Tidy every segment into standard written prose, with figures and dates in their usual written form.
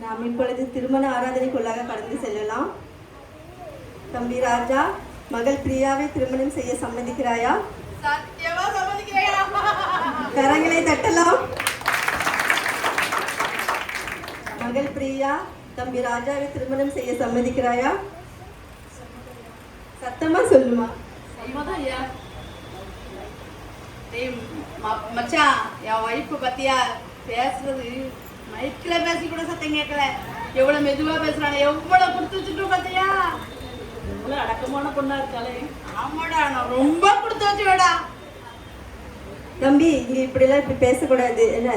நாம் இப்பொழுது திருமண ஆராதனைக்குள்ளாக கடந்து செல்லலாம். தம்பி ராஜா, மகள் பிரியாவை திருமணம் செய்ய சம்மதிக்கிறாயா? சத்தியமா சம்மதிக்கிறாயா? கரங்களை தட்டலாம். மகள் பிரியா, தம்பி ராஜாவை திருமணம் செய்ய சம்மதிக்கிறாயா? சத்தமா சொல்லுமா. சம்மதம் ஐயா. மச்சான், என் ஒய்ஃபு பத்தியா பேசுறது மைக்கில் பேசி கூட சத்தம் கேட்கல. எவ்வளவு மெதுவா பேசுறாங்க, எவ்வளவு கொடுத்து வச்சுட்டு பார்த்தியா? எவ்வளவு அடக்கமான பொண்ணா இருக்காளே. ஆமாடா, நான் ரொம்ப கொடுத்து வச்சுடா. தம்பி, இங்க இப்படி எல்லாம் இப்படி பேசக்கூடாது. என்ன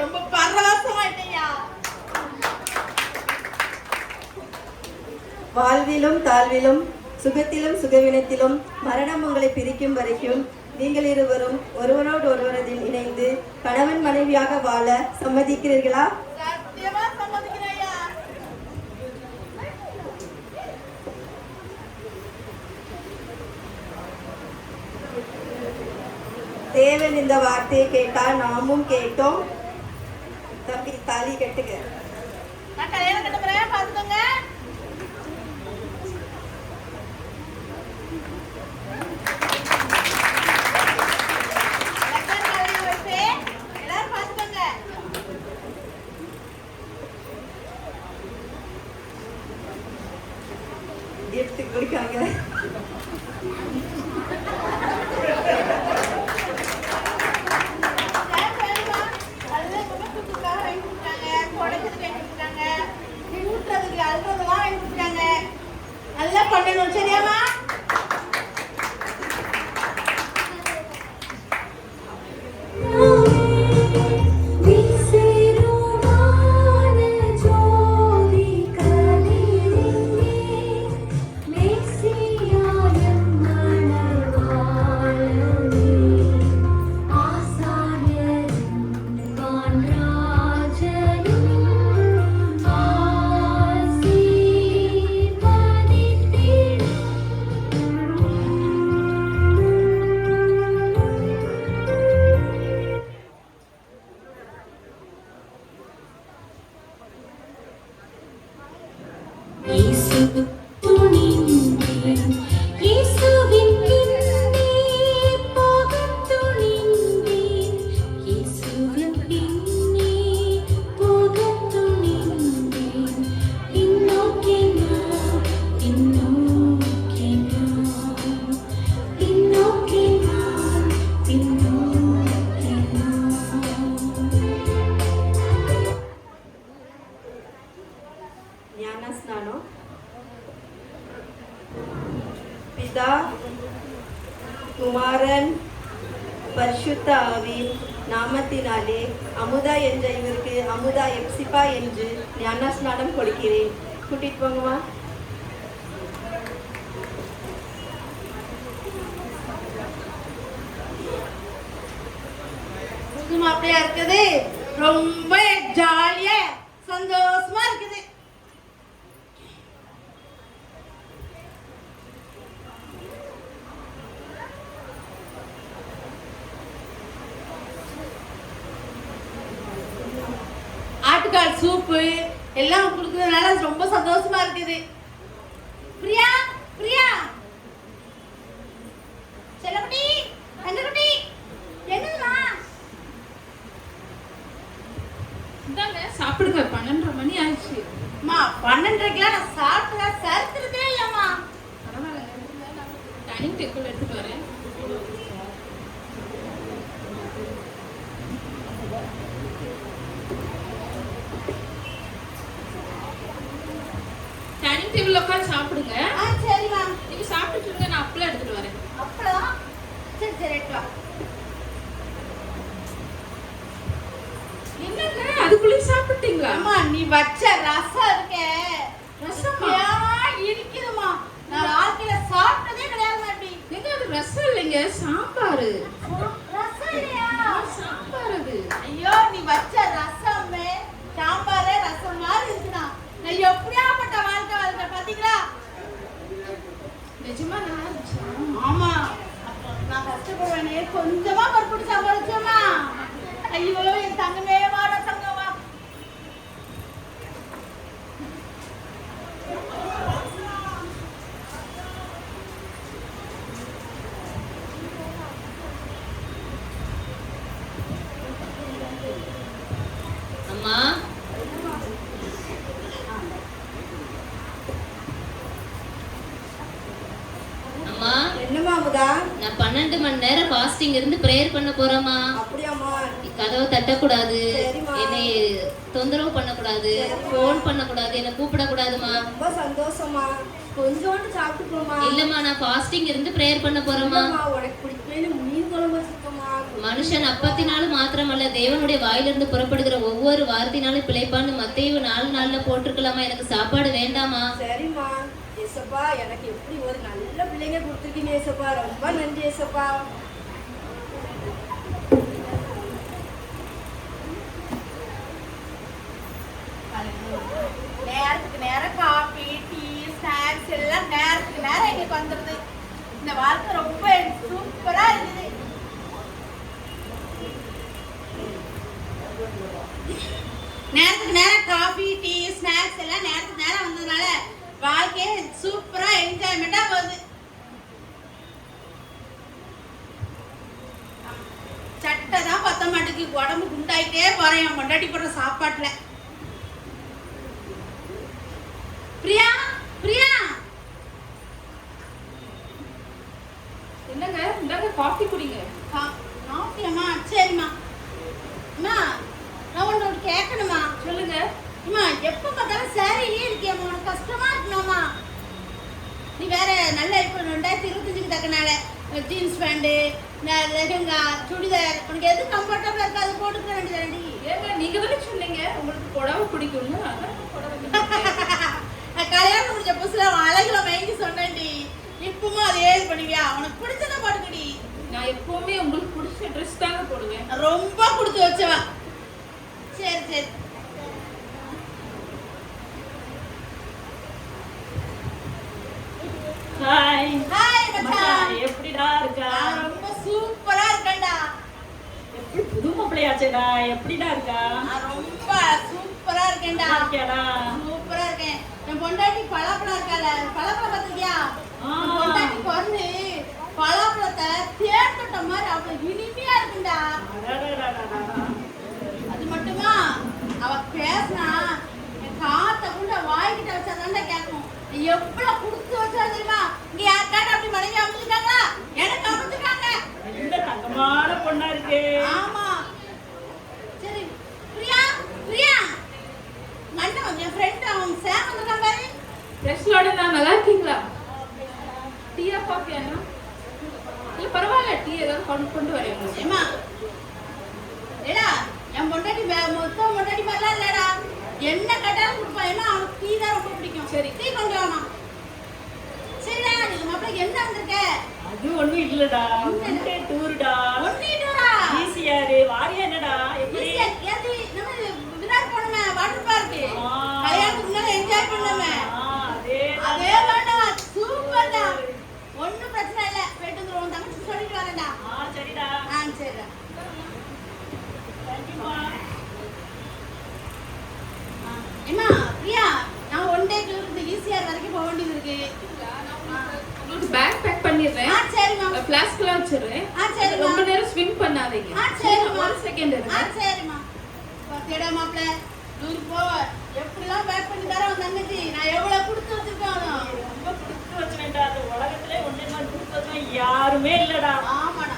ரொம்ப பரவசமாயிட்டேயா. வாழ்விலும் தாழ்விலும் சுகத்திலும் சுகவினத்திலும் மரணம் உங்களை பிரிக்கும் வரைக்கும் நீங்கள் இருவரும் ஒருவரோடு ஒருவரது இணைந்து கணவன் மனைவியாக வாழ சம்மதிக்கிறீர்களா? சத்தியமா சம்மதிக்கிறேயா. தேவன் இந்த வார்த்தையை கேட்டால் நாமும் கேட்டோம். தம்பி, தாலி கட்டுங்க. நான் கல்யாணம் கட்ட போறேன், பாத்துக்கோங்க. எடுத்து கொடுக்காங்க. நல்லா பண்ணணும், சரியாமா? ஞானஸ்நானம். பிதா, குமாரன், பரிசுத்த ஆவியின் நாமத்தினாலே அமுதா என்ற இவருக்கு அமுதா எப்சிபா என்று ஞானஸ்நானம் கொடுக்கிறேன். கூட்டிட்டு போங்கம்மா. அப்படியா இருக்குது. ரொம்ப ஜாலியா சந்தோஷமா இருக்குது. ஆட்டுக்கால் சூப்பு எல்லாம் கொடுக்கறதுனால ரொம்ப சந்தோஷமா இருக்குது. பிரியா, பிரியா, செல்லக்குட்டி, கண்ணக்குட்டி, என்னதுமா? இந்தாங்க சாப்பிடுங்க. 12:30 மணி ஆயிடுச்சு. அம்மா, 12:30க்குலாம் நான் சாப்பிட்டதா சரித்திரமே இல்லம்மா. பரவாயில்ல, டைனிங் டேபிள் எடுத்துட்டு வரேன். டைனிங் டேபிள்ல உட்காந்து சாப்பிடுங்க. சரிம்மா. நீங்க சாப்பிட்டுட்டு இருங்க, நான் அப்பளம் எடுத்துட்டு வரேன். அப்பளம்? சரி சரி, எடுத்து வா. என்னங்க அதுக்குள்ளே சாப்பிட்டீங்களா? அம்மா, நீ வச்ச ரசம் இருக்கே, ரசமா இருக்குதுமா. நான் வாழ்க்கையில சாப்பிட்டதே கிடையாதுமா. எப்படி எங்க அது ரசம் இல்லைங்க, சாம்பார். ரசம் இல்லையா? சாம்பார் அது. ஐயோ, நீ வச்ச ரசமே சாம்பாரே ரசம் மாதிரி இருக்குதா. நான் எப்படியாப்பட்ட வாழ்க்கை வாழ்க்கை பாத்தீங்களா? நிஜமா நல்லா இருந்துச்சா? ஆமா, அப்போ நான் கஷ்டப்படுவேனே, கொஞ்சமா பருப்பு சமாளிச்சோமா. ஐயோ என் தங்கமே வாடா தங்கமா. அம்மா அம்மா, என்னம்மா அமுதா? நான் 12 மணி நேரம் ஃபாஸ்டிங் இருந்து ப்ரேயர் பண்ண போறேம்மா. அப்படியாம்மா? கதவை தட்டக்கூடாது, சரிம்மா. என்னை தொந்தரவு பண்ணக்கூடாது, சரிம்மா. ஃபோன் பண்ணக்கூடாது, என்னை கூப்பிடக்கூடாதுமா. ரொம்ப சந்தோஷமா. கொஞ்சோண்டு சாப்பிட்டுக்கோமா. இல்லம்மா, நான் ஃபாஸ்டிங் இருந்து ப்ரேயர் பண்ண போறேம்மா. உனக்கு பிடிக்கலன்னு மீன் குழம்பு வச்சிருக்கோமா. மனுஷன் அப்பத்தினாலும் மாத்திரமல்ல, தேவனுடைய வாயிலிருந்து புறப்படுகிற ஒவ்வொரு வார்த்தையினாலும் பிழைப்பான்னு மத்தேயு 4:4 போட்டிருக்கலாமா. எனக்கு சாப்பாடு வேண்டாமா. சரிம்மா. ஏசப்பா, எனக்கு எப்படி ஒரு நல்ல பிள்ளைங்க கொடுத்துருக்கீங்க ஏசப்பா. ரொம்ப நன்றி ஏசப்பா. நேரத்துக்கு நேரம் காபி டீ ஸ்நாக்ஸ் எல்லாம் நேரத்துக்கு நேரம் எங்களுக்கு வந்துடுது. இந்த வாழ்க்கை ரொம்ப சூப்பரா இருக்குது. நேரத்துக்கு நேரம் காபி டீ ஸ்நாக்ஸ் எல்லாம் நேரத்துக்கு நேரம் வந்ததுனால வாழ்க்கையே சூப்பரா என்ஜாய்மெண்டா போகுது. சட்டை தான் பத்த மாட்டேங்குது, உடம்பு குண்டாயிட்டே போறேன் என் பொண்டாட்டி போடுற சாப்பாட்டுல. பிரியா பிரியா, என்னங்க, இந்தாங்க காஃபி குடிங்க. காஃபியாம்மா? சரிம்மா. அம்மா, நான் ஒன்று கேட்கணுமா? சொல்லுங்க. அம்மா, எப்போ பார்த்தாலும் சாரியே இருக்கியம்மா, உனக்கு கஷ்டமா இருக்கணும்மா. நீ வேற நல்ல இப்போ 2025க்கு தக்கனால ஜீன்ஸ் பேண்ட்டு லெஹங்கா சுடிதார் உனக்கு எது கம்ஃபர்டபுளாக இருக்கோ அதை போட்டுக்க வேண்டியதாண்டி. ஏங்க, நீங்க தானே சொன்னீங்க உங்களுக்கு புடவை பிடிக்கும்னு. அதான் புடவை பிடிக்கும். கல்யாணம் முடிஞ்ச புதுசுல அழகுல மயங்கி சொன்னேன்டி. இப்பவும் அதே இது பண்ணுவியா? உனக்கு பிடிச்சத போட்டுக்கடி. நான் எப்பவுமே உங்களுக்கு பிடிச்ச ட்ரெஸ் தாங்க போடுவேன். ரொம்ப கொடுத்து வச்சவா. சரி சரி. ஹாய் ஹாய் மச்சான், எப்படிடா இருக்கா? நான் ரொம்ப சூப்பரா இருக்கேன்டா. எப்படி புது மாப்பிள்ளையாச்சேடா? எப்படிடா இருக்கா? நான் ரொம்ப சூப்பரா இருக்கேன்டா. நல்லா இருக்கியாடா? சூப்பரா இருக்கேன். என் பொண்டாட்டி பலாப்பழம் இருக்கால, பலாப்பழம் பார்த்திருக்கியா? என் பொண்டாட்டி பிறந்து பலாப்பழத்தை தேன் தொட்ட மாதிரி அவ்வளவு இனிமையா இருக்குண்டா. அடடடடடடா. அது மட்டுமா, அவ பேசினா என் காத்த கூட வாய்கிட்ட வச்சாதான்டா கேட்கும். எவ்வளவு கொடுத்து வச்சா தெரியுமா? இங்க யாருக்காட்ட அப்படி மனைவி அமைஞ்சுட்டாங்களா? எனக்கு அமைஞ்சுட்டாங்க. என்ன தங்கமான பொண்ணா இருக்கு. ஆமா. சரி பிரியா பிரியா, அண்ணன் என் ஃப்ரெண்ட் அவன் சேம் வந்திருக்கான் பாரு. ட்ரெஸ்லோட நான் நல்லா இருக்கீங்களா? டீயா காஃபியாண்ணா? இல்லை பரவாயில்ல, டீ ஏதாவது கொண்டு வரேன் உங்களுக்கு. ஏமா ஏடா, என் பொண்டாட்டி மொத்தம் பொண்டாட்டி மாதிரிலாம் இல்லடா. என்ன கேட்டாலும் கொடுப்பான். ஏன்னா அவனுக்கு டீ தான் ரொம்ப பிடிக்கும். சரி. டீ கொண்டு வாமா. சரிடா, நீ மாப்பிள்ளை என்ன வந்திருக்க? அது ஒண்ணும் இல்லடா, ஒன்டே டூர்டா. ஒன்னிட்டுடா. ஈஸியாரு வாரியா என்னடா? எப்படி? ஏத்தி நம்ம விராட் போனோமே வாட்டர் பார்க். ஆ. கல்யாணத்துக்கு முன்னாடி என்ஜாய் பண்ணோமே. அதே அதே வேண்டா. சூப்பர்டா. ஒண்ணும் பிரச்சனை இல்ல. போயிட்டு வந்துருவோம். தங்கச்சி சொல்லிட்டு வரேன்டா. சரிடா. சரிடா. தேங்க்யூமா. ஏமா பிரியா, நான் ஒன் டே டூருக்கு ஈஸியார் வரைக்கும் போக வேண்டியது இருக்கு. உங்களுக்கு பேக் பேக் பண்ணிடுறேன். சரிம்மா. ஃப்ளாஸ்க்லாம் வச்சிடுறேன். சரிம்மா. ரொம்ப நேரம் ஸ்விம் பண்ணாதீங்க. சரிம்மா. ஒரு செகண்ட் இருங்க. சரிம்மா. பத்தியடா மாப்பிள்ள, டூருக்கு போ. எப்படிலாம் பேக் பண்ணி தர உன் தங்கச்சி. நான் எவ்வளவு கொடுத்து வச்சிருக்கேன். ரொம்ப கொடுத்து வச்சுனேன்டா. அந்த உலகத்திலே ஒண்ணே மாதிரி கொடுத்து வச்சா யாருமே இல்லடா. ஆமாடா.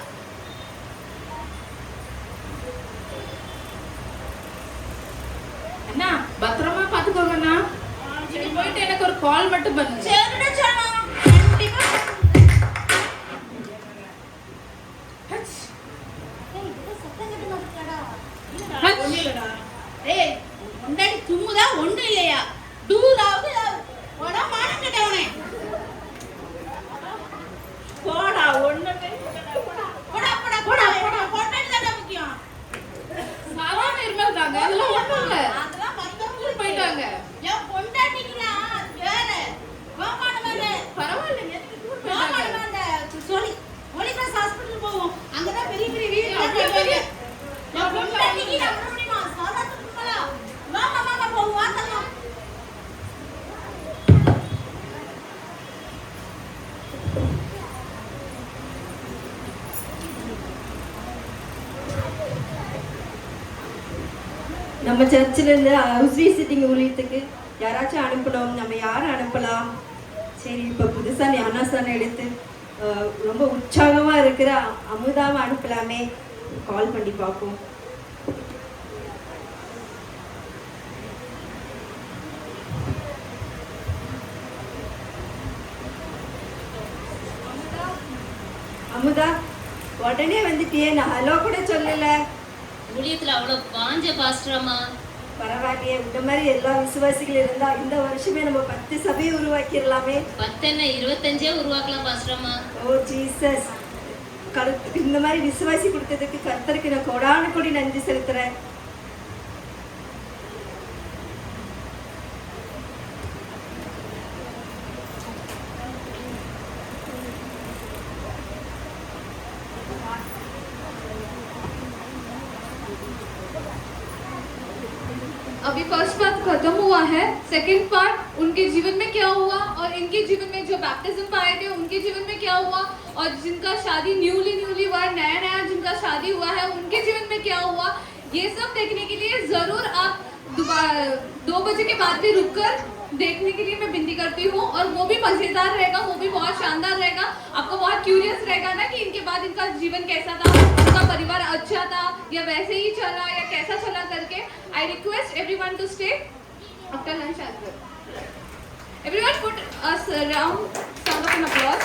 அண்ணா, பத்திரமா பாத்துக்கோங்கண்ணா. நீங்க போயிட்டு எனக்கு ஒரு கால் மட்டும் பண்ணுங்க. சரிடா சாமா. கண்டிப்பா. ஏய், இது சத்தம் கட்ட மாட்டேடா. ஒண்ணும் இல்லடா. ஏய், முன்னாடி தும்முதா ஒண்ணு இல்லையா? டூராவது போடா மானம் கட்டவனே. போடா, ஒண்ணுமே இல்லடா. போடா போடா போடா போடா. பொண்டாட்டி தான் முக்கியம். சாதாரண இருமல் தாங்க, அதெல்லாம் ஒண்ணும் இல்ல. அதெல்லாம் மத்தவங்களுக்கு போயிட்டாங்க. என் பொண்டாட்டிக்குனா வேற. நம்ம சர்ச்சில் இருந்து ஹவுஸ் விசிட்டிங் ஊழியத்துக்கு யாராச்சும் அனுப்பணும், நம்ம யாரை அனுப்பலாம்? சரி, இப்போ புதுசாக ஞானாசானம் எடுத்து ரொம்ப உற்சாகமாக இருக்கிற அமுதாவை அனுப்பலாமே. கால் பண்ணி பார்ப்போம். அமுதா, உடனே வந்துட்டியே, நான் ஹலோ கூட சொல்லல. ஊழியத்துல அவ்வளவு வாஞ்ச பாஸ்டரம்மா. பரவாயில்லையே, இந்த மாதிரி எல்லா விசுவாசிகள் இருந்தா இந்த வருஷமே நம்ம 10 சபையை உருவாக்கிடலாமே. 10 என்ன 25 உருவாக்கலாம் பாஸ்டரம்மா. ஓ ஜீசஸ், இந்த மாதிரி விசுவாசி கொடுத்ததுக்கு கர்த்தருக்கு நான் கோடான கோடி நன்றி செலுத்துறேன். अभी फर्स्ट पार्ट खत्म हुआ है, सेकंड पार्ट उनके जीवन में क्या हुआ और इनके जीवन में जो बैप्टिज्म पाए थे उनके जीवन में क्या हुआ, और जिनका शादी न्यूली वर्ड नया जिनका शादी हुआ है उनके जीवन में क्या हुआ, ये सब देखने के लिए जरूर आप 2 बजे के बाद भी रुककर देखने के लिए मैं विनती करती हूँ। और वो भी मजेदार रहेगा, वो भी बहुत शानदार रहेगा। आपको बहुत क्यूरियस रहेगा ना कि इनके बाद इनका जीवन कैसा था, उनका परिवार अच्छा था या वैसे ही चला या कैसा चला करके। I request everyone to stay after lunch as well. Everyone put us round sound of an applause.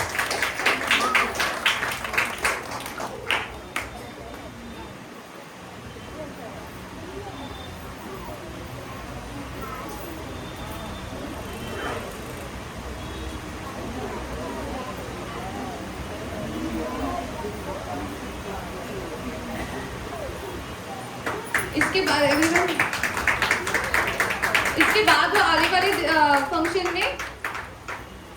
इसके बाद आने वाले फंक्शन में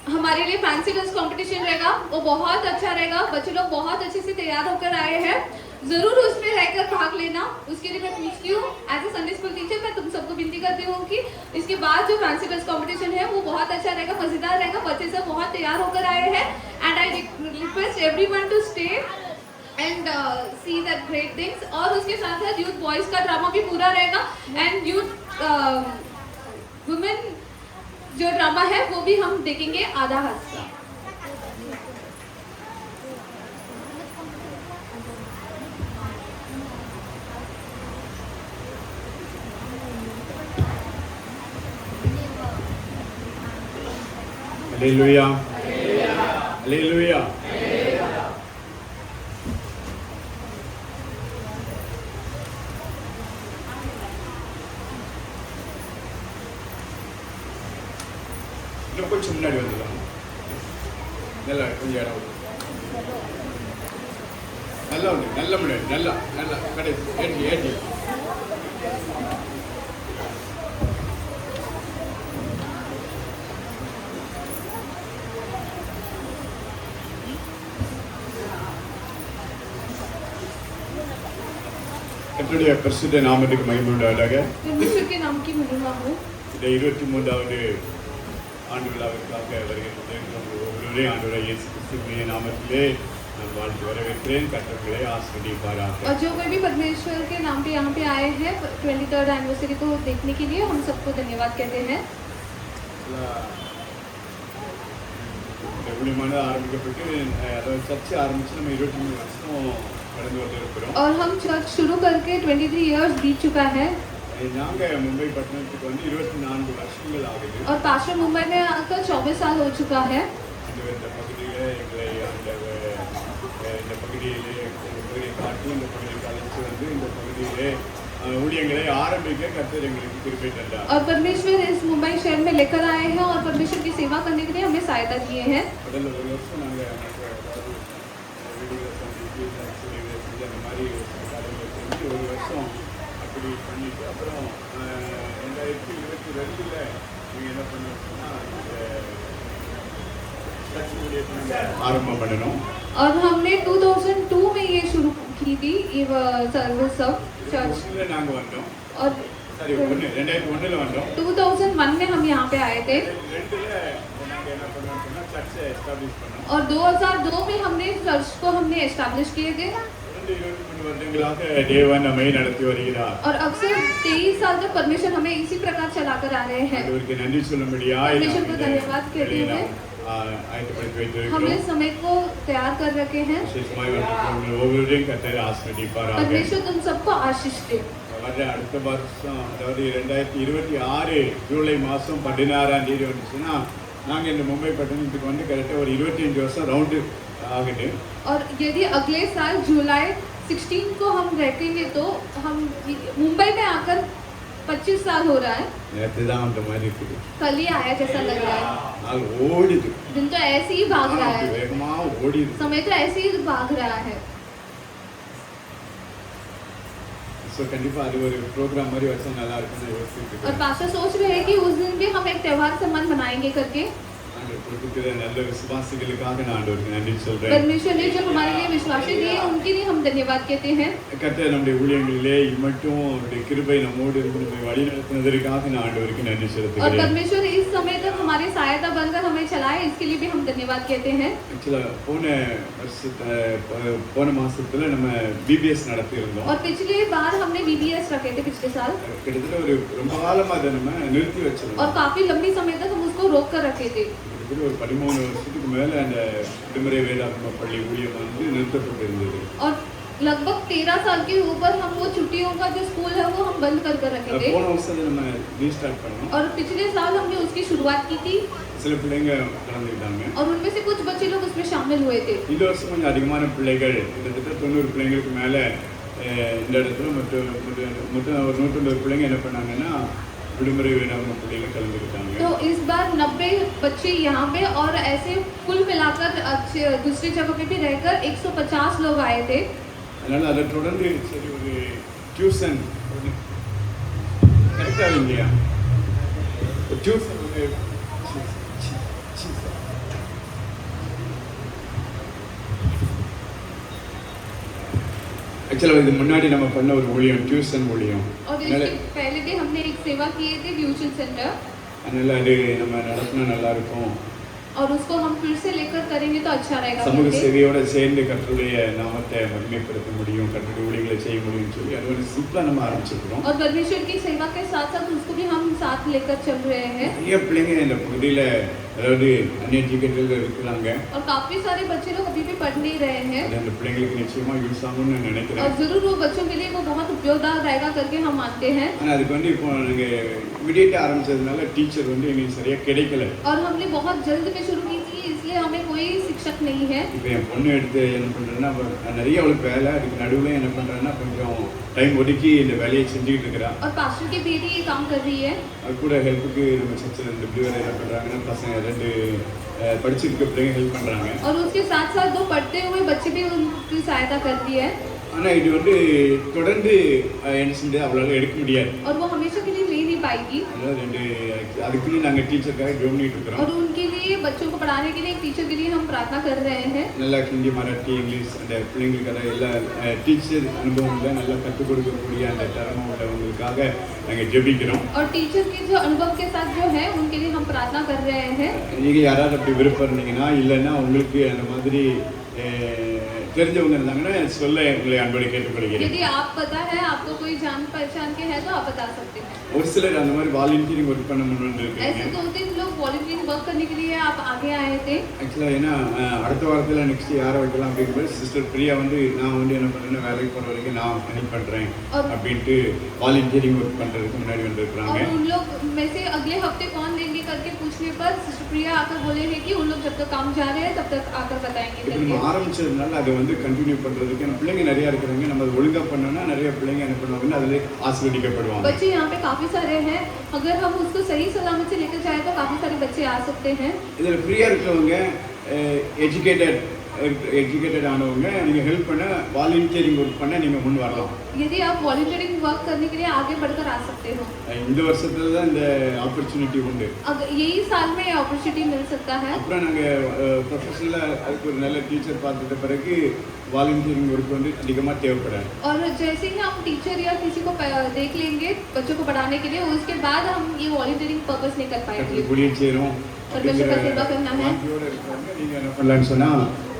हमारे लिए फैंसी डांस कंपटीशन रहेगा, वो बहुत अच्छा रहेगा। बच्चे लोग बहुत अच्छे से तैयार होकर आए हैं, जरूर उसमें रहकर भाग लेना। उसके लिए मैं पूछती हूँ as a Sunday school teacher, मैं तुम सबको विनती करती हूँ कि इसके बाद जो फैंसी डांस कंपटीशन है वो बहुत अच्छा रहेगा, मजेदार रहेगा। बच्चे सब बहुत तैयार होकर आए हैं and I request everyone to stay and see that great things. और उसके साथ साथ यूथ बॉयज का ड्रामा भी पूरा रहेगा एंड यूथ वुमेन जो ड्रामा है वो भी हम देखेंगे आधा हिस्सा। Hallelujah, hallelujah. இன்னும் கொஞ்சம் முன்னாடி வந்துடலாம். நல்லா கொஞ்சம் இடம் நல்லா உண்டு, நல்ல முன்னாடி நல்லா நல்லா கடை ஏற்றி ஏற்றி கர்த்தருடைய பரிசுத்த நாமத்துக்கு மகிமை உண்டாவதாக. परमेश्वर के नाम की महिमा हो। இந்த 23வது ஆண்டு விழாவிற்காக வருகின்ற ஒவ்வொருவரே ஆண்டவராகிய இயேசு கிறிஸ்துவின் நாமத்திலே நான் வாழ்த்து வரவேற்கிறேன். கர்த்தர்களை ஆசீர்வதிப்பாராக। और जो कोई भी परमेश्वर के नाम पे यहाँ पे आए हैं 23rd एनिवर्सरी को देखने के लिए हम सबको धन्यवाद कहते हैं। இந்த ஊழியமானது ஆரம்பிக்கப்பட்டு அதாவது சர்ச்சை ஆரம்பிச்சு நம்ம 23 வருஷம் கடந்து வந்திருக்கிறோம்। और हम चर्च शुरू करके 23 इयर्स बीत चुका है। நாங்க மும்பை பட்டணத்துக்கு வந்து 24 வருஷங்கள் ஆகுது। और पास्टर मुंबई में आकर 24 साल हो चुका है। இந்த பகுதியிலே எங்களை இந்த பகுதியிலே காட்டி இந்த பகுதிக்கு அழைத்து வந்து இந்த பகுதியிலே ஊழியங்களை ஆரம்பிக்க கர்த்தர் எங்களுக்கு கிருபை தந்தார்। और परमेश्वर इस मुंबई शहर में लेकर आए हैं और परमेश्वर की सेवा करने के लिए हमें सहायता किए हैं। முதல்ல ஒரு வருஷம் நாங்க வீடியோ சந்திச்சு அந்த மாதிரி காரியங்களை செஞ்சு ஒரு வருஷம் அப்படி பண்ணிட்டு அப்புறம் 2022 நீங்கள் என்ன பண்ணுவோம்னா ஆரம்பம் பண்ணணும்। और हमने 2002 में ये शुरू की थी ये सर्विस सब चर्च। நாங்கள் வந்தோம் और சரி 2001 வந்தோம்। 2001 में हम यहाँ पे आए थे। 2002 நாங்கள் என்ன பண்ணோம்னா சர்ச்சை எஸ்டாப்ளிஷ் பண்ணோம்। और 2002 में हमने चर्च को हमने एस्टैब्लिश किए थे। தொடர்ந்து 23 வருடங்களாக தேவன் நம்மை நடத்தி வருகிறார். और अब से 23 साल तक परमेश्वर हमें इसी प्रकार चलाकर आ रहे हैं. ஆண்டவருக்கு நன்றி சொல்லும்படியாய் परमेश्वर को धन्यवाद कहते हुए ஆயத்தப்படுத்தி हमने வைத்திருக்கிறோம். समय को तैयार कर रखे हैं. விசேஷமாய் வந்து ஒவ்வொருவரையும் கர்த்தர் ஆசீர்வதிப்பாராக. परमेश्वर तुम सबको आशीष दे. வர அடுத்த வருஷம் அதாவது 2026 ஜூலை மாதம் 16ஆம் தேதி வந்துச்சுன்னா நாங்கள் இந்த மும்பை பட்டணத்துக்கு வந்து கரெக்டாக ஒரு 25 வருஷம் ரவுண்டு ஆகுது. और यदि अगले साल जुलाई 16 को हम रखेंगे तो हम मुंबई में आकर 25 साल हो रहा है. நேற்று தான் அந்த மாதிரி இருக்குது. कल ही आया जैसा लग रहा है. நாள் ஓடிது. दिन तो ऐसे ही भाग रहा है. வேகமாக ஓடிது. समय तो ऐसे ही भाग रहा है. ஸோ கண்டிப்பாக அது ஒரு ப்ரோக்ராம் மாதிரி வச்சா நல்லா இருக்கும்னு யோசிச்சுட்டு और पास्टर सोच रहे हैं कि उस दिन भी हम एक त्योहार सम्मान मनाएंगे करके. நாங்கள் கொடுத்துக்கிற நல்ல விசுவாசிகளுக்காக நான் ஆண்டவருக்கு நன்றி சொல்கிறேன். परमेश्वर ने जो हमारे लिए विश्वास दिए उनके लिए हम धन्यवाद कहते हैं. கர்த்தர் நம்முடைய ஊழியங்களிலே மட்டும் அவருடைய கிருபை நம்மோடு இருந்து நம்மை வழி நடத்தினதற்காக நான் ஆண்டவருக்கு நன்றி और செலுத்துகிறேன். परमेश्वर इस समय तक हमारी सहायता बनकर हमें चलाए इसके लिए भी हम धन्यवाद कहते हैं. ஆக்சுவலாக போன மாசத்துல நம்ம பிபிஎஸ் நடத்தியிருந்தோம். और पिछली बार हमने VBS रखे थे पिछले साल. கிட்டத்தட்ட ஒரு ரொம்ப காலமாக அதை நம்ம நிறுத்தி और வச்சிருந்தோம். काफी लंबी समय तक हम उसको रोक कर रखे थे. கிட்டத்தட்ட ஒரு 13 வருஷத்துக்கு மேலே அந்த விடுமுறை வேதாகம பள்ளி ஊழியம் வந்து நிறுத்தப்பட்டிருந்தது. और लगभग 13 साल के ऊपर हम वो छुट्टियों का जो स्कूल है वो हम बंद कर रखे थे. போன வருஷம் நம்ம ரீஸ்டார்ட் பண்ணோம். और पिछले साल हमने उसकी शुरुआत की थी. சில பிள்ளைங்க கலந்துக்கிட்டாங்க. और उनमें से कुछ बच्चे लोग उसमें शामिल हुए थे. இந்த வருஷம் கொஞ்சம் அதிகமான பிள்ளைகள் கிட்டத்தட்ட 90 பிள்ளைங்களுக்கு மேலே இந்த இடத்துல மொத்தம் ஒரு 150 பிள்ளைங்க என்ன பண்ணாங்கன்னா விடுமுறை வேதாகம பள்ளியில் கலந்துக்கிட்டாங்க. तो इस बार 90 बच्चे यहाँ पे और ऐसे कुल मिलाकर दूसरी जगह पे भी रहकर 150 लोग आए थे. அதனால் அதை தொடர்ந்து சரி ஒரு டியூஷன் கரெக்டாக இல்லையா டியூஷன் ஆக்சுவலாக இது முன்னாடி நம்ம பண்ண ஒரு ஊழியம் டியூஷன் ஊழியம். और इसके पहले भी हमने एक सेवा किए थे ट्यूशन सेंटर. அதனால் அது நம்ம நடத்தினா நல்லா இருக்கும். और उसको हम फिर से लेकर करेंगे तो अच्छा रहेगा. சமூக சேவையோட சேர்ந்து கர்த்தருடைய நாமத்தை மகிமைப்படுத்த முடியும், கர்த்தருடைய ஊழியங்களை செய்ய முடியும்னு சொல்லி அது ஒரு சிம்பிளாக நம்ம ஆரம்பிச்சிருக்கிறோம். और परमेश्वर की सेवा के साथ साथ उसको भी हम साथ लेकर चल रहे हैं. நிறைய பிள்ளைங்க இந்த பகுதியில் அதாவது அன்எஜுகேட்டடில் இருக்கிறாங்க. और काफी सारे बच्चे लोग अभी भी पढ़ नहीं रहे हैं. அது அந்த பிள்ளைங்களுக்கு நிச்சயமாக யூஸ் ஆகும்னு நான் और நினைக்கிறேன். जरूर वो बच्चों के लिए वो बहुत उपयोगदार रहेगा करके हम मानते हैं. ஆனால் அதுக்கு வந்து இப்போ நாங்கள் இமிடியேட்டாக ஆரம்பிச்சதுனால டீச்சர் வந்து எங்களுக்கு சரியாக கிடைக்கல. और हमने बहुत जल्द में शुरू की थी इसलिए हमें कोई शिक्षक नहीं है. இப்போ என் பொண்ணு எடுத்து என்ன பண்ணுறேன்னா நிறைய அவளுக்கு வேலை அதுக்கு நடுவில் என்ன பண்ணுறேன்னா கொஞ்சம் டைம் ஒதுக்கி இந்த வேலையை செஞ்சுக்கிட்டு இருக்கிறா. और पास्टर की बेटी ये काम कर रही है. அது கூட ஹெல்ப்புக்கு நம்ம சர்ச்சில் ரெண்டு பேர் என்ன பண்ணுறாங்கன்னா பசங்க 2 படிச்சிருக்க பிள்ளைங்க ஹெல்ப் பண்ணுறாங்க. और उसके साथ साथ 2 पढ़ते हुए बच्चे भी उनकी सहायता करती है. ஆனால் இது வந்து தொடர்ந்து என்ன செஞ்சு அவளால் எடுக்க முடியாது. और वो हमेशा के लिए ले नहीं पाएगी. அதனால் அதுக்குன்னு நாங்கள் டீச்சருக்காக கவனிட்டு இருக்கிறோம். और उनके लिए बच्चों को पढ़ाने के लिए एक टीचर के लिए हम प्रार्थना कर रहे हैं. நல்லா ஹிந்தி மராட்டி இங்கிலீஷ் அந்த பிள்ளைங்களுக்கான எல்லா டீச்சர் அனுபவங்களை நல்லா கற்றுக் கொடுக்கக்கூடிய அந்த திறமை உள்ளவங்களுக்காக நாங்கள் ஜெபிக்கிறோம். और टीचर के जो अनुभव के साथ जो है उनके लिए हम प्रार्थना कर रहे हैं. நீங்கள் யாராவது அப்படி விருப்பம் இருந்தீங்கன்னா இல்லைன்னா உங்களுக்கு அந்த மாதிரி தெரிஞ்சவங்க இருந்தாங்கன்னா சொல்ல உங்களை அன்போடு கேட்டுக்கொள்கிறேன். यदि आप पता है आपको कोई जान पहचान के है तो आप बता सकते हैं. ஒரு சிலர் அந்த மாதிரி வாலண்டியரிங் ஒர்க் பண்ண முன்னு ऐसे இருக்கீங்க. 2-3 लोग वॉलंटियरिंग वर्क करने के लिए आप आगे आए थे. ஆக்சுவலாக ஏன்னா அடுத்த வாரத்தில் நெக்ஸ்ட் யாரை வைக்கலாம் அப்படிங்கும்போது சிஸ்டர் பிரியா வந்து நான் வந்து என்ன பண்ணுறேன்னா வேலைக்கு போகிற வரைக்கும் நான் பணி பண்ணுறேன் அப்படின்ட்டு வாலண்டியரிங் ஒர்க் பண்ணுறதுக்கு முன்னாடி வந்திருக்கிறாங்க. और उन लोग में से अगले हफ्ते कौन देंगे करके पूछने पर सिस्टर प्रिया आकर बोले हैं कि उन लोग जब तक काम जा रहे हैं तब तक आकर बताएंगे இப்போ करके. நம்ம ஆரம்பிச்சதுனால அதை வந்து கண்டினியூ பண்ணுறதுக்கு நம்ம பிள்ளைங்க நிறையா இருக்கிறாங்க. நம்ம அதை ஒழுங்காக பண்ணோம்னா நிறைய பிள்ளைங்க என்ன பண்ணுவாங்கன்னா அதில் ஆசீர்வதிக்கப்படுவாங்க. बच्चे यहाँ पे काफी सारे हैं. अगर हम उसको सही सलामत से लेकर जाए तो काफी सारे बच्चे आ सकते हैं. இதில் ஃப்ரீயாக இருக்கிறவங்க எஜுகேட்டட் ஆனவங்க நீங்கள் ஹெல்ப் பண்ண வாலண்டியரிங் ஒர்க் பண்ண நீங்கள் முன் வரலாம். यदि आप वॉलंटियरिंग वर्क करने के लिए आगे बढ़कर आ सकते हो. இந்த வருஷத்துல தான் இந்த ஆப்பர்ச்சுனிட்டி உண்டு. अगर यही साल में अपॉर्चुनिटी मिल सकता है. அப்புறம் நாங்கள் ப்ரொஃபஷனலாக அதுக்கு ஒரு நல்ல டீச்சர் பார்த்துட்ட பிறகு வாலண்டியரிங் ஒர்க் வந்து அதிகமாக தேவைப்படாது. और जैसे ही हम टीचर या किसी को देख लेंगे बच्चों को पढ़ाने के लिए उसके बाद हम ये वॉलंटियरिंग पर्पस नहीं कर पाएंगे. ஊழியம் செய்கிறோம் परमेश्वर का सेवा करना है। வாஞ்சியோட இருக்கிறவங்க நீங்க என்ன பண்ணலாம்னு சொன்னா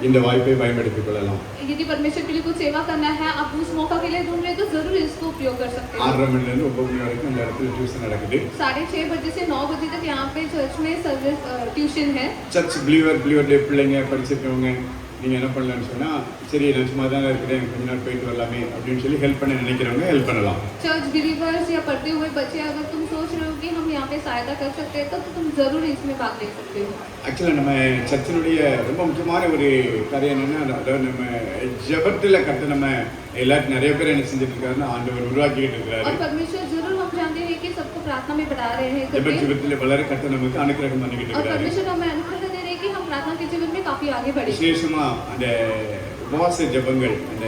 இந்த வாய்ப்பை பயன்படுத்திக் கொள்ளலாம். यदि परमेश्वर के लिए कुछ सेवा करना है, आप उस मौका के लिए ढूंढ रहे तो जरूर इसको उपयोग कर सकते हैं। 6:30 மணில இருந்து 9 மணி வரைக்கும் இந்த இடத்துல டியூஷன் நடக்குது. 6:30 बजे से 9 बजे तक यहाँ पे चर्च में सर्विस ट्यूशन है। சர்ச் பிலீவர் டே பிள்ளைங்க படிச்சிருக்கவங்க நீங்க என்ன பண்ணலாம்னு சொன்னா சரி நான் சும்மா தான் இருக்கிறேன் கொஞ்ச நாள் போயிட்டு வரலாமே அப்படின்னு சொல்லி ஹெல்ப் பண்ண நினைக்கிறவங்க ஹெல்ப் பண்ணலாம். चर्च बिलीवर्स या पढ़ते हुए बच्चे, अगर तुम सोच रहे हो कि हम यहाँ पे सहायता कर सकते हैं तो तुम जरूर इसमें भाग ले सकते हो। ஆக்சுவலாக நம்ம சர்ச்சினுடைய ரொம்ப முக்கியமான ஒரு காரியம் என்னன்னா அதாவது நம்ம ஜெபத்தில் கட்ட நம்ம எல்லாரும் நிறைய பேர் என்ன செஞ்சுட்டு இருக்காருன்னா ஆண்டவர் உருவாக்கிட்டு இருக்கிறாரு. और परमेश्वर जरूर हम जानते हैं कि सबको प्रार्थना में बढ़ा रहे हैं ஜெப करके। ஜீவிதத்தில் வளர கட்ட நமக்கு அனுக்கிரகம் பண்ணிக்கிட்டு और இருக்கிறாரு. परमेश्वर हमें अनुग्रह दे रहे हैं कि हम प्रार्थना के जीवन में काफी आगे बढ़े। விசேஷமா அந்த உபவாச ஜெபங்கள் அந்த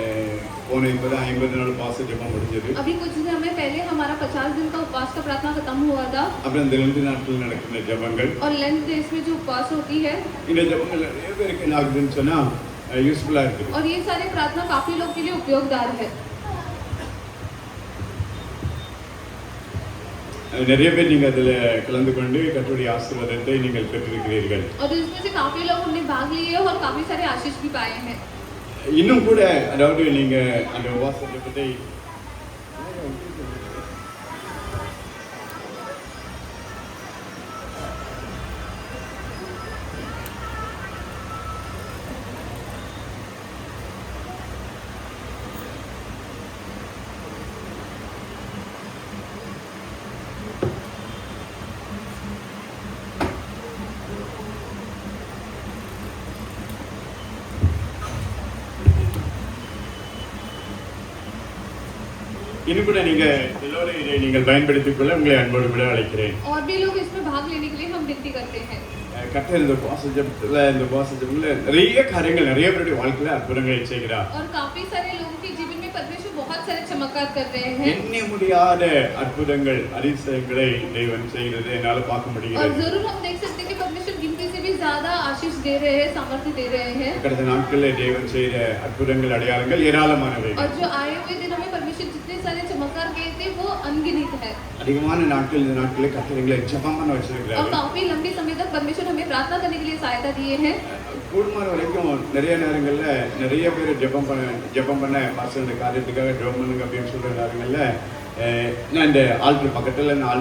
போன 50 நாள் உபவாச ஜெபம் முடிஞ்சது. अभी कुछ समय पहले हमारा 50 दिन का उपवास का प्रार्थना खत्म हुआ था। அப்புறம் இந்த 2 நாட்கள் நடக்கிற ஜெபங்கள் और लेंट डेज में जो उपवास होती है, இந்த ஜெபங்கள் நிறைய பேருக்கு என்ன ஆகுதுன்னு சொன்னா யூஸ்ஃபுல்லா இருக்குது. और ये सारे प्रार्थना काफी लोग के लिए उपयोगदार है। நிறைய பேர் நீங்க அதுல கலந்து கொண்டு கர்த்தருடைய ஆசீர்வாதத்தை நீங்கள் பெற்றிருக்கிறீர்கள். और इसमें से काफी लोग उन्हें भाग लिए और काफी सारे आशीष भी पाए हैं। இன்னும் கூட அதாவது நீங்க அந்த உபவாச ஜெபத்தை இன்னும் கூட நீங்க எல்லோரும் இதை நீங்கள் பயன்படுத்திக் கொள்ள உங்களை அன்போடு விட அழைக்கிறேன். और भी लोग इसमें भाग लेने के लिए हम विनती करते हैं। கர்த்தர் இந்த உபவாச ஜெபத்துல நிறைய காரியங்கள் நிறைய பேருடைய வாழ்க்கையில அற்புதங்களை செய்கிறார். और काफी सारे लोगों के जीवन में परमेश्वर बहुत सारे चमत्कार कर रहे हैं। எண்ண முடியாத அற்புதங்கள் அதிசயங்களை தேவன் செய்கிறது என்னால பார்க்க और முடிகிறது. जरूर हम देख सकते हैं कि परमेश्वर गिनती से भी ज्यादा आशीष दे रहे हैं, सामर्थ्य दे रहे हैं। கடந்த நாட்களில் தேவன் செய்த அற்புதங்கள் அடையாளங்கள் ஏராளமானவை. और जो आए हुए दिनों में परमेश्वर जितने सारे चमत्कार किए थे वो अनगिनत है। அதிகமான நாட்கள் இந்த நாட்களில் கர்த்தர்களை ஜெபம் பண்ண और வச்சிருக்கிறார். काफी लंबी समय तक परमेश्वर हमें प्रार्थना करने के लिए सहायता दिए हैं। கூடுமான வரைக்கும் நிறைய நேரங்கள்ல நிறைய பேர் ஜெபம் பண்ண பாஸ்டர் இந்த காரியத்துக்காக ஜெபம் பண்ணுங்க அப்படின்னு சொல்ற நேரங்கள்ல நான் இந்த ஆல்டர் பக்கத்துல நான்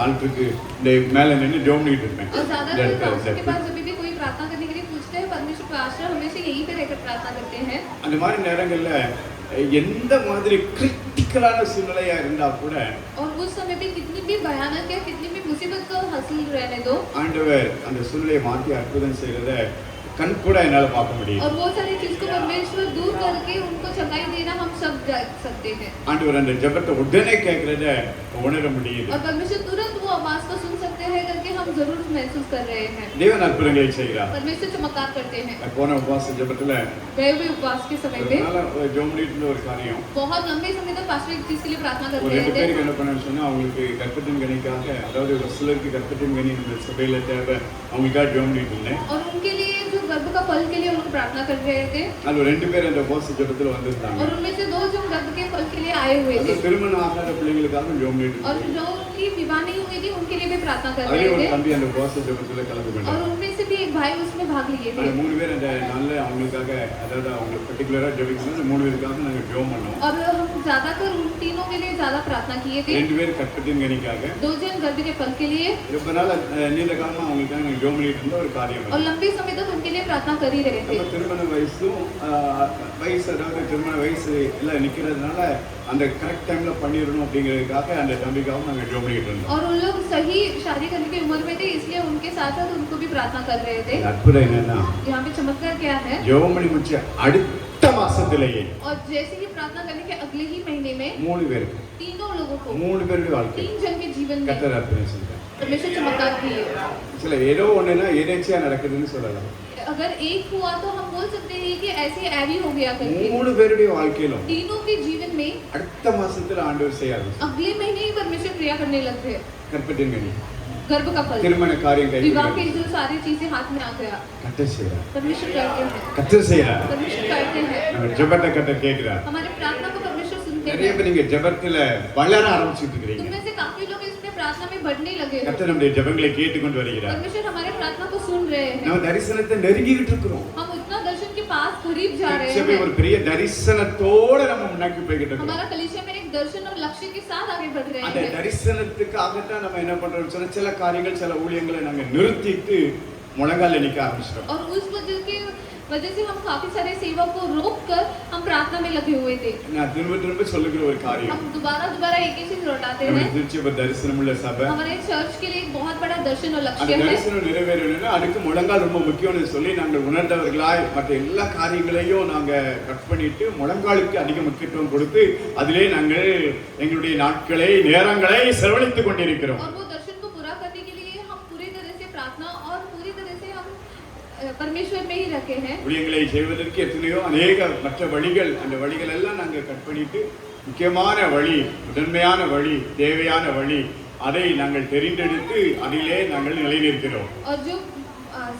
ஆல்டருக்கு இந்த மேல நின்று ஜெபம் பண்ணிட்டு இருப்பேன். और ज्यादातर पास्टर के पास जब भी कोई प्रार्थना करने के लिए पूछते हैं, परमेश्वर पास्टर हमेशा यहीं पे रहकर प्रार्थना करते हैं। அந்த மாதிரி நேரங்கள்ல எந்த மாதிரி கிரிட்டிக்கலான சூழ்நிலையா இருந்தா கூட और उस समय पे कितनी भी भयानक या कितनी भी मुसीबत का हासिल रहने दो, ஆண்டவர் அந்த சூழ்நிலையை மாற்றி அற்புதம் செய்யறத கண் கூட என்னால பார்க்க முடியும். और वो सारी चीज को परमेश्वर दूर करके उनको चंगाई देना हम सब जान सकते हैं। ஆண்டவர் அந்த ஜெபத்தை உடனே கேட்கறத உணர முடியுது. और परमेश्वर तुरंत वो आवाज को सुन सकते हैं करके हम जरूर महसूस कर रहे हैं। தேவன் அற்புதங்களை செய்கிறார். परमेश्वर चमत्कार करते हैं। போன உபவாச ஜெபத்துல गए हुए उपवास के समय पे ஜெபம் பண்ணிட்டு ஒரு காரியம் बहुत लंबे समय तक पास्टर एक चीज के लिए प्रार्थना कर ஒரு रहे 2 थे। பேருக்கு என்ன பண்ணணும்னு சொன்னா அவங்களுக்கு கர்ப்பத்தின் கனிக்காக அதாவது ஒரு சிலருக்கு கர்ப்பத்தின் கனி இந்த சபையில தேவை அவங்களுக்காக ஜெபம் பண்ணிட்டு இருந்தேன். और उनके लिए जो गर्भ का फल के लिए उनको प्रार्थना कर रहे थे। அதுல 2 பேர் அந்த உபவாச ஜெபத்துல வந்திருந்தாங்க. और उनमें से 2 जो गर्भ के फल के लिए आए हुए थे। திருமணம் ஆகாத பிள்ளைகளுக்காக ஜெபம் பண்ணிட்டு और இருந்தேன். जो उनकी विवाह नहीं हुई थी उनके लिए भी प्रार्थना कर அதே रहे ஒரு थे। தம்பி அந்த உபவாச ஜெபத்துல கலந்து और கொண்டார். उनमें से भी एक भाई उसमें भाग लिए थे। அந்த 3 பேர் அந்த நாள்ல அவங்களுக்காக அதாவது அவங்க பர்టిక్యులரா ஜெபிக்கணும். அந்த 3 பேருக்காக நாங்க ஜெபம் பண்ணோம். और हम ज्यादातर उन तीनों के लिए ज्यादा प्रार्थना किए थे। 2 பேர் கர்ப்பத்தின் கனிக்காக 2 जन गर्भ के फल के लिए ரொம்ப நாள் நீண்ட காலமா அவங்களுக்காக நாங்க ஜெபம் பண்ணிட்டு இருந்த ஒரு காரியம். और लंबे समय तक उनके लिए प्रार्थना कर ही रहे थे। நம்ம திருமண வயசும் அதாவது திருமண வயசு எல்லாம் நிக்கிறதுனால அந்த கரெக்ட் டைம்ல பண்ணிடணும் அப்படிங்கிறதுக்காக அந்த தம்பிக்காகவும் நாங்க ஜெபம் பண்ணிட்டு இருந்தோம். और उन लोग सही शादी करने की उम्र में थे, इसलिए उनके साथ साथ उनको भी प्रार्थना कर रहे थे। அற்புதம் என்னன்னா यहाँ पे चमत्कार क्या है, ஜெபம் பண்ணி முடிச்ச அடுத்த மாசத்திலேயே और जैसे ही प्रार्थना करने के अगले ही महीने में 3 பேருக்கு तीनों लोगों को 3 பேருடைய வாழ்க்கை 3 जन के जीवन में கர்த்தர் அற்புதம் செஞ்சார். परमेश्वर चमत्कार किए। சில ஏதோ ஒண்ணுன்னா எதேச்சியா நடக்குதுன்னு சொல்லலாம். अगर एक हुआ तो हम बोल सकते हैं कि ऐसे ऐवी हो गया करके। 3 பேருடைய வாழ்க்கையிலும் तीनों के जीवन में அடுத்த மாசத்துல ஆண்டவர் செய்ய ஆரம்பிச்சார். अगले महीने ही परमेश्वर क्रिया करने लगते हैं। கர்ப்பத்தின் கனி गर्भ का फल, திருமண காரியம் विवाह கையில் की जो सारी चीजें हाथ में आ गया, கர்த்தர் செய்யறார். परमेश्वर करते हैं। கர்த்தர் செய்யறார். परमेश्वर करते हैं। நம்ம ஜெபத்தை கர்த்தர் கேட்கிறார். हमारे प्रार्थना को परमेश्वर सुनते நிறைய हैं। பேர் நீங்க ஜெபத்துல வளர ஆரம்பிச்சிட்டு இருக்கீங்க. तुममें से काफी लोग इसमें प्रार्थना में बढ़ने लगे हो। கர்த்தர் நம்முடைய ஜெபங்களை கேட்டுக்கொண்டு வருகிறார். परमेश्वर हमारे प्रार्थना को सुन रहे हैं। நம்ம தரிசனத்தை நெருங்கிட்டு இருக்கிறோம். हम उतना दर्शन के पास करीब जा रहे சபை हैं। ஒரு பெரிய தரிசனத்தோட நம்ம முன்னாடி போயிட்டு இருக்கோம். हमारा कलीसिया में एक दर्शन और लक्ष्य के साथ आगे बढ़ रहे அந்த हैं। தரிசனத்துக்காகத்தான் நம்ம என்ன பண்றோம் சொன்னா சில காரியங்கள் சில ஊழியங்களை நாங்க நிறுத்திட்டு முழங்கால நிக்க ஆரம்பிச்சிட்டோம். और उस वजह से हम काफी सारे सेवा को रोक कर हम प्रार्थना में लगे हुए थे। நான் திரும்ப திரும்ப சொல்லுகிற ஒரு காரியம், हम दोबारा एक ही चीज लौटाते நம்ம हैं। திருச்சபை தரிசனமுள்ள சபை. हमारे चर्च के लिए एक बहुत बड़ा दर्शन और அந்த लक्ष्य है। தரிசனம் நிறைவேறணும்னா அதுக்கு முழங்கால் ரொம்ப முக்கியம்னு சொல்லி நாங்கள் உணர்ந்தவர்களாய் மற்ற எல்லா காரியங்களையும் நாங்க கட் பண்ணிட்டு முழங்காலுக்கு அதிக முக்கியத்துவம் கொடுத்து அதிலே நாங்கள் எங்களுடைய நாட்களை நேரங்களை செலவழித்துக் கொண்டிருக்கிறோம். और वो दर्शन को पूरा करने के लिए हम पूरी तरह से प्रार्थना और पूरी तरह से हम परमेश्वर में ही रखे हैं। ஊழியங்களை செய்வதற்கு எத்தனையோ அநேக மற்ற வழிகள், அந்த வழிகள் எல்லாம் நாங்கள் கட் பண்ணிட்டு முக்கியமான வழி, முதன்மையான வழி, தேவையான வழி அதை நாங்கள் தெரிந்தெடுத்து அதிலே நாங்கள் நிலைநிற்கிறோம். और जो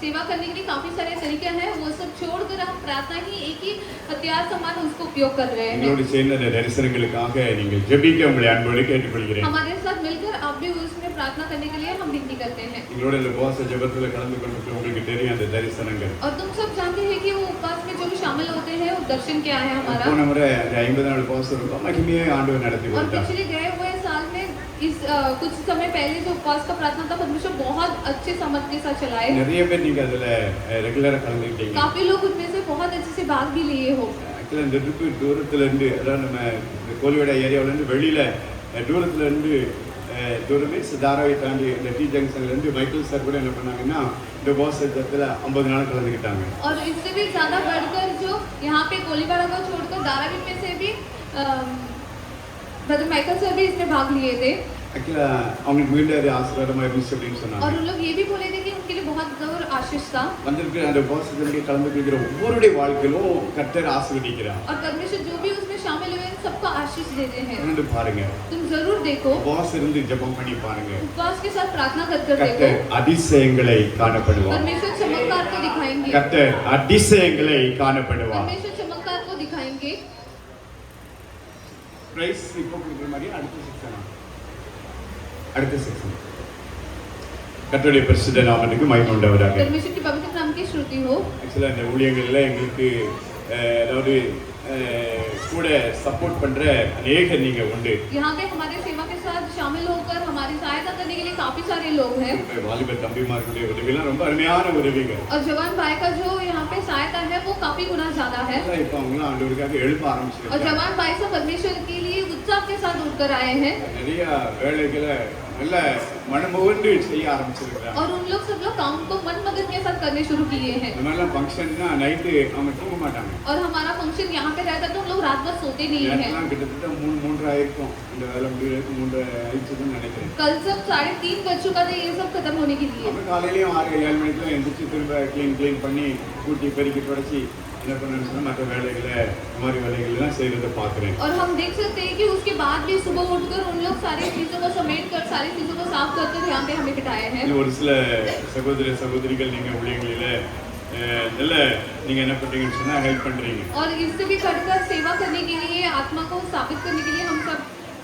सेवा करने के लिए काफी सारे तरीके हैं, वो सब छोड़कर हम प्रार्थना ही एक ही हथियार समान उसको उपयोग कर रहे हैं। எங்களோடு சேர்ந்த அந்த தரிசனங்களுக்காக நீங்கள் ஜெபிக்க உங்களை அன்போடு கேட்டுக்கொள்கிறேன். हमारे साथ मिलकर आप भी उसमें प्रार्थना करने के लिए हम विनती करते हैं। எங்களோட இந்த உபவாச ஜெபத்துல கலந்து கொண்டு உங்களுக்கு தெரியும் அந்த தரிசனங்கள். और तुम सब जानते हैं कि वो उपवास में जो भी शामिल होते हैं वो दर्शन क्या है हमारा। போன முறை 50 நாள் உபவாசம் ரொம்ப மகிமையை ஆண்டவர் நடத்தி और கொடுத்தார். पिछले गए हुए साल में इस कुछ समय पहले जो उपवास का प्रार्थना था परमेश्वर बहुत अच्छे समझ के साथ चलाए। நிறைய பேர் நீங்க அதுல ரெகுலரா கலந்துக்கிட்டீங்க. काफी लोग उनमें से बहुत अच्छे से भाग भी लिए हो। ஆக்சுவலா இந்த ட்ரிப்பு தூரத்துல இருந்து, அதாவது நம்ம இந்த கோலியோட ஏரியாவில இருந்து வெளியில தூரத்துல இருந்து தூரமே தாராவை தாண்டி இந்த டி ஜங்ஷன்ல இருந்து மைக்கேல் சார் கூட என்ன பண்ணாங்கன்னா இந்த உபவாச ஜெபத்துல 50 நாள் கலந்துக்கிட்டாங்க. और इससे भी ज्यादा बढ़कर जो यहाँ पे कोलीवाड़ा को छोड़कर धारावी में से भी ब्रदर माइकल सर भी इसमें भाग लिए थे। ஆக்சுவலா அவங்களுக்கு மிகுந்த அது ஆசீர்வாதமா இருந்துச்சு அப்படின்னு और சொன்னாங்க. उन लोग ये भी बोले थे कि उनके लिए बहुत जरूर आशीष था। வந்திருக்கிற அந்த உபவாசத்திலே கலந்துக்கிற ஒவ்வொருடைய வாழ்க்கையிலும் கர்த்தர் ஆசீர்வதிக்கிறார். और परमेश्वर जो भी उसमें शामिल हुए हैं सबको आशीष देते हैं। வந்து பாருங்க, तुम जरूर देखो, உபவாசம் இருந்து ஜெபம் பண்ணி பாருங்க. उपवास के साथ प्रार्थना कर कर கர்த்தர் देखो, அதிசயங்களை காணப்படுவார். परमेश्वर चमत्कार को दिखाएंगे। கர்த்தர் அதிசயங்களை காணப்படுவார். परमेश्वर चमत्कार को दिखाएंगे। பிரைஸ் இப்போ கொடுக்குற மாதிரி அடுத்த செக்ஷன் கர்த்தருடைய பரிசுத்த நாமத்துக்கு மகிமை உண்டாவதாக. परमेश्वर की पवित्र नाम की स्तुति हो। ஆக்சுவலா இந்த ஊழியங்கள்ல எங்களுக்கு அதாவது கூட சப்போர்ட் பண்ற அநேகர் நீங்க உண்டு. यहाँ पे हमारे सेवा के साथ शामिल होकर हमारी सहायता करने के लिए काफी सारे लोग हैं। வாலிப தம்பிமார்களுடைய உதவிலாம் ரொம்ப அருமையான உதவிகள். और जवान भाई का जो यहाँ पे सहायता है वो काफी गुना ज्यादा है। இப்போ அவங்களாம் ஆண்டவருக்காக எழுப்ப और ஆரம்பிச்சிருக்காங்க. जवान भाई सब परमेश्वर के लिए उत्साह के साथ उठकर आए हैं। நிறைய வேலைகளை நல்ல மனமுவந்து செய்ய ஆரம்பிச்சிருக்காங்க. और उन लोग सब लोग काम को मन मगन के साथ करने शुरू किए हैं। இந்த மாதிரிலாம் ஃபங்க்ஷன்னா நைட்டு அவங்க தூங்க மாட்டாங்க. और हमारा फंक्शन यहाँ पे रहता तो हम लोग रात भर सोते नहीं हैं। நேரம்லாம் கிட்டத்தட்ட 3 ஆயிருக்கும். இந்த வேலை முடியறதுக்கு 3 ஆயிடுச்சுன்னு நினைக்கிறேன். कल सब 3:30 बज चुका था ये सब खत्म होने के लिए। அப்புறம் காலையிலயும் 6-7 மணிக்கெல்லாம் எந்திரிச்சு திரும்ப க்ளீன் பண்ணி கூட்டி பெருக்கி தொடச்சி என்ன பண்ணணும்னு சொன்னா மற்ற வேலைகளை இந்த மாதிரி வேலைகள்லாம் செய்யறதை பார்க்குறேன். और हम देख सकते हैं कि उसके बाद भी सुबह उठकर उन लोग सारी चीजों को समेट कर सारी चीजों को साफ करके यहाँ पे हमें बिठाए हैं। இன்னும் ஒரு சில சகோதரிகள் நீங்க ஊழியங்களில நல்ல நீங்க என்ன பண்றீங்கன்னு சொன்னா ஹெல்ப் பண்றீங்க. और इससे भी बढ़कर सेवा करने के लिए आत्मा को स्थापित करने के लिए हम सब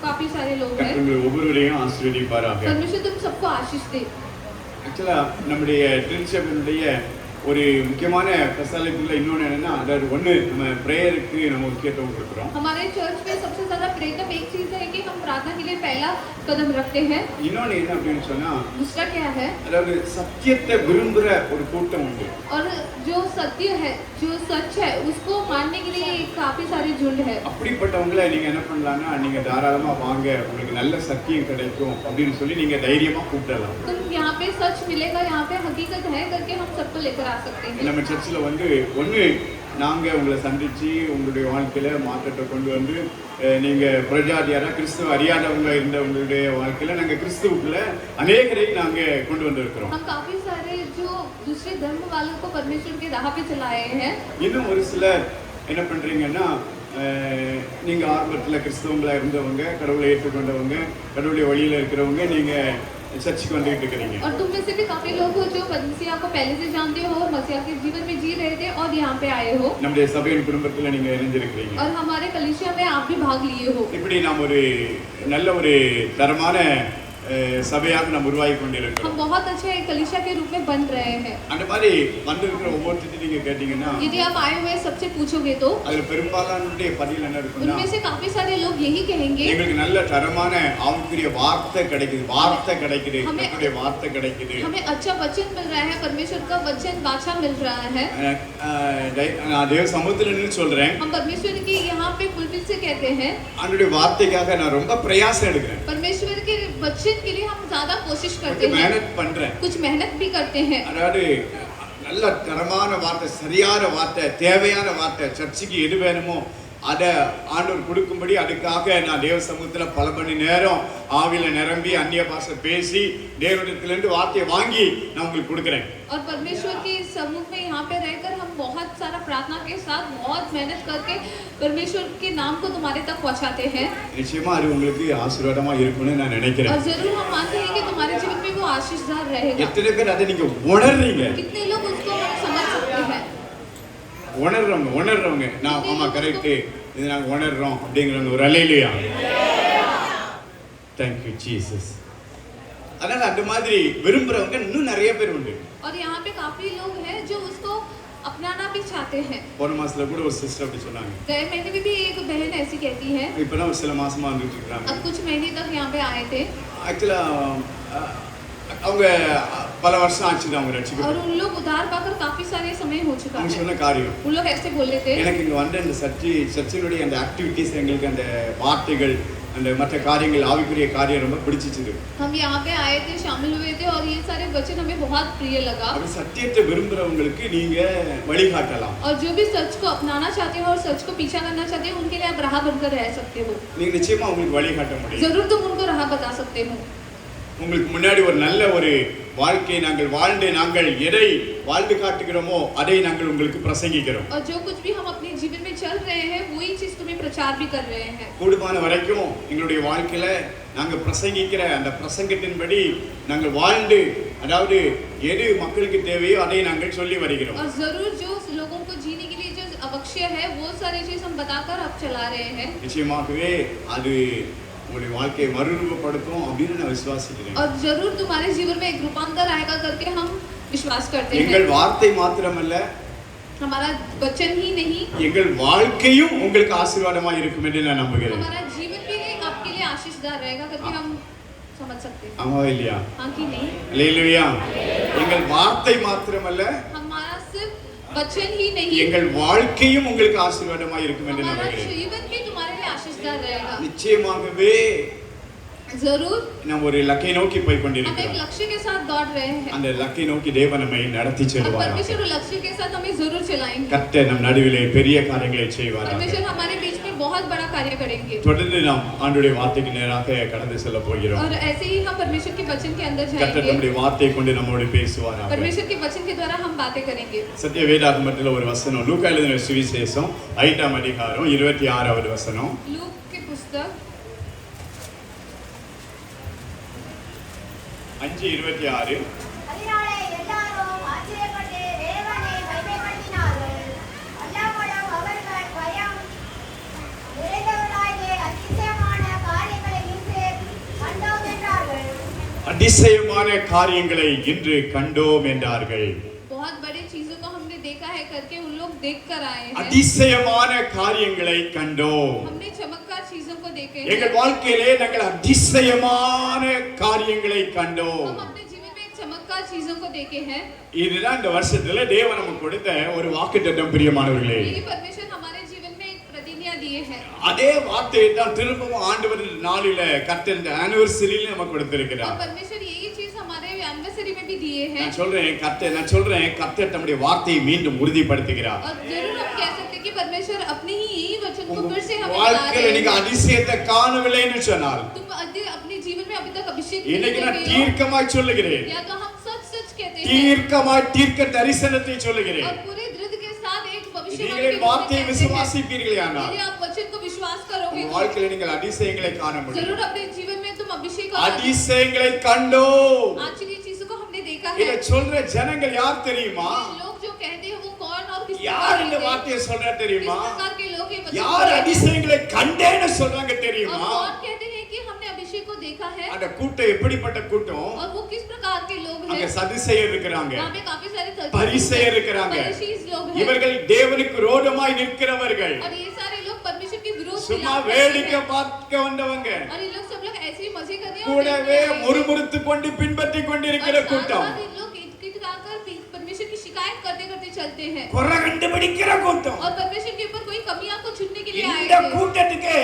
काफी सारे लोग हैं। கர்த்தர் ஒவ்வொருவரையும் ஆசீர்வதிப்பாராக. परमेश्वर तुम सबको आशीष दे। ஆக்சுவலா நம்முடைய திருச்சபையினுடைய ஒரு முக்கியமான ஸ்பெஷாலிட்டில இன்னொன்று என்னன்னா, அதாவது ஒன்று நம்ம ப்ரேயருக்கு நம்ம முக்கியத்துவம் கொடுக்குறோம். हमारे चर्च में सबसे ज्यादा प्रेरक एक चीज है कि हम प्रार्थना के लिए पहला कदम रखते हैं। இன்னொன்று என்ன அப்படின்னு சொன்னா, दूसरा क्या है, அதாவது சத்தியத்தை விரும்புகிற ஒரு கூட்டம் உண்டு. और जो सत्य है जो सच है उसको मानने के लिए काफी सारे झुंड है। அப்படிப்பட்டவங்களை நீங்க என்ன பண்ணலாம்னா, நீங்க தாராளமா வாங்க, உங்களுக்கு நல்ல சத்தியம் கிடைக்கும் அப்படின்னு சொல்லி நீங்க தைரியமா கூப்பிடலாம். तुम यहाँ पे सच मिलेगा, यहाँ पे हकीकत है करके हम सबको लेकर आ सकते हैं। நம்ம சர்ச்சில் வந்து ஒன்று நாங்க உங்களை சந்திச்சு உங்களுடைய வாழ்க்கையில மாற்றத்தை கொண்டு வந்து நீங்க பிரஜாதியாரா கிறிஸ்துவ அறியாதவங்க இருந்த உங்களுடைய வாழ்க்கையில நாங்க கிறிஸ்துவுக்குள்ள அநேகரை நாங்க கொண்டு வந்திருக்கிறோம். हम काफी सारे जो दूसरे धर्म वालों को परमेश्वर के राह पे चलाए हैं। இன்னும் ஒரு சிலர் என்ன பண்றீங்கன்னா, நீங்க ஆரம்பத்தில் கிறிஸ்தவங்களா இருந்தவங்க, கடவுளை ஏற்றுக்கொண்டவங்க, கடவுளுடைய வழியில இருக்கிறவங்க, நீங்க சர்ச்சுக்கு வந்துட்டு இருக்கிறீங்க. और तुम में से भी काफी लोग हो जो मसीहा को पहले से जानते हो और मसीहा के जीवन में जी रहे थे और यहाँ पे आए हो। நம்முடைய சபையின் குடும்பத்தில் நீங்க இணைஞ்சிருக்கிறீங்க. और हमारे कलीसिया में आप भी भाग लिए हो। இப்படி நாம் ஒரு நல்ல ஒரு தரமான சபையாக நாம் உருவாகி கொண்டிருக்கிறோம். हम बहुत अच्छे एक कलीसिया के रूप में बन रहे हैं। அந்த மாதிரி வந்திருக்கிற ஒவ்வொருத்தரையும் நீங்க கேட்டீங்கன்னா यदि आप आए हुए सबसे पूछोगे तो அதுல பெரும்பாலானுடைய பதில் என்ன இருக்குன்னா, उनमें से काफी सारे लोग यही कहेंगे எங்களுக்கு நல்ல தரமான ஆவிக்குரிய வார்த்தை கிடைக்குது, हमें- கர்த்தருடைய வார்த்தை கிடைக்குது. हमें अच्छा वचन मिल रहा है, परमेश्वर का वचन वाचा मिल रहा है। நான் தேவ சமூகத்துல நின்னு சொல்றேன், हम परमेश्वर की यहाँ पे पुलपित से कहते हैं, ஆண்டவருடைய வார்த்தைக்காக நான் ரொம்ப பிரயாசம் எடுக்கிறேன், परमेश्वर के वचन के लिए हम ज्यादा कोशिश करते கொஞ்சம் हैं, मेहनत பண்றேன். कुछ मेहनत भी करते हैं। அதாவது நல்ல தரமான வார்த்தை, சரியான வார்த்தை, தேவையான வார்த்தை, சர்ச்சுக்கு எது வேணுமோ அதை ஆண்டவர் கொடுக்கும்படி அதுக்காக நான் தேவ சமூகத்துல பல மணி நேரம் ஆவியில நிரம்பி அந்நிய பாஷை பேசி தேவனிடத்திலிருந்து வார்த்தையை வாங்கி நான் உங்களுக்கு கொடுக்குறேன். और परमेश्वर के समूह में यहाँ पे रहकर हम बहुत सारा प्रार्थना के साथ बहुत मेहनत करके परमेश्वर के नाम को तुम्हारे तक पहुँचाते हैं। நிச்சயமா அது உங்களுக்கு ஆசீர்வாதமா இருக்கும்னு நான் और நினைக்கிறேன். जरूर हम मानते हैं कि तुम्हारे जीवन में वो आशीषदार रहेगा। எத்தனை பேர் அதை நீங்க உணர்றீங்க? कितने लोग उसको हम समझ सकते हैं? உணர்றவங்க நான் ஆமா கரெக்ட், இது நாங்க உணர்றோம் அப்படிங்கிறவங்க ஒரு அல்லேலூயா. Thank you Jesus. அதனால அந்த மாதிரி விரும்புறவங்க இன்னும் நிறைய பேர் உண்டு. और यहाँ पे काफी लोग हैं जो उसको अपनाना भी चाहते हैं। போன மாசத்துல கூட ஒரு சிஸ்டர் அப்படி சொன்னாங்க. गए महीने में भी एक बहन ऐसी कहती है, இப்பதான் ஒரு சில மாசமா வந்துட்டு இருக்காங்க. अब कुछ महीने तक यहाँ पे आए थे ஆக்சுவலா அவங்க பல வருஷம் ஆச்சு அவங்க और ரட்சிக்கப்பட்டு. उन लोग उधार पाकर काफी सारे समय हो चुका அவங்க है। சொன்ன காரியம், उन लोग ऐसे बोले थे, எனக்கு இங்க வந்து அந்த சர்ச்சினுடைய அந்த ஆக்டிவிட்டிஸ், எங்களுக்கு அந்த வார்த்தைகள், அந்த மற்ற காரியங்கள், ஆவிக்குரிய காரியம் ரொம்ப பிடிச்சிச்சு. हम यहाँ पे आए थे, शामिल हुए थे और ये सारे वचन हमें बहुत प्रिय लगा। அப்படி சத்தியத்தை விரும்புறவங்களுக்கு நீங்க வழிகாட்டலாம். और जो भी सच को अपनाना चाहते हो और सच को पीछा करना चाहते हो उनके लिए आप राह बनकर रह सकते हो। நீங்க நிச்சயமா உங்களுக்கு வழிகாட்ட முடியும். जरूर तुम उनको राह बता सकते हो। உங்களுக்கு முன்னாடி ஒரு நல்ல ஒரு வாழ்க்கையை நாங்கள் வாழ்ந்து நாங்கள் எதை வாழ்ந்து காட்டுகிறோமோ அதை நாங்கள் உங்களுக்கு பிரசங்கிக்கிறோம். और जो कुछ भी हम अपने जीवन में चल रहे हैं वही चीज तुम्हें प्रचार भी कर रहे हैं। கூடுமான வரைக்கும் எங்களுடைய வாழ்க்கையில நாங்க பிரசங்கிக்கிற அந்த பிரசங்கத்தின்படி நாங்கள் வாழ்ந்து, அதாவது எது மக்களுக்கு தேவையோ அதை நாங்கள் சொல்லி வருகிறோம். और जरूर जो लोगों को जीने के लिए जो आवश्यक है वो सारी चीज हम बताकर अब चला रहे हैं। நிச்சயமாகவே அது உங்களுடைய வாழ்க்கையை மறுரூபப்படுத்தும் அப்படின்னு நான் விசுவாசிக்கிறேன். और जरूर तुम्हारे जीवन में एक रूपांतर आएगा करके हम विश्वास करते எங்கள் हैं। வார்த்தை மாத்திரமல்ல, हमारा वचन ही नहीं, எங்கள் வாழ்க்கையும் உங்களுக்கு ஆசீர்வாதமா இருக்கும் என்று நான் நம்புகிறேன். हमारा जीवन भी आपके लिए आशीषदार रहेगा करके हम समझ सकते हैं। ஆமா இல்லையா? हाँ कि नहीं? அல்லேலூயா. எங்கள் வார்த்தை மாத்திரமல்ல, हमारा सिर्फ वचन ही नहीं, எங்கள் வாழ்க்கையும் உங்களுக்கு ஆசீர்வாதமா இருக்கும் என்று हमारा நம்புகிறேன். जीवन भी तुम्हारे लिए आशीषदार रहेगा। நிச்சயமாகவே जरूर நாம் ஒரு இலக்கை நோக்கி போய் हम एक கொண்டிருக்கிறோம். लक्ष्य के साथ दौड़ रहे हैं அந்த இலக்கை நோக்கி தேவன் நம்மை நடத்தி और செல்வார். परमेश्वर उस लक्ष्य के साथ हमें जरूर चलाएंगे। கர்த்தர் நம் நடுவிலே பெரிய காரியங்களை செய்வார். परमेश्वर हमारे बीच में बहुत बड़ा कार्य करेंगे தொடர்ந்து நாம் ஆண்டவருடைய வார்த்தைக்கு நேராக கடந்து செல்ல போகிறோம். और ऐसे ही हम परमेश्वर के वचन के अंदर கர்த்தர் जाएंगे। நம்முடைய வார்த்தையை கொண்டு நம்மோடு பேசுவாராக. परमेश्वर के वचन के द्वारा हम बातें करेंगे। சத்திய வேதாகமத்தில் ஒரு வசனம், லூக்கா எழுதின சுவிசேஷம் 5ஆம் அதிகாரம் 26வது வசனம். लूक की पुस्तक 5:26. அதனாலே எல்லாரும் ஆச்சரியப்பட்டு தேவனை மகிமைப்படுத்தினார்கள். அல்லாமலும் அவர்கள் பயம் நிறைந்தவர்களாகிய அதிசயமான காரியங்களை இன்று கண்டோம் என்றார்கள். அதிசயமான காரியங்களை இன்று கண்டோம் என்றார்கள். बहुत बड़ी चीजों को हमने देखा है करके उन लोग देख कर आए हैं। அதிசயமான காரியங்களை கண்டோம். हमने चमत्कार चीजों को देखे हैं। எங்கள் வாழ்க்கையிலே நாங்கள் அதிசயமான காரியங்களை கண்டோம். हम अपने जीवन में एक चमत्कार चीजों को देखे हैं। இதுதான் இந்த வருஷத்துல தேவன் நமக்கு கொடுத்த ஒரு வாக்குத்தத்தம் பிரியமானவர்களே. ये परमेश्वर हमारे जीवन में एक प्रतिज्ञा दिए हैं। அதே வார்த்தையை தான் திரும்பவும் ஆண்டவர் நாளில கர்த்தர் இந்த ஆனிவர்சரியில நமக்கு और கொடுத்திருக்கிறார். परमेश्वर यही चीज हमारे एनिवर्सरी में भी दिए हैं। நான் சொல்றேன் கர்த்தர் தம்முடைய வார்த்தையை மீண்டும் உறுதிப்படுத்துகிறார். और जरूर हम कह सकते हैं कि परमेश्वर अपने ही यही वचन को फिर से हमें बता வாழ்க்கையில रहे நீங்க हैं। அதிசயத்தை காணவில்லைன்னு சொன்னால் तुम अपने जीवन में अभी तक अभिषेक नहीं இன்னைக்கு நான் देखे हो, தீர்க்கமாய் சொல்லுகிறேன், या तो हम सच सच कहते हैं தீர்க்கமாய் தீர்க்க தரிசனத்தை சொல்லுகிறேன். और पूरे दृढ़ के साथ एक भविष्यवाणी நீங்கள் के रूप में வார்த்தையை कहते हैं। விசுவாசிப்பீர்களானால் यदि आप वचन को विश्वास करोगे உங்கள் तो வாழ்க்கையில நீங்கள் அதிசயங்களை காண முடியும். जरूर अपने जीवन में तुम अभिषेक और அதிசயங்களை கண்டோம். आश्चर्य चीजों को हमने देखा இத है। சொல்ற ஜனங்கள் யார் தெரியுமா? ये लोग जो कहते हैं वो कौन और किस யார் இந்த प्रकार के வார்த்தையை சொல்றா किस தெரியுமா? प्रकार के लोग ये वचन யார் को कहते हैं? அதிசயங்களை கண்டேன்னு சொல்றாங்க और தெரியுமா? कौन कहते हैं कि हमने अभिषेक को देखा देखा है அந்த கூட்டம் எப்படிப்பட்ட கூட்டம்? और वो किस प्रकार के लोग அங்க हैं। சதுசேயர் இருக்கிறாங்க, वहाँ पे काफी सारे பரிசேயர் இருக்கிறாங்க. फरीसीज लोग हैं இவர்கள் தேவனுக்கு விரோதமாய் நிற்கிறவர்கள், और ये सारे लोग परमेश्वर के विरोध சும்மா खिलाफ வேடிக்கை हैं। பார்க்க வந்தவங்க, और ये लोग सब लोग ऐसे ही मजे करने और கூடவே देखने आए हैं। முறுமுறுத்து கொண்டு பின்பற்றி கொண்டிருக்கிற और கூட்டம், साथ-साथ इन लोग गिड़गिड़ाकर परमेश्वर की शिकायत करते करते चलते हैं குறை கண்டுபிடிக்கிற கூட்டம். और परमेश्वर के ऊपर कोई कमियां को चुनने के लिए आए இந்த थे। கூட்டத்துக்கு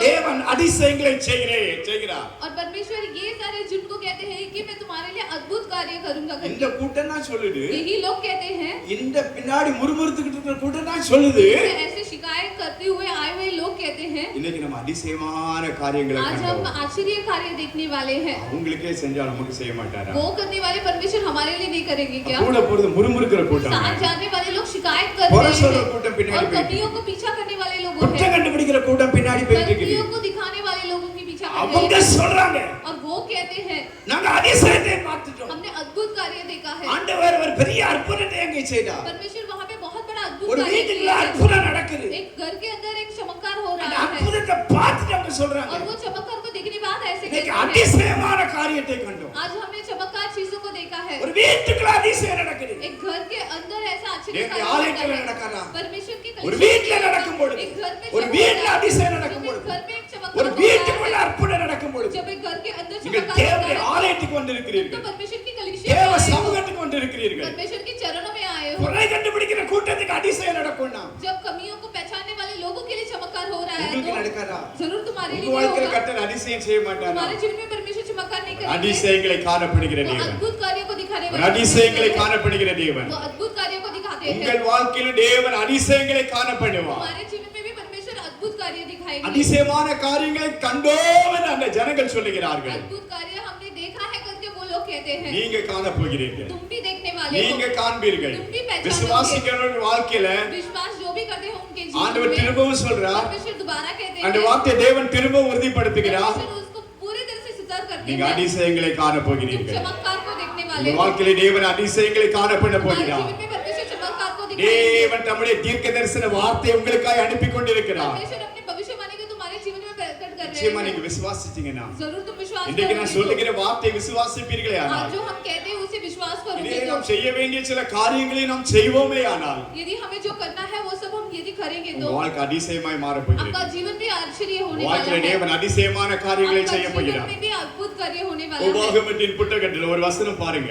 தேவன் அதிசயங்களை செய்கிறார். और परमेश्वर ये सारे जिनको कहते हैं कि मैं तुम्हारे लिए अद्भुत कार्य करूंगा இந்த करके, கூட்டம் தான் சொல்லுது, यही लोग कहते हैं। இந்த பின்னாடி முறுமுறுத்துக்கிட்டு இருக்கிற கூட்டம் தான் சொல்லுது, ऐसे शिकायत करते हुए आए हुए लोग कहते हैं இன்னைக்கு நம்ம அதிசயமான காரியங்களை आज हम கண்டோம். आश्चर्य कार्य देखने वाले हैं। அவங்களுக்கே செஞ்சா நமக்கு செய்ய மாட்டாரா? वो करने वाले परमेश्वर हमारे लिए नहीं करेंगे क्या? கூட போறது முறுமுறுக்கிற கூட்டம், साथ जाने वाले लोग शिकायत कर குறை रहे சொல்ற हैं கூட்டம் और பின்னாடி போயிட்டு, कमियों को पीछा करने वाले लोग குற்றம் हैं, கண்டுபிடிக்கிற கூட்டம் பின்னாடி போயிட்டு இருக்குது. गलतियों को दिखाने वाले लोगों के पीछा कर அவங்க रहे हैं சொல்றாங்க, और वो कहते हैं நாங்க அதிசயத்தை பார்த்துட்டோம், हमने अद्भुत कार्य देखा है। ஆண்டவர் ஒரு பெரிய அற்புதத்தை அங்கே செய்தார். परमेश्वर वहाँ पे बहुत बड़ा अद्भुत ஒரு कार्य வீட்டுக்குள்ள किया है। அற்புதம் நடக்குது, एक घर के अंदर एक चमत्कार हो அந்த रहा है அற்புதத்தை பார்த்துட்டு அவங்க சொல்றாங்க, और वो चमत्कार को देखने बाद ऐसे இன்னைக்கு कहते हैं அதிசயமான காரியத்தை கண்டோம். आज हमने चमत्कार चीजों को देखा है। ஒரு வீட்டுக்குள்ள அதிசயம் நடக்குது, एक घर के अंदर ऐसा आश्चर्य தேவனுடைய कार्य होता ஆலயத்துல है। நடக்கிறதா? परमेश्वर की ஒரு कलीसिया வீட்ல में நடக்கும் பொழுது, एक घर में ஒரு चमत्कार வீட்ல होता है। அதிசயம் जब நடக்கும் एक பொழுது, घर में एक चमत्कार ஒரு होता வீட்டுக்குள்ள है, அற்புதம் நடக்கும் பொழுது, जब एक घर के अंदर நீங்கள் चमत्कार होता தேவனுடைய है ஆலயத்துக்கு तो வந்திருக்கிறீர்கள், परमेश्वर की कलीसिया தேவ में आए हो, சமூகத்துக்கு வந்திருக்கிறீர்கள். परमेश्वर के चरणों में आए हो। குறை கண்டுபிடிக்கிற கூட்டத்துக்கு அதிசயம் நடக்கும்னா जब कमियों को पहचानने वाले लोगों के लिए चमत्कार हो रहा है உங்களுக்கு तो நடக்காதா? जरूर तुम्हारे உங்க लिए नहीं வாழ்க்கையில होगा। கர்த்தர் அதிசயம் செய்ய மாட்டாரா? तुम्हारे जीवन में परमेश्वर चमत्कार नहीं करेंगे। அதிசயங்களை காணப்படுகிற वो தேவன், अद्भुत कार्यों को दिखाने ஒரு वाले அதிசயங்களை परमेश्वर है। காணப்படுகிற தேவன், वो अद्भुत कार्यों को दिखाते हैं। உங்கள் வாழ்க்கையில தேவன் அதிசயங்களை காணப்படுவார். हमारे जीवन में भी परमेश्वर अद्भुत कार्य दिखाएंगे। அதிசயமான காரியங்களை கண்டோம் என்று அந்த ஜனங்கள் சொல்லுகிறார்கள். अद्भुत कार्य हमने देखा है करके वो लोग कहते हैं। நீங்க காண போகிறீர்கள், तुम भी देखने वाले நீங்க हो। காண்பீர்கள். तुम भी पहचानोगे। விசுவாசிக்கிறவர்கள் வாழ்க்கையில विश्वास जो भी करते हैं उनके जीवन ஆண்டவர் में திரும்பவும் சொல்றார், परमेश्वर दोबारा कहते அந்த हैं। வார்த்தை தேவன் திரும்பவும் உறுதிப்படுத்துகிறார், परमेश्वर उसको पूरी तरह से सिद्ध करते நீங்க हैं। அதிசயங்களை காண तुम போகிறீர்கள். चमत्कार को देखने உங்க वाले हो। வாழ்க்கையில தேவன் அதிசயங்களை காணப்பட हमारे போகிறார். जीवन में परमेश्वर चमत्कार को दिखाएंगे। தேவன் தம்முடைய தீர்க்க தரிசன வார்த்தை உங்களுக்காய் அனுப்பி கொண்டிருக்கிறார். परमेश्वर अपनी भविष्यवाणी को तुम्हारे जीवन में प्रकट कर நிச்சயமா रहे நீங்க हैं। விசுவாசிச்சீங்கன்னா, जरूर तुम विश्वास இன்றைக்கு நான் करोगे சொல்லுகிற வார்த்தை விசுவாசிப்பீர்களே तो। आज ஆனால், जो हम कहते हैं उसे विश्वास இதே करोगे तो। நாம் செய்ய வேண்டிய சில காரியங்களை நாம் செய்வோமே ஆனால், यदि हमें जो करना है वो सब हम यदि करेंगे உங்க तो வாழ்க்கை அதிசயமாய் மாற போகிறது. आपका जीवन भी आश्चर्य होने वाला வாழ்க்கையில है। தேவன் அதிசயமான காரியங்களை आपका செய்ய जीवन போகிறார். में भी अद्भुत कार्य होने वाला है। உபாகமத்தின் புத்தகத்துல ஒரு வசனம் பாருங்க,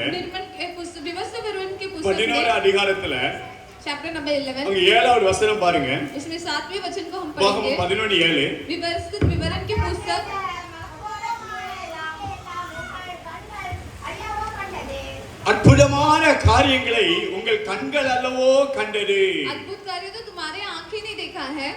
व्यवस्था विवरण के पुस्तक 11 में அதிகாரத்துல चैप्टर नंबर 11 அங்க 7வது வசனம் பாருங்க. इसमें 7वें वचन को हम உபாகமம் पढ़ेंगे। 11:7. व्यवस्थित विवरण के पुस्तक அற்புதமான காரியங்களை உங்கள் கண்கள் அல்லவோ கண்டது. अद्भुत कार्य तो तुम्हारे आंखें ने देखा है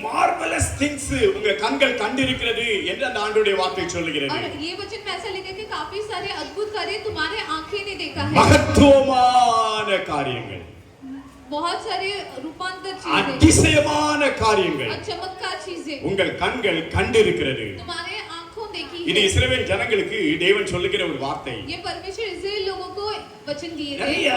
மார்வலஸ் திங்ஸ் உங்க கண்கள் கண்டிருக்கிறது என்று அந்த ஆண்டவருடைய வார்த்தை சொல்லுகிறது. और ये वचन में ऐसा लिखा है कि काफी सारे अद्भुत कार्य तुम्हारे आंखें ने देखा है। மகத்துவமான காரியங்கள், बहुत सारे रूपांतर चीजें அதிசயமான காரியங்கள் और चमत्कार चीजें உங்கள் கண்கள் கண்டிருக்கிறது. तुम्हारे आंखों देखी இது है। இஸ்ரவேல் ஜனங்களுக்கு தேவன் சொல்லுகிற ஒரு வார்த்தை. ये परमेश्वर इस्राएल लोगों को वचन दिए थे। நிறைய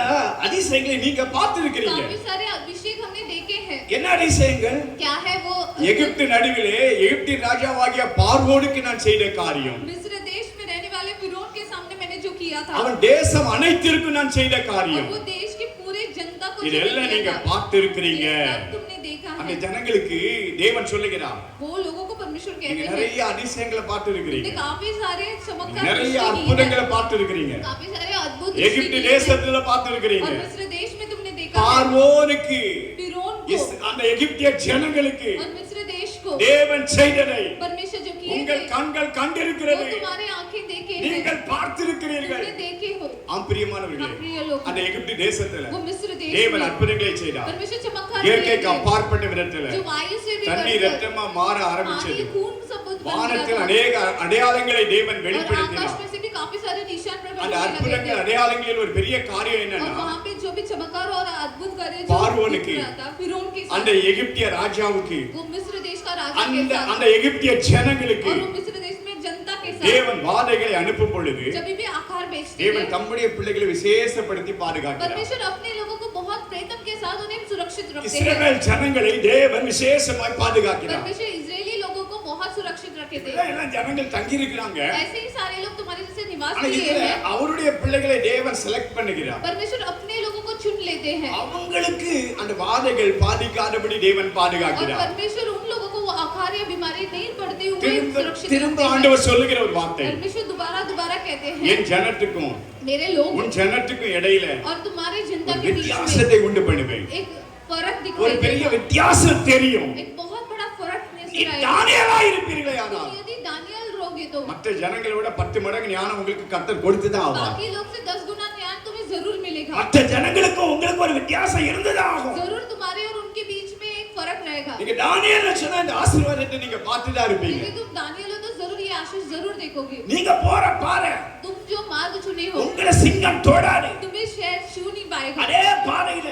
அதிசயங்களை நீங்க பார்த்திருக்கிறீங்க. काफी सारे अभिषेक हमने देखे हैं। என்ன அதிசயங்கள்? क्या है वो? எகிப்து நடுவிலே எகிப்தின் ராஜாவாகிய பார்வோனுக்கு நான் செய்த காரியம், मिस्र देश में रहने वाले फिरौन के सामने मैंने जो किया था அவன் தேசம் அனைத்திற்கும் நான் செய்த और காரியம், वो देश की पूरे जनता को जो இதெல்லாம் किया நீங்க था, பார்த்திருக்கிறீங்க. ये सब तुमने देखा அந்த है। ஜனங்களுக்கு தேவன் சொல்லுகிறார், वो लोगों को परमेश्वर நீங்க कहते हैं நிறைய அதிசயங்களை பார்த்திருக்கிறீங்க, तुमने काफी सारे चमत्कार நிறைய दृष्टि की है। அற்புதங்களை பார்த்திருக்கிறீங்க, काफी सारे अद्भुत दृष्टि எகிப்து की है। தேசத்துல பார்த்திருக்கிறீங்க. और मिस्र देश में तुमने देखा है பார்வோனுக்கு फिरौन को அந்த எகிப்திய ஜனங்களுக்கு और मिस्र देश को தேவன் செய்ததை परमेश्वर जो किए थे உங்கள் கண்கள் वो கண்டிருக்கிறது, तुम्हारे आंखें देखे हैं। நீங்கள் பார்த்திருக்கிறீர்கள். तुमने देखे हो। ஆம் பிரியமானவர்களே, हाँ, प्रिय लोग, அந்த எகிப்து தேசத்துல वो मिस्र देश தேவன் में அற்புதங்களை செய்தார். परमेश्वर चमत्कार இயற்கைக்கு किए थे, அப்பாற்பட்ட விதத்துல जो वायु से भी தண்ணீர் बढ़कर ரத்தமா மாற पानी ஆரம்பிச்சது. खून सब बन गया வானத்தில் था। அநேக அடையாளங்களை தேவன் और வெளிப்படுத்தினார். आकाश में से भी काफी सारे निशान प्रकट அந்த होने लगे அற்புதங்கள் थे। அடையாளங்களில் ஒரு பெரிய காரியம் और என்னன்னா, वहाँ पे जो भी चमत्कार और अद्भुत कार्य जो பார்வோனுக்கு, दिख रहा था फिरौन के அந்த साथ, எகிப்திய ராஜாவுக்கு, वो मिस्र देश का राजा के அந்த साथ அந்த எகிப்திய ஜனங்களுக்கு और वो मिस्र देश में जनता के साथ தேவன் வாதைகளை அனுப்பும் பொழுது जब भी आकार बेचते தேவன் हैं தம்முடைய பிள்ளைகளை விசேஷப்படுத்தி பாதுகாக்கிறார். परमेश्वर अपने लोगों को बहुत प्रेतम के साथ उन्हें सुरक्षित रखते हैं। இஸ்ரவேல் ஜனங்களை தேவன் விசேஷமாய் பாதுகாக்கிறார். परमेश्वर इजरायली लोगों को बहुत सुरक्षित रखे थे। எல்லாம் ஜனங்கள் தங்கி இருக்கிறாங்க. ऐसे ही सारे लोग तुम्हारे जैसे निवास ஆனா किए இதுல हैं। அவருடைய பிள்ளைகளை தேவன் செலக்ட் பண்ணுகிறார். परमेश्वर अपने लोगों को चुन लेते हैं அவங்களுக்கு அந்த வாதைகள் பாதிக்காதபடி தேவன் और பாதுகாக்கிறார். परमेश्वर उन लोगों को वो आघात या बीमारी नहीं पड़ते हुए सुरक्षित திரும்ப रखते हैं। ஆண்டவர் சொல்லுகிற ஒரு வார்த்தை, परमेश्वर दोबारा कहते हैं என் ஜனத்துக்கும் मेरे लोग உன் ஜனத்துக்கும் இடையில और तुम्हारे जनता ஒரு के बीच में வித்தியாசத்தை உண்டு பண்ணுவேன். एक फर्क ஒரு दिखाई பெரிய देगा। வித்தியாசம் தெரியும். एक बहुत बड़ा फर्क நீ नजर आएगा। தானியேலா இருப்பீர்களே तो ஆனால் यदि दानियल रहोगे तो மற்ற ஜனங்களை விட 10 மடங்கு ஞானம் உங்களுக்கு கர்த்தர் கொடுத்துதான் ஆவார். बाकी लोग से 10 गुना ज्ञान तुम्हें जरूर मिलेगा। மற்ற ஜனங்களுக்கும் உங்களுக்கு ஒரு வித்தியாசம் இருந்துதான் ஆகும். जरूर तुम्हारे और उनके बीच में एक फर्क रहेगा। நீங்க தானியேல் சொன்ன இந்த ஆசீர்வாதத்தை நீங்க பார்த்துதான் இருப்பீங்க. यदि तुम दानियल हो तो जरूर ये आशीष जरूर देखोगे। நீங்க போற பாதை तुम जो मार्ग चुने हो உங்களை சிங்கம் தொடாது. तुम्हें शायद छू नहीं पाएगा। அதே பாதையில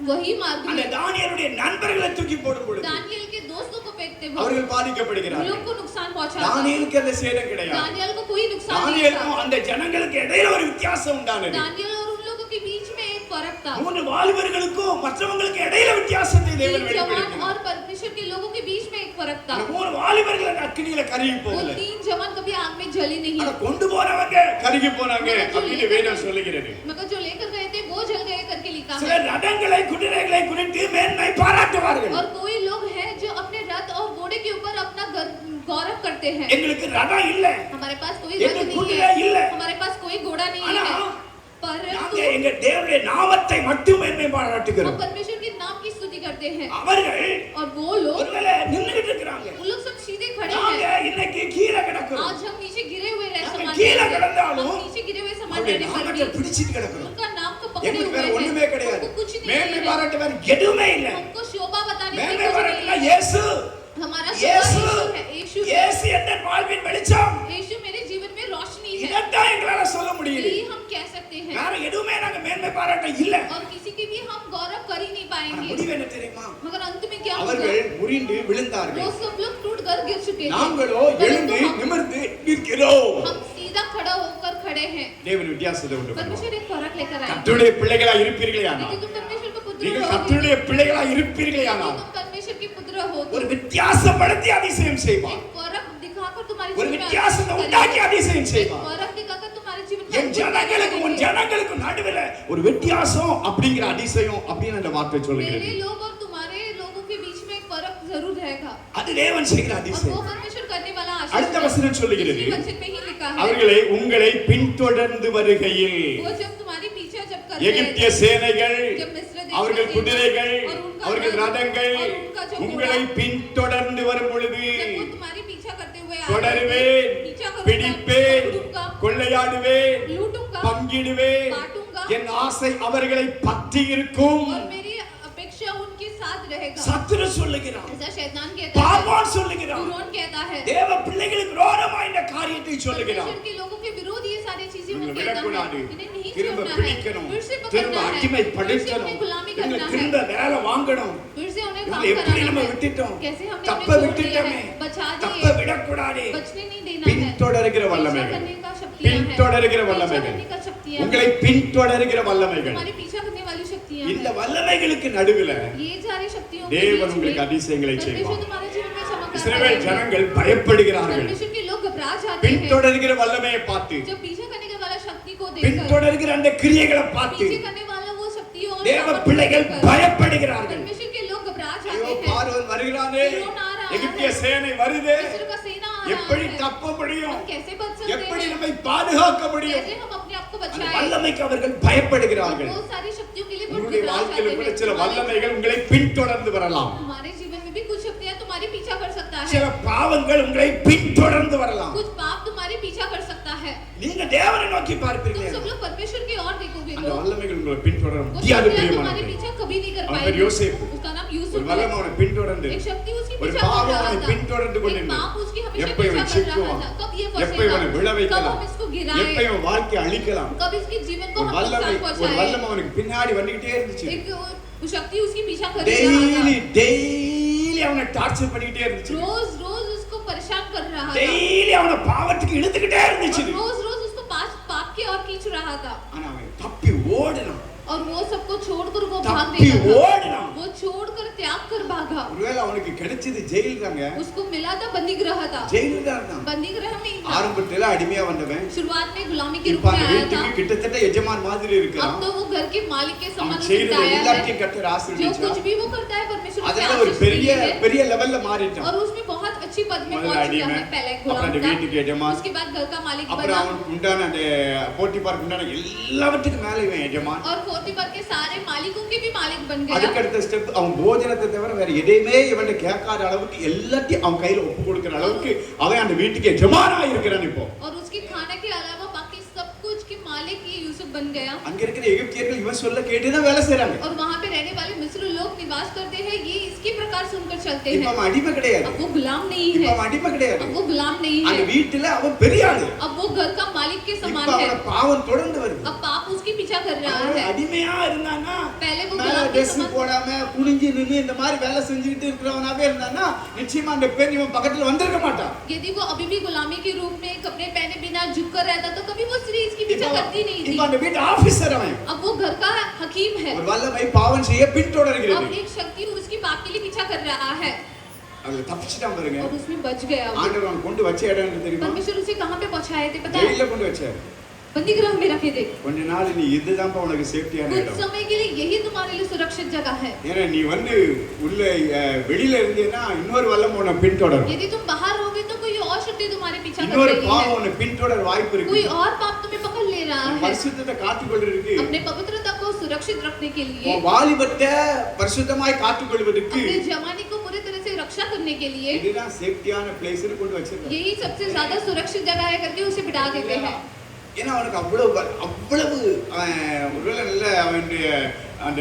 वही मार्ग அந்த में தானியேலுடைய நண்பர்களை தூக்கி போடும் பொழுது दानियल के दोस्तों को फेंकते वक्त அவர்கள் उन பாதிக்கப்படுகிறார்கள். लोग को नुकसान पहुंचा। தானியேலுக்கு அந்த சேதம் கிடையாது. दानियल को कोई नुकसान नहीं தானியேலுக்கும் था। அந்த ஜனங்களுக்கு இடையில ஒரு வித்தியாசம் உண்டானது. दानियल और उन लोगों के बीच में एक फर्क था। மூணு வாலிபர்களுக்கும் மற்றவங்களுக்கு இடையில வித்தியாசத்தை தேவன் तीन जवान வெளிப்படுத்தினார். और परमेश्वर के लोगों के बीच में एक फर्क था। அந்த மூணு வாலிபர்கள் அந்த அக்கினியில கருகி वो போகல. 3 जवान कभी आग में जली नहीं। அத கொண்டு போனவங்க கருகி போனாங்க அப்படின்னு வேதம் சொல்லுகிறது. मगर जो लेकर गए थे वो जल गए करके लिखा சில है। ரதங்களை குதிரைகளை குறித்து மேன்மை பாராட்டுவார்கள். और कोई लोग हैं जो अपने रथ और घोड़े के ऊपर अपना गौरव करते हैं। எங்களுக்கு ரதம் இல்ல, हमारे पास कोई எங்க रथ नहीं குதிரை இல்ல. है, हमारे पास कोई घोड़ा नहीं ஆனா है, நாங்க परंतु எங்க தேவனுடைய நாமத்தை மட்டும் மேன்மை हम பாராட்டுகிறோம். परमेश्वर के नाम की स्तुति करते हैं। அவர்கள் और वो लोग ஒருவேளை நின்னுகிட்டு இருக்காங்க. उन लोग सब सीधे खड़े நாங்க हैं। இன்னைக்கு கீழே கிடக்கிறோம். आज हम नीचे गिरे हुए रह நாங்க समान கீழே रहते हैं। கிடந்தாலும் हम नीचे गिरे हुए समान அவருடைய रहने पर நாமத்தை भी பிடிச்சிட்டு கிடக்கிறோம். उनका नाम को पकड़े எங்களுக்கு हुए வேற हैं। ஒண்ணுமே கிடையாது. हमको कुछ नहीं மேன்மை है। பாராட்ட வேற எதுவுமே இல்ல. हमको शोभा बताने के மேன்மை लिए कुछ பாராட்டுனா नहीं है। இயேசு, हमारा இயேசு, शोभा यीशु है। यीशु है। இயேசு என்ற வாழ்வின் வெளிச்சம். यीशु मेरे जीवन में रोशनी है। இதைத்தான் எங்களால சொல்ல முடியல. यही हम कह सकते हैं। வேற எதுவுமே நாங்க மேன்மை பாராட்ட இல்ல. और किसी की भी हम गौरव कर ही नहीं ஆனா पाएंगे। முடிவு என்ன தெரியுமா? मगर अंत में क्या होगा? அவர்கள் முறிந்து वो விழுந்தார்கள். सब लोग टूट कर गिर चुके हैं। நாங்களோ परंतु எழுந்து हम நிமிர்ந்து நிற்கிறோம். सीधा खड़ा होकर खड़े हैं। தேவன் வித்தியாசத்தை உண்டு பண்ணுவார். परमेश्वर एक फर्क लेकर आए। கர்த்தருடைய பிள்ளைகளா இருப்பீர்களே ஆனால், यदि तुम परमेश्वर का पुत्र நீங்கள் हो, கர்த்தருடைய பிள்ளைகளா இருப்பீர்களே यदि ஆனால் तुम परमेश्वर के पुत्र हो तो ஒரு வித்தியாசப்படுத்தி அதிசயம் செய்வார். एक फर्क दिखाकर तुम्हारे ஒரு जीवन में வித்தியாசத்தை आशीष உண்டாக்கி करेगा। அதிசயம் एक செய்வார். फर्क दिखाकर तुम्हारे जीवन में என் अद्भुत ஜனங்களுக்கு உன் करेंगे। ஜனங்களுக்கு நடுவில் ஒரு வித்தியாசம் அப்படிங்கிற அதிசயம் அப்படின்னு அந்த வார்த்தை சொல்லுகிறது. मेरे लोग और तुम्हारे लोगों के बीच में एक फर्क जरूर रहेगा। அது தேவன் செய்கிற और वो அதிசயம். परमेश्वर करने वाला அடுத்த आशीष வசனம் சொல்லுகிறது, है। वचन में ही लिखा है। அவர்களை உங்களை பின்தொடர்ந்து வருகையில் वो जब तुम्हारी पीछा जब कर रहे எகிப்திய थे, சேனைகள், जब मिस्र देश அவர்கள் का குதிரைகள், और उनका அவர்கள் रथ, ரதங்கள் और उनका जो உங்களை घोड़ा, பின்தொடர்ந்து வரும் பொழுது जब वो तुम्हारी पीछा करते हुए आए, தொடருவேன், पीछा करूंगा, பிடிப்பேன், पकड़ूंगा, கொள்ளையாடுவேன், लूटूंगा, பங்கிடுவேன். बांटूंगा, என் ஆசை அவர்களை பற்றி இருக்கும். और मेरी अपेक्षा उनके साथ रहेगा। சத்துரு சொல்லுகிறான், ऐसा शैतान कहता है, பார்வோன் சொல்லுகிறான், फिरौन कहता है, தேவ பிள்ளைகளுக்கு விரோதமாய் இந்த காரியத்தை சொல்லுகிறான். परमेश्वर के लोगों के विरोध ये सारी चीजें वो இவங்களை कहता விடக்கூடாது, है। इन्हें नहीं திரும்ப छोड़ना है, பிடிக்கணும், फिर से திரும்ப पकड़ना है, அடிமை फिर से படுத்தணும், अपनी गुलामी இவங்களை करना திரும்ப है, வேலை வாங்கணும். फिर से उन्हें काम இவங்களை எப்படி कराना நம்ம है। விட்டுட்டோம், कैसे हमने தப்ப उन्हें छोड़ दिया விட்டுட்டோமே, है, बचा தப்ப दिए, விடக்கூடாது. बचने नहीं देना है। பின்தொடர்கிற पीछा வல்லமைகள், करने का शक्तियां हैं, பின்தொடர்கிற पीछा வல்லமைகள், करने का शक्तियां உங்களை हैं, பின்தொடர்கிற வல்லமைகள். हमारी पीछा करने वाली शक्तियां இந்த हैं। வல்லமைகளுக்கு நடுவில் ये सारी शक्तियों के தேவன் बीच உங்களுக்கு में அதிசயங்களை परमेश्वर செய்வார். तुम्हारे जीवन में चमत्कार இஸ்ரவேல் करेंगे। ஜனங்கள் பயப்படுகிறார்கள். परमेश्वर के लोग घबरा जाते हैं பின்தொடர்கிற வல்லமையை பார்த்து, जब पीछा करने के वाला शक्ति को देखकर, பின்தொடர்கிற அந்த கிரியைகளை பார்த்து पीछे करने वाला वो शक्तियों और தேவ सामर्थ्य பிள்ளைகள் देखकर பயப்படுகிறார்கள். परमेश्वर के लोग घबरा ஐயோ, जाते हैं। பார்வோன் வருகிறானே, फिरौन आ रहा है, எகிப்திய சேனை வருதே, मिस्र का सेना आ रहा எப்படி है, தப்ப முடியும், हम कैसे बच सकते எப்படி हैं, நம்மை பாதுகாக்க முடியும்? कैसे हम अपने आप को அந்த बचाएं। வல்லமைக்கு அவர்கள் பயப்படுகிறார்கள். वो सारी शक्तियों के लिए बहुत உங்களுடைய घबरा வாழ்க்கையில जाते கூட हैं। சில வல்லமைகள் உங்களை பின்தொடர்ந்து வரலாம். हमारे जीवन में भी कुछ शक्तियां तुम्हारी पीछा कर सकता है, சில பாவங்கள் உங்களை பின்தொடர்ந்து வரலாம். कुछ पाप तुम्हारी पीछा कर सकता है। நீங்க தேவனை நோக்கி तुम பார்ப்பீர்கள், सब लोग परमेश्वर की ओर देखोगे அந்த तो வல்லமைகள் உங்களை பின்தொடர वो முடியாது. शक्तियां तुम्हारे பிரியமானவர்களே, पीछा कभी नहीं कर அவன் पाएगी। பேர் யோசேப்பு. उसका नाम ஒரு यूसुफ வல்லமை है। அவனை பின்தொடர்ந்து, एक शक्ति उसकी ஒரு पीछा कर பாவம் रहा அவனை था, பின்தொடர்ந்து एक கொண்டிருந்தது. पाप उसकी हमेशा எப்ப पीछा இவன் कर रहा சிக்குவான், था। कब ये எப்ப இவனை விழ फंसेगा, कब வைக்கலாம், हम इसको எப்ப गिराएं, இவன் வாழ்க்கை அழிக்கலாம். कब इसके जीवन को ஒரு हम வல்லமை नुकसान ஒரு पहुंचाएं। வல்லமை அவனுக்கு பின்னாடி வந்துகிட்டே இருந்துச்சு. एक वो शक्ति उसकी पीछा कर रहा டெய்லி था, டெய்லி அவனை டார்ச்சர் பண்ணிக்கிட்டே இருந்துச்சு. रोज रोज उसको परेशान कर रहा था, டெய்லி அவனை பாவத்துக்கு இழுத்துக்கிட்டே இருந்துச்சு. और रोज रोज उसको पाप की ओर खींच रहा था, ஆனா அவன் தப்பி ஓடினான், और वो सबको छोड़कर वो भाग தப்பி देता था, ஓடினான். वो छोड़कर त्याग कर भागा। ஒருவேளை அவனுக்கு கிடைச்சது ஜெயில் தாங்க. उसको मिला था बंदी गृह था। ஜெயிலில் தான் இருந்தான். बंदी गृह में ही था। ஆரம்பத்துல அடிமையா வந்தவன் शुरुआत में गुलामी के रूप இப்ப में அந்த आया था। வீட்டுக்கு கிட்டத்தட்ட எஜமான் மாதிரி இருக்கிறான். अब तो वो घर के मालिक के समान அவன் उसे செய்யறது बिताया है। எல்லாத்தையும் கர்த்தர் जो ஆசீர்வதிச்சார். कुछ भी वो करता है परमेश्वर उसे அதனால ஒரு आशीष பெரிய देती है। பெரிய லெவல்ல மாறிட்டான். और उसमें बहुत अच्छी पद में முதல்ல पहुंच चुका அடிமை, है। पहले அப்புறம் गुलाम அந்த था, வீட்டுக்கு எஜமான், उसके बाद घर का मालिक அப்புறம் बना அவனுக்கு உண்டான அந்த போட்டிபார்க்கு உண்டான எல்லாவற்றுக்கும் மேல இவன் எஜமான். और पोतीफर के सारे मालिकों के भी मालिक बन गया। அதுக்கு அடுத்த ஸ்டெப் அவன் போஜனத்தை தவிர வேற எதையுமே இவன்ட்ட கேட்காத அளவுக்கு எல்லாத்தையும் அவன் கையில ஒப்பு கொடுக்கிற அளவுக்கு அவன் அந்த வீட்டுக்கு எஜமானா இருக்கிறான் இப்போ. और उसके खाने के अलावा बाकी सब कुछ के मालिक ये यूसुफ बन गया। அங்க இருக்கிற எகிப்தியர்கள் இவன் சொல்ல கேட்டுதான் வேலை செய்றாங்க. और वहां पे रहने वाले मिस्र लोग निवास करते हैं, ये इसके प्रकार सुनकर चलते இப்ப हैं। அவன் அடிமை கிடையாது. अब वो गुलाम नहीं இப்ப है, அவன் அடிமை கிடையாது. अब वो गुलाम नहीं அந்த है, வீட்டுல அவன் பெரிய ஆளு. अब वो घर का मालिक के இப்ப समान அவன है। பாவம் தொடர்ந்து வருது. अब पाप उसके पीछा कर रहा அவன் है। அடிமையா இருந்தானா पहले वो மேல गुलाम के ட்ரெஸ் समान, போடாம குனிஞ்சு நின்னு இந்த மாதிரி வேலை செஞ்சுக்கிட்டு இருக்கிறவனாவே இருந்தானா நிச்சயமா அந்த பெண் இவன் பக்கத்துல வந்திருக்க மாட்டான். यदि वो अभी भी गुलामी के रूप में कपड़े पहने बिना झुक कर रहता तो कभी वो स्त्री इसकी पीछा करती नहीं थी। இப்ப அந்த வீட்டு ஆபீசர் அவன் अब वो घर का हकीम है ஒரு வல்லமை பாவம் செய்ய பின்தொடர்கிறது. अब एक शक्ति उसकी पाप के लिए पीछा कर रहा है அதுல தப்பிச்சிட்டான் பாருங்க. और उसमें बच गया वो। ஆண்டவர் அவன் கொண்டு வச்ச இடம் என்ன தெரியுமா? परमेश्वर उसे कहां पे पहुंचाए थे पता है? ஜெயில கொண்டு வச்சாரு. बंदी गृह में रखे थे। கொஞ்ச நாள் நீ இதுதான்ப்பா உனக்கு சேஃப்டியான कुछ இடம். समय के लिए यही तुम्हारे लिए सुरक्षित जगह है। ஏன்னா நீ வந்து உள்ள வெளியில இருந்தீன்னா இன்னொரு வல்லம் உன்னை பின்தொடரும். यदि तुम बाहर रहोगे तो कोई और शक्ति तुम्हारे पीछा कर இன்னொரு रही பாவம் है, உன்னை பின்தொடர வாய்ப்பு இருக்கு. कोई और पाप तुम्हें पकड़ ले रहा है। பரிசுத்தத்தை காத்துக்கொள்றதுக்கு अपने पवित्रता को सुरक्षित रखने के लिए, உன் வாலிபத்தை பரிசுத்தமாய் காத்துக்கொள்வதற்கு अपने जवानी को पूरी तरह से रक्षा करने के लिए இதுதான் சேஃப்டியான பிளேஸ்னு கொண்டு வச்சிருக்காங்க. यही सबसे ज्यादा सुरक्षित जगह है करके उसे बिठा देते हैं। ஏன்னா அவனுக்கு அவ்வளவு ஒருவேளை நல்ல அவனுடைய அந்த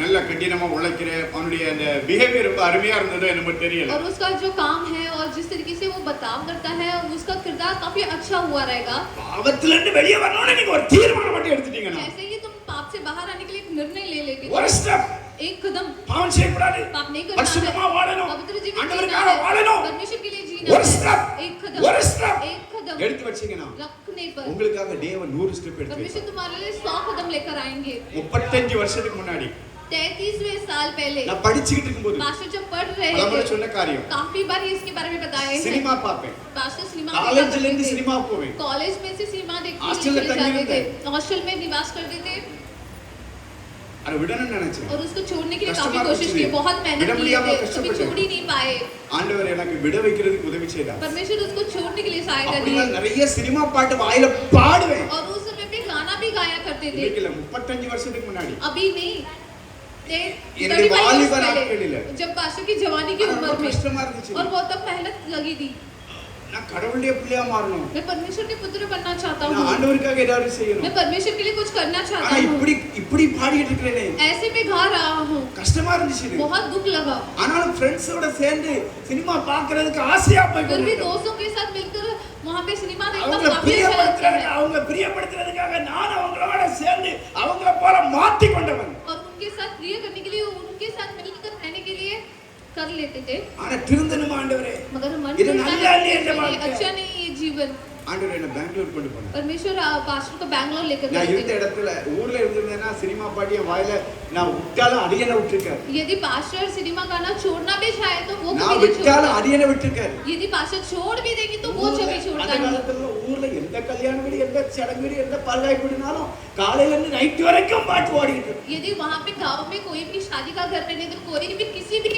நல்ல கடினமா உழைக்கிற அவனுடைய அந்த பிஹேவியர் ரொம்ப அருமையா இருந்ததோ என்னமோ தெரியல. और उसका जो काम है और जिस तरीके से वो बर्ताव करता है उसका किरदार काफी अच्छा हुआ रहेगा। பாவத்துல இருந்து வெளியே வரணும்னு நீங்க ஒரு தீர்மானம் மட்டும் எடுத்துட்டீங்கன்னா जैसे ही तुम पाप से बाहर आने के लिए एक निर्णय ले लेगे, ஒரு ஸ்டெப் एक कदम, பாவம் செய்யக்கூடாது, पाप नहीं करना பரிசுத்தமா है, வாழணும், पवित्र जीवन ஆண்டவருக்காக जीना है, வாழணும். परमेश्वर के लिए जीना ஒரு है, ஸ்டெப் एक कदम, ஒரு ஸ்டெப் एक कदम எடுத்து வச்சீங்கன்னா रखने पर உங்களுக்காக தேவன் 100 ஸ்டெப் எடுத்து परमेश्वर तुम्हारे लिए 100 कदम लेकर आएंगे। 35 வருஷத்துக்கு முன்னாடி 33वें साल पहले நான் படிச்சிட்டு இருக்கும்போது पास्टर जब पढ़ रहे பலமுறை थे, சொன்ன காரியம் काफी बार ये इसके बारे में बताए हैं। சினிமா பார்ப்பேன். पास्टर सिनेमा காலேஜ்ல இருந்து சினிமா போவேன். कॉलेज में से सिनेमा देखने हॉस्टल के में लिए तंगी जाते रहते थे, हॉस्टल में निवास करते थे அதை விடணும்னு நினைச்சேன். और उसको छोड़ने के लिए कष्टमा काफी कोशिश की, कुछ बहुत नहीं। मेहनत विड़ा की, मुड़ियामा कभी कष्टपट्टे। छोड़ ही नहीं पाए। ஆண்டவர் எனக்கு விட வைக்கிறதுக்கு உதவி செய்தார். परमेश्वर उसको छोड़ने के लिए सहायता दी அப்படியே நிறைய சினிமா பாட்டு வாயில பாடுவேன். और उस समय पे गाना भी गाया करते थे। இன்னைக்கு இல்ல 35 வருஷத்துக்கு முன்னாடி अभी नहीं, என்னுடைய வாலிப நாட்களில जब पास्टर की जवानी की उम्र में, கஷ்டமா இருந்துச்சு. और वो तब मेहनत लगी थी। நான் கடவுளுடைய பிள்ளையா மாறணும். मैं परमेश्वर के पुत्र बनना चाहता நான் हूँ, ஆண்டவருக்காக ஏதாவது செய்யணும். मैं परमेश्वर के लिए कुछ करना चाहता ஆனா हूँ। இப்படி பாடிட்டு இருக்கேனே ऐसे में गा रहा हूँ, கஷ்டமா இருந்துச்சு இது. बहुत दुख लगा। ஆனாலும் ஃப்ரெண்ட்ஸோட சேர்ந்து சினிமா பார்க்கிறதுக்கு ஆசையா போய் फिर भी கொண்டிருந்தேன். दोस्तों के साथ मिलकर वहाँ पे सिनेमा देखना அவங்கள काफी अच्छा लगता பிரியப்படுத்துறதுக்கு है அவங்க பிரியப்படுத்துறதுக்காக நான் அவங்களோட சேர்ந்து அவங்கள போல மாத்தி கொண்டவன். और उनके साथ प्रिय करने के लिए, उनके साथ मिलकर रहने के लिए कर लेते थे। ஆனா திருந்தனுமா ஆண்டவரே मगर मन இது करता நல்லா है இல்லையே இந்த ये வாழ்க்கை. अच्छा नहीं ये जीवन। ஆண்டவரே என்ன பெங்களூர் கொண்டு போனார். परमेश्वर पास्टर को बैंगलोर लेकर நான் गए இருந்த थे। இடத்துல ஊர்ல இருந்திருந்தேன்னா சினிமா பாட்டிய வாயில நான் விட்டாலும் அடியனை விட்டுருக்காரு. यदि पास्टर सिनेमा गाना छोड़ना भी चाहे तो वो நான் कभी नहीं விட்டாலும் छोड़ता। அடியனை விட்டுருக்காரு. यदि पास्टर छोड़ भी देगी तो वो ஊர்ல, कभी छोड़ता அந்த नहीं। காலத்துல ஊர்ல எந்த கல்யாண வீடு எந்த சடங்கு வீடு எந்த பல்காய் கூடினாலும் காலையில இருந்து நைட் வரைக்கும் பாட்டு ஓடிட்டு இருக்கு. यदि वहाँ पे गांव में कोई भी शादी का घर रहने दो, कोई भी किसी भी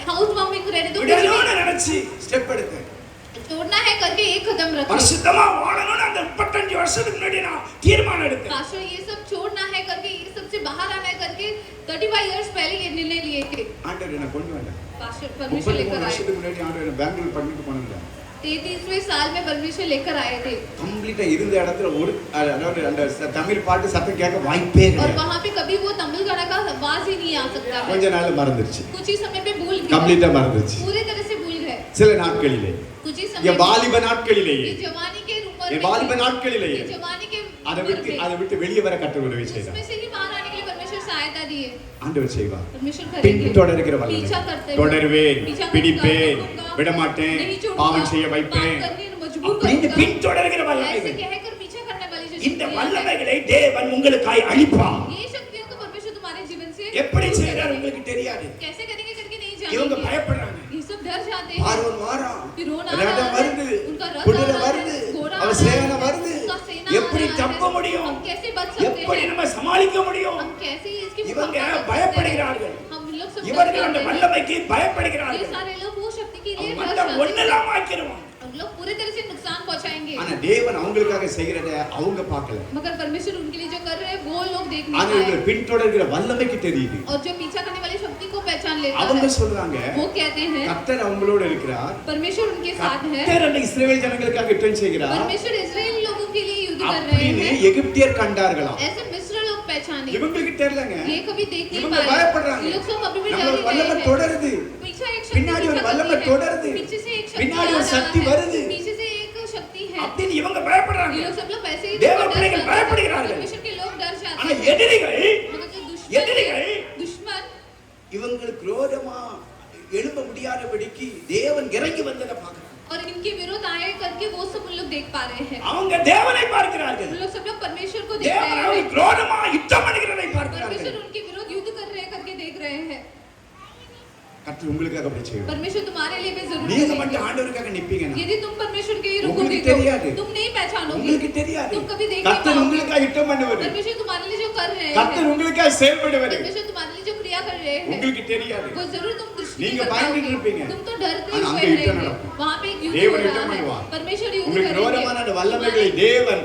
हाउस वार्मिंग रहने दो, कुछ விடணும்னு நினைச்சு ஸ்டெப் எடுத்தேன். भी छोड़ना है करके एक कदम रखो। பரிசுத்தமா வாழணும்னு அந்த 35 வருஷத்துக்கு முன்னாடி நான் தீர்மானம் எடுத்தேன். पास्टर ये सब छोड़ना है करके, ये सब से बाहर आना है करके 35 इयर्स पहले ये निर्णय लिए थे। ஆண்டவர் என்ன கொண்டு வந்தார். पास्टर परमेश्वर 33 लेकर आए। வருஷத்துக்கு முன்னாடி ஆண்டவர் என்ன பெங்களூர் பண்ணிட்டு போனாங்க. 33वें साल में परमेश्वर लेकर आए थे கம்ப்ளீட்டா இருந்த இடத்துல ஒரு அதாவது அந்த தமிழ் பாட்டு சத்தம் கேட்க வாய்ப்பே और கிடையாது. वहाँ पे कभी वो तमिल गाना का आवाज ही नहीं आ सकता है। கொஞ்ச நாள் மறந்துருச்சு. कुछ ही समय पे भूल गए, கம்ப்ளீட்டா மறந்துருச்சு. पूरे तरह से भूल गए। சில நாட்களிலே कुछ ही என் समय வாலிப நாட்களிலேயே ये जवानी के उम्र என் में, வாலிப நாட்களிலேயே ये जवानी के அதை उम्र விட்டு में வெளியே வர கர்த்தர் உதவி செய்தார். उसमें से ही बाहर आने के लिए परमेश्वर सहायता दिए। ஆண்டவர் செய்வார். परमेश्वर करेंगे, பின்தொடர்கிற வல்லமை. पीछा करते हैं, தொடர்வேன், पीछा பிடிப்பேன், करूंगा, விடமாட்டேன், नहीं छोड़ूंगा, பாவம் செய்ய पाप வைப்பேன். करने में मजबूर அப்படின்னு करूंगा। பின்தொடர்கிற ऐसे வல்லமை. कहकर पीछा करने वाली जो இந்த शक्तियां हैं, வல்லமைகளை தேவன் உங்களுக்காய் அளிப்பார். ये शक्तियों को परमेश्वर तुम्हारे जीवन से எப்படி செய்யறாரு உங்களுக்கு தெரியாது. कैसे करेंगे करके नहीं இவங்க जानेंगे, பயப்படுறாங்க. ये सब डर जाते हैं। பார்வோன் வாரான், फिर रोना ரதம் வருது, उनका रथ குதிரை आ रहा வருது, है, घोड़ा அவ आ சேனை रहा है, வருது. उनका सेना आ எப்படி रहा தப்ப है, முடியும்? हम कैसे बच सकते எப்படி हैं, நம்ம சமாளிக்க முடியும்? हम कैसे इसकी இவங்க मुकाबला कर सकते हैं? பயப்படுகிறார்கள். हम लोग सब இவர்கள் அந்த डरते हैं। வல்லமைக்கு ये பயப்படுகிறார்கள். सारे लोग वो शक्ति के लिए அவன் डर வந்தா जाते हैं। ஒண்ணெல்லாம் ஆக்கிடுவான். हम लोग पूरे तरह से नुकसान पहुंचाएंगे, ஆனா தேவன் அவங்களுக்காக செய்யறத அவங்க பார்க்கல. मगर परमेश्वर उनके लिए जो कर रहे हैं वो लोग देख ஆனா नहीं இவங்க पाए, பின்தொடர்கிற வல்லமைக்கு தெரியுது. और जो पीछा करने वाली शक्ति को पहचान लेता அவங்க है, சொல்றாங்க वो कहते हैं கர்த்தர் அவங்களோட இருக்கிறார். परमेश्वर उनके साथ है, கர்த்தர் அந்த இஸ்ரவேல் ஜனங்களுக்காக யுத்தம் செய்கிறார் परमेश्वर इजराइल लोगों के लिए युद्ध कर रहे அப்படின்னு हैं, எகிப்தியர் கண்டார்களாம். ऐसे मिस्र लोग पहचाने, இவங்களுக்கு தெரியலங்க. ये कभी देख नहीं இவங்க पाए, பயப்படுறாங்க. ये लोग सब अभी भी நம்மள डर ஒரு ही வல்லமை रहे हैं। தொடருது. पीछे एक शक्ति பின்னாடி ஒரு पीछा வல்லமை करती है, தொடருது. पीछे से एक शक्ति பின்னாடி आ ஒரு रहा சக்தி है, வருது. पीछे से एक शक्ति है, அப்படின்னு இவங்க பயப்படுறாங்க. ये लोग सब लोग वैसे ही தேவ डर பிள்ளைகள் जाते हैं, பயப்படுகிறார்கள். परमेश्वर के लोग डर ஆனா जाते हैं, எதிரிகள் मगर जो दुश्मन எதிரிகள் है, दुश्मन இவங்களுக்கு விரோதமா எழும்ப முடியாதபடிக்கு தேவன் இறங்கி வந்ததை பார்க்கறாங்க. और इनके विरोध आए करके वो सब उन लोग देख पा रहे हैं, அவங்க தேவனை பார்க்கிறார்கள். उन लोग सब लोग परमेश्वर को देख தேவன் रहे हैं, அவங்களுக்கு விரோதமா யுத்தம் பண்ணுகிறதை பார்க்கிறார்கள். परमेश्वर उनके विरोध युद्ध कर रहे हैं करके देख रहे हैं, கர்த்தர் உங்களுக்காக அப்படி செய்வார். परमेश्वर तुम्हारे लिए भी जरूर நீங்க करेंगे। மட்டும் ஆண்டவருக்காக நிப்பீங்கன்னா यदि तुम परमेश्वर के रूप को உங்களுக்கு தெரியாது. देखो, तुम नहीं पहचानोगे, உங்களுக்கு தெரியாது. तुम कभी देख नहीं கர்த்தர் पाओगे, உங்களுக்காக யுத்தம் பண்ணுவார். परमेश्वर तुम्हारे लिए जो कर रहे हैं, கர்த்தர் உங்களுக்காக செயல்படுவார். परमेश्वर तुम्हारे लिए जो क्रिया कर रहे हैं, உங்களுக்கு தெரியாது. वो जरूर तुम दृष्टि நீங்க नहीं कर பயந்துட்டு पाओगे, இருப்பீங்க. तुम तो डरते ஆனா हुए அங்க யுத்தம் रहेंगे, நடக்கும். वहाँ पे एक युद्ध தேவன் हो யுத்தம் रहा है, பண்ணுவார். परमेश्वर युद्ध உங்களுக்கு விரோதமான அந்த करेंगे, வல்லமைகளை தேவன்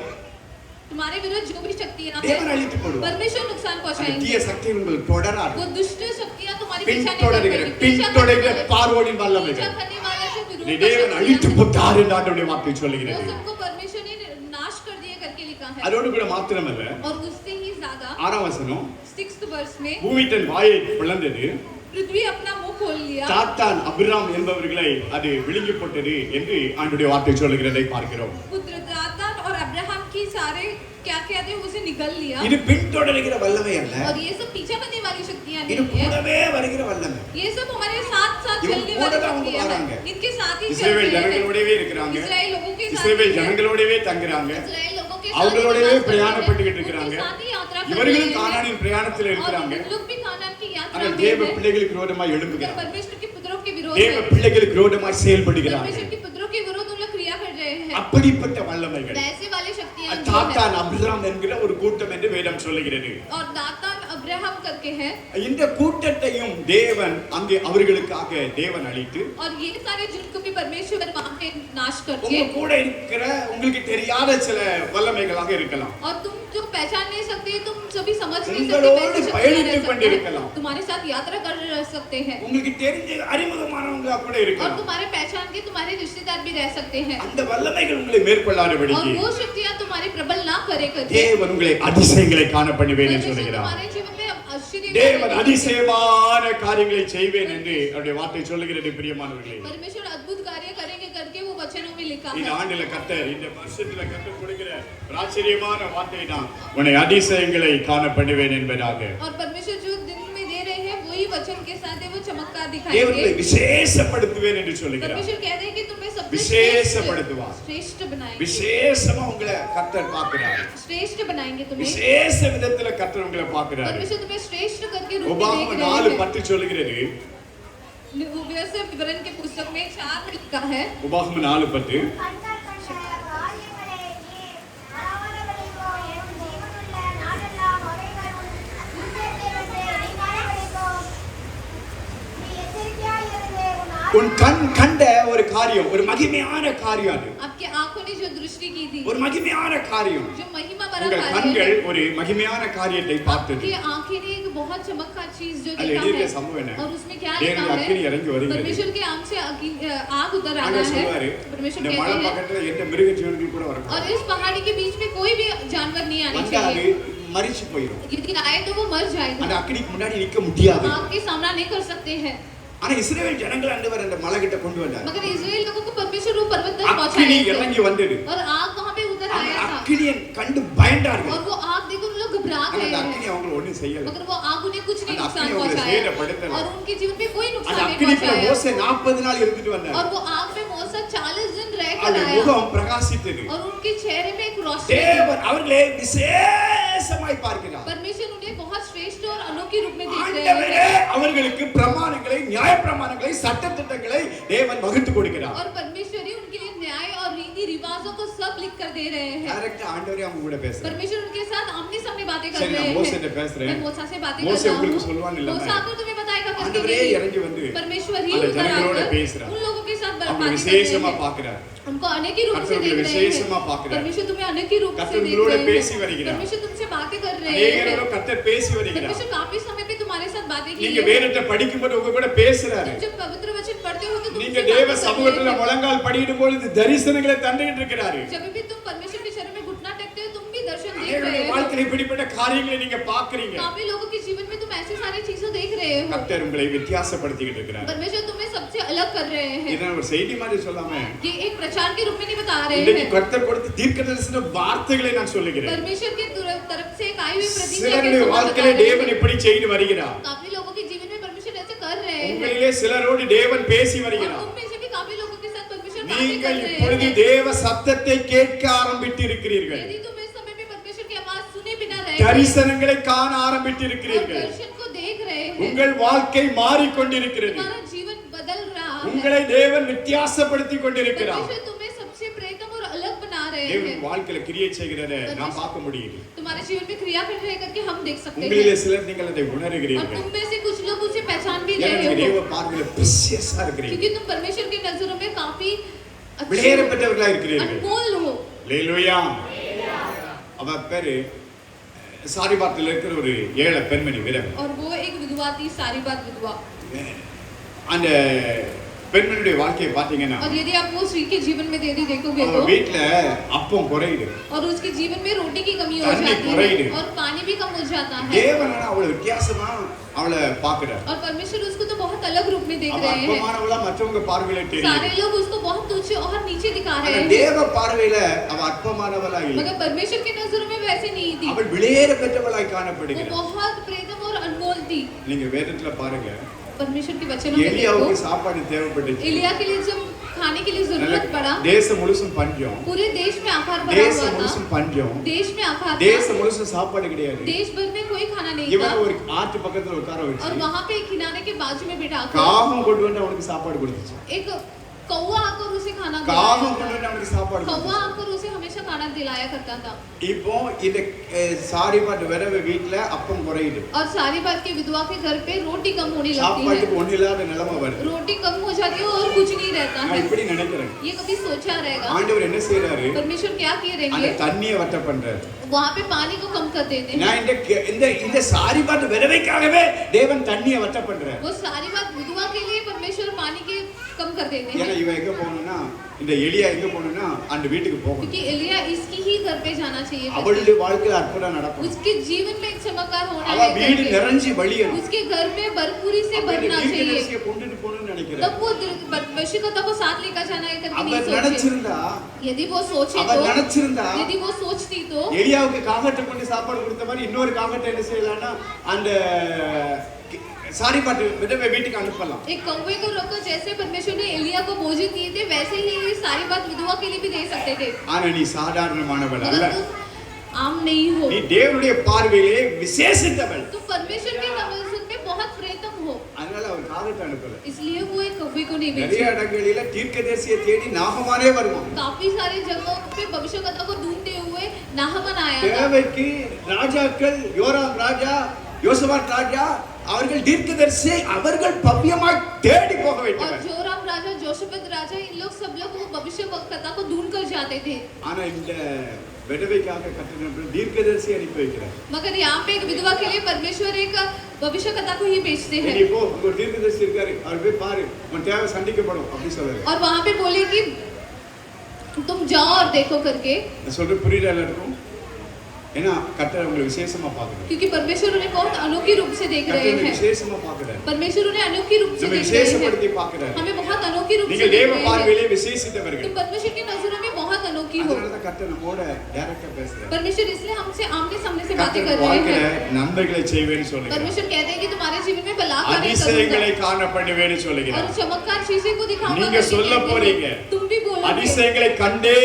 तुम्हारे विरुद्ध जो भी शक्तियाँ தேவன் हैं, அழித்து போடுவார். परमेश्वर नुकसान அந்த पहुँचाएंगे, தீய சக்தி உங்களுக்கு தொடராது. वो दुष्ट शक्तियाँ तुम्हारी पीछा नहीं பின்தொடர்கிற करेंगी, पीछा பின்தொடர்கிற करने वाले- பார்வோனின் पीछा வல்லமைகள் करने वाला जो இதை विरोध தேவன் का அழித்து शक्तियाँ, போட்டார் என்று ஆண்டவருடைய வார்த்தை वो சொல்லுகிறது. सबको परमेश्वर ने नाश कर दिया करके लिखा है, அதோடு கூட மாத்திரமல்ல, और उससे ही ज्यादा 6ஆம் வசனம் 6th verse में பூமி தன் வாயை பிளந்தது, पृथ्वी अपना मुंह खोल लिया, தாத்தான் அபிராம் என்பவர்களை அது விழுங்கி போட்டது என்று ஆண்டவருடைய வார்த்தை சொல்லுகிறதை பார்க்கிறோம். पुत्र दातान और अब्राहम की सारे क्या क्या थे उसे निगल लिया, இது பின்தொடர்கிற வல்லமை அல்ல, और ये सब पीछा करने वाली शक्तियाँ இது नहीं है, கூடவே வருகிற வல்லமை. ये सब हमारे साथ साथ இவங்க चलने கூட वाली தான் அவங்க शक्तियाँ வராங்க. हैं, इनके साथ ही இஸ்ரவேல் चलते हैं, ஜனங்களோடவே இருக்கிறாங்க. इस्राएल लोगों के साथ இஸ்ரவேல் ही हैं, ஜனங்களோடவே தங்குறாங்க. इस्राएल लोगों के साथ அவங்களோடவே ही निवास பிரயாணப்பட்டுக்கிட்டு करते हैं, இருக்கிறாங்க. उनके साथ ही यात्रा कर இவர்களும் रहे हैं, கானானின் பிரயாணத்தில் और இருக்கிறாங்க. उन लोग भी कानान की यात्रा ஆனால் में தேவ हैं, பிள்ளைகளுக்கு விரோதமாய் मगर எழும்புகிறார். परमेश्वर के पुत्रों के विरोध தேவ में, பிள்ளைகளுக்கு விரோதமாய் செயல்படுகிறார்கள். परमेश्वर के पुत्रों के विरोध उन लोग क्रिया कर रहे हैं, அப்படிப்பட்ட வல்லமைகள் वैसे वाली शक्तियाँ जो है, தாத்தான் அபிராம் என்கிற ஒரு கூட்டம் என்று வேதம் சொல்லுகிறது. और दातान अब्राहम करके है, இந்த கூட்டத்தையும் தேவன் அங்கே அவர்களுக்காக தேவன் அழித்து, और ये सारे जिनको भी परमेश्वर वहाँ पे नाश உங்க करके, கூட இருக்கிற உங்களுக்கு தெரியாத சில வல்லமைகளாக இருக்கலாம். और तुम जो पहचान नहीं सकते, तुम सभी समझ नहीं உங்களோடு सकते, वैसे शक्तियाँ பயணித்துக் रह सकती கொண்டிருக்கலாம். हैं, तुम्हारे साथ यात्रा कर सकते हैं, உங்களுக்கு தெரிஞ்ச அறிமுகமானவங்களா கூட और இருக்கலாம். तुम्हारे पहचान के तुम्हारे रिश्तेदार भी रह सकते हैं, அந்த வல்லமைகள் உங்களை மேற்கொள்ளாதபடிக்கு और वो शक्तियाँ तुम्हारे प्रबल ना करे करके, தேவன் உங்களை அதிசயங்களை காண பண்ணுவேன் என்று परमेश्वर சொல்லுகிறார். तुम्हारे जीवन में आश्चर्य தேவன் करेगा। அதிசயமான காரியங்களை செய்வேன் என்று அவருடைய வார்த்தை சொல்லுகிறது. பிரியமானவர்களே, परमेश्वर अद्भुत कार्य करेंगे करके वो वचनों में लिखा இந்த है, ஆண்டில கர்த்தர் இந்த வருஷத்துல கர்த்தர் கொடுக்கிற ஒரு ஆச்சரியமான வார்த்தை தான் உன்னை அதிசயங்களை காண பண்ணுவேன் என்பதாக. और परमेश्वर जो दिन में दे रहे हैं वही वचन के साथ है, वो चमत्कार தேவனை दिखाएंगे, விசேஷப்படுத்துவேன் என்று சொல்லுகிறார். परमेश्वर कहते हैं कि तुम्हें सबसे விசேஷப்படுத்துவார். श्रेष्ठ बनाएंगे, விசேஷமா உங்களை கர்த்தர் பார்க்கிறார். श्रेष्ठ बनाएंगे तुम्हें, விசேஷ விதத்துல கர்த்தர் உங்களை பார்க்கிறார். परमेश्वर तुम्हें श्रेष्ठ करके रूप में உபாகமம் देख रहे हैं। 4:10 சொல்லுகிறது. व्यवस्था विवरण के पुस्तक में 4 में लिखा है, உபாகமம் 4:10 கண்கள் கண்ட காரியங்களை நீ மறவாதபடிக்கோ, என் ஜீவனுள்ள நாளெல்லாம் அவைகள் உன் முன்னே நீ காணபடிக்கோ, நீ எச்சரிக்கையாயிருந்து உன் கண் கண்ட ஒரு காரியம், ஒரு மகிமையான காரியம். அது आपके आंखों ने जो दृष्टि की थी, ஒரு மகிமையான காரியம். जो महिमा भरा உங்கள் कार्य கண்கள் है, ஒரு மகிமையான காரியத்தை பார்த்தது. आपकी आंखें ने एक बहुत चमत्कार चीज जो அதுல देखा எழுதிய है, சம்பவம் என்ன? और उसमें क्या தேவனுடைய लिखा அக்கினி है, இறங்கி வருகிறது. परमेश्वर के आंख से आग उतर आना ஆண்டவர் है, சொல்வாரு, परमेश्वर இந்த कहते மலை हैं, பக்கத்துல எந்த மிருக ஜீவன்கள் கூட और வரக்கூடாது. इस पहाड़ी के बीच में कोई भी जानवर नहीं आने வந்தா அது चाहिए, மரிச்சு போயிடும். यदि आए तो वो मर அந்த जाएगा, அக்கினிக்கு முன்னாடி நிக்க முடியாது. आग के सामना नहीं कर सकते हैं, ஆனா இஸ்ரவேல் ஜனங்கள் ஆண்டவர் அந்த மலை கிட்ட கொண்டு வந்தார். मगर इजराइल लोगों को परमेश्वर वो पर्वत तक அக்கினி पहुंचाया இறங்கி வந்தது. और आग वहां पे उतर அந்த आया था, அக்கினியை கண்டு பயந்தார்கள். और वो आग देखकर उन लोग घबरा ஆனா गए அந்த हैं, அக்கினி அவங்களை ஒண்ணும் செய்யல. मगर वो आग उन्हें कुछ नहीं அந்த नुकसान அக்கினி அவங்களை पहुंचाया, சேதப்படுத்தல. और उनके जीवन में कोई அந்த नुकसान नहीं அக்கினிக்குள்ள पहुंचाया, மோசே 40 நாள் இருந்துட்டு வந்தார். और वो आग में मौसा 40 दिन रहकर அவருடைய आया, முகம் பிரகாசித்தது. और उनके चेहरे में एक रोशनी थी। தேவன் அவர்களை விசேஷமாய் பார்க்கிறார். परमेश्वर उन्हें बहुत श्रेष्ठ और अनोखी रूप में देख रहे ஆண்டவரே हैं அவர்களுக்கு பிரமாணங்களை நியாயப்பிரமாணங்களை சட்டதிட்டங்களை தேவன் வகுத்து கொடுக்கிறார். और परमेश्वर ही उनके लिए न्याय और रीति रिवाजों को सब लिख कर दे रहे हैं। டைரக்டா ஆண்டவரே அவங்க கூட பேசுறார். परमेश्वर उनके साथ आमने सामने बातें कर சரி रहे நான் हैं। மோசே கிட்ட பேசுறேன். मैं मूसा से बातें कर மோசே रहा உங்களுக்கு हूँ। சொல்வான் இல்ல मूसा आकर तुम्हें बताएगा करने ஆண்டவரே के लिए। இறங்கி வந்து परमेश्वर ही அந்த उतर ஜனங்களோட आकर பேசுறார். उन लोगों के साथ அவங்க बातें कर விசேஷமா रहे हैं। பார்க்கிறார். उनको अनेकी रूप से கர்த்தர் देख உங்களை रहे விசேஷமா हैं। பார்க்கிறார். परमेश्वर तुम्हें अनेकी रूप से கர்த்தர் देख உங்களோட रहे பேசி हैं। வருகிறார். परमेश्वर तुमसे बातें कर रहे அநேகரோட हैं। கர்த்தர் பேசி வருகிறார். परमेश्वर काफी समय पे तुम्हारे साथ बातें की நீங்க है। வேதத்தை படிக்கும்போது உங்க கூட பேசுறாரு. तुम जब पवित्र वचन पढ़ते हो तो நீங்க तुमसे தேவ बातें कर சமூகத்துல रहे हैं। முழங்கால் படியிடும் பொழுது தரிசனங்களை தந்துகிட்டு இருக்கிறாரு. जब भी तुम परमेश्वर के चरण में घुटना टेकते हो तुम भी दर्शन देख அநேகருடைய रहे हो। வாழ்க்கையில இப்படிப்பட்ட காரியங்களை நீங்க பாக்குறீங்க. काफी लोगों के जीवन में तुम ऐसी सारी चीजें देख रहे हो। கர்த்தர் உங்களை வித்தியாசப்படுத்திக்கிட்டு இருக்கிறார். परमेश्वर तुम्हें सबसे अलग कर रहे हैं। இதை ஒரு செய்தி மாதிரி சொல்லாம ये एक प्रचार के रूप में नहीं बता रहे இன்னைக்கு हैं। கர்த்தர் கொடுத்த தீர்க்கதரிசன வார்த்தைகளை நான் சொல்லுகிறேன். परमेश्वर के तरफ से एक आई हुई प्रतिज्ञा के சிலருடைய समान வாழ்க்கையில बता रहे தேவன் हैं। இப்படி செய்து வருகிறார். काफी लोगों के जीवन में परमेश्वर ऐसे कर रहे हैं। உங்களிலே சிலரோடு தேவன் பேசி और வருகிறார். तुम में से भी काफी लोगों के साथ परमेश्वर बातें कर நீங்கள் रहे இப்பொழுது हैं। தேவ சத்தத்தை கேட்க ஆரம்பித்து இருக்கிறீர்கள். यदि तुम इस समय में परमेश्वर की आवाज सुने बिना रहे தரிசனங்களை காண ஆரம்பித்து और இருக்கிறீர்கள். दर्शन को देख रहे हैं, உங்கள் வாழ்க்கை மாறிக்கொண்டிருக்கிறது. तुम्हारा जीवन बदल रहा है। உங்களை தேவன் வித்தியாசப்படுத்தி கொண்டிருக்கிறார். परमेश्वर तुम्हें सबसे प्रेतम और अलग बना रहे தேவன் हैं। வாழ்க்கையில கிரியை செய்கிறத நான் பார்க்க முடியுது. तुम्हारे जीवन में क्रिया कर रहे करके हम देख सकते உங்களிலே हैं। சிலர் நீங்கள் அதை और உணர்கிறீர்கள். तुम में से कुछ लोग उसे पहचान भी ஏன்னா रहे நீங்க हो, தேவ பார்வையில பிரசியஸா இருக்கிறீங்க. क्योंकि तुम परमेश्वर की नजरों में काफी अच्छे விலையேறப்பட்டவர்களா இருக்கிறீர்கள். अनमोल हो। அல்லேலூயா. அவ பேரு சாரிபாத்தில் இருக்கிற ஒரு ஏழை பெண்மணி விதவை. और वो एक विधवा थी, सारी बात विधवा। அந்த பெண்மணியுடைய வாழ்க்கையை பாத்தீங்கன்னா और यदि आप वो स्त्री के जीवन में यदि देखोगे அவ तो வீட்ல அப்பம் குறையுது. और उसके जीवन में रोटी की कमी हो தண்ணி जाती குறையுது. है और पानी भी कम हो जाता है। தேவன் அவளை வித்தியாசமா அவளை பாக்குறார். और परमेश्वर उसको तो बहुत अलग रूप में देख அவ रहे हैं। அற்பமானவளா மற்றவங்க பார்வையில सारे தெரியும். लोग उसको बहुत तुच्छ और नीचे दिखा ஆனா रहे हैं, தேவ பார்வையில அவ அற்பமானவளா இல்லை. मगर परमेश्वर की नजरों में वैसे नहीं थी। அவள் விலையேற பெற்றவளாய் वो காணப்படுகிறார். बहुत प्रेतम और अनमोल थी। நீங்க வேதத்துல பாருங்க परमेश्वर के वचनों में எலியாவுக்கு देखो, சாப்பாடு தேவைப்பட்டுச்சு. एलिया के लिए जब खाने के लिए जरूरत पड़ा, தேசம் முழுசும் பஞ்சம். पूरे देश में आकार बना தேசம் हुआ था। முழுசும் பஞ்சம். देश में आकार था, தேசம் முழுசும் சாப்பாடு கிடையாது. देश भर में कोई खाना नहीं இவன் था। ஒரு ஆற்று பக்கத்துல உட்கார और வச்சு वहां पे एक किनारे के बाजू में बिठा कर காகம் கொண்டு வந்து அவனுக்கு சாப்பாடு கொடுத்துச்சு. एक कौवा आकर उसे खाना காகம் दिलाया। கொண்டு வந்து அவனுக்கு சாப்பாடு कौवा கொடுத்துச்சு. आकर उसे हमेशा खाना दिलाया करता था। இப்போ இந்த சாரிபாட்டு விதவை வீட்டுல அப்பம் குறையுது. और सारी बात की विधवा के घर पे रोटी कम होने लगती है, சாப்பாட்டுக்கு ஒண்ணு இல்லாத நிலைமை வருது. रोटी कम हो जाती है और कुछ नहीं रहता நான் है। இப்படி நினைக்கிறேன். ये कभी सोचा रहेगा ஆண்டவர் என்ன செய்யறாரு? परमेश्वर क्या किए அந்த रहेंगे? தண்ணியை வட்ட பண்றாரு. वहाँ पे पानी को कम कर देते हैं। நான் இந்த இந்த சாரிபாட்டு விதவைக்காகவே தேவன் தண்ணியை வட்ட பண்றாரு. वो सारी बात विधवा के लिए परमेश्वर पानी के कम कर देते ஏன்னா हैं, இவன் எங்க போகணும்னா இந்த எலியா எங்க போகணும்னா அந்த வீட்டுக்கு போகணும். क्योंकि एलिया इसकी ही घर पे जाना चाहिए था। அவளுடைய வாழ்க்கையில அற்புதம் நடக்கும். उसके जीवन में एक चमत्कार होना அவ है வீடு घर पे। நிறைஞ்சு வழியணும். उसके घर में भरपूरी से भरना चाहिए। தீர்க்கதரிசியை கொண்டுட்டு போகணும்னு நினைக்கிறேன். तब वो वशीकता को साथ लेकर जाना है करके அவ नहीं सोचे। நினைச்சிருந்தா यदि वो सोचे அவ तो, நினைச்சிருந்தா यदि वो सोचती तो எலியாவுக்கு காகத்தை கொண்டு சாப்பாடு கொடுத்த மாதிரி இன்னொரு காகத்தை என்ன செய்யலாம்னா அந்த சாரிபாட்டு விதவை வீட்டுக்கு அனுப்பலாம். एक कौवे को रखकर जैसे परमेश्वर ने एलिया को भोजन दिए थे वैसे ही ये सारी बात विधवा के लिए भी दे सकते थे। ஆனா நீ சாதாரணமானவள் அல்ல. मगर तुम आम नहीं हो, நீ தேவனுடைய பார்வையிலே விசேஷித்தவள். तुम परमेश्वर के नजर में बहुत प्रेतम हो, அதனால அவர் காகத்தை அனுப்பல. इसलिए वो एक कौवे को नहीं நிறைய भेजे। இடங்களில தீர்க்கதரிசியை தேடி நாகமானே வருவான். काफी सारे जगहों पे भविष्यवक्ता को ढूंढते हुए नाहमन आया था। தேவைக்கு ராஜாக்கள் யோராம் ராஜா யோசபாத் ராஜா அவர்கள் தீர்க்கதரிசியை அவர்கள் பவ்யமாய் தேடி போக और வைத்தவர். जोराम राजा, जोशपत राजा, इन लोग सब लोग वो भविष्यवक्ता को ढूंढ कर जाते थे। ஆனா இந்த விதவைக்காக கட்டணம் தீர்க்கதரிசி அனுப்பி வைக்கிறார். मगर यहाँ पे एक विधवा के लिए परमेश्वर एक भविष्यवक्ता को ही भेजते हैं। நீ போ உங்க தீர்க்கதரிசி இருக்காரு அவர் போய் பாரு உன் தேவை சந்திக்கப்படும் அப்படி சொல்றாரு. और वहाँ पे बोले कि तुम जाओ और देखो करके, நான் சொல்றது புரியுதா எல்லாருக்கும்? ஏன்னா கர்த்தர் உங்களை விசேஷமா பார்க்கிறார். क्योंकि परमेश्वर उन्हें बहुत अनोखी रूप से देख रहे கர்த்தர் हैं। விசேஷமா பார்க்கிறார். परमेश्वर उन्हें अनोखी रूप से நம்ம देख रहे விசேஷப்படுத்தி हैं, பார்க்கிறார். हमें बहुत अनोखी रूप से நீங்கள் देख தேவ रहे हैं। பார்வையிலே விசேஷித்தவர்கள். तुम परमेश्वर की नजरों में बहुत अनोखी हो। அதனால தான் கர்த்தர் நம்மோட டைரக்டா பேசுறார். परमेश्वर इसलिए हमसे आमने सामने से बातें कर கர்த்தர் रहे வாழ்க்கையில हैं। நன்மைகளை செய்வேன்னு சொல்லுகிறார். परमेश्वर कहते हैं कि तुम्हारे जीवन में भला कार्य அதிசயங்களை करूंगा காண பண்ணுவேன்னு और சொல்லுகிறார். चमत्कार चीजें को दिखाऊंगा நீங்க करके சொல்ல कहते हैं। போறீங்க. तुम भी बोलोगे, அதிசயங்களை கண்டே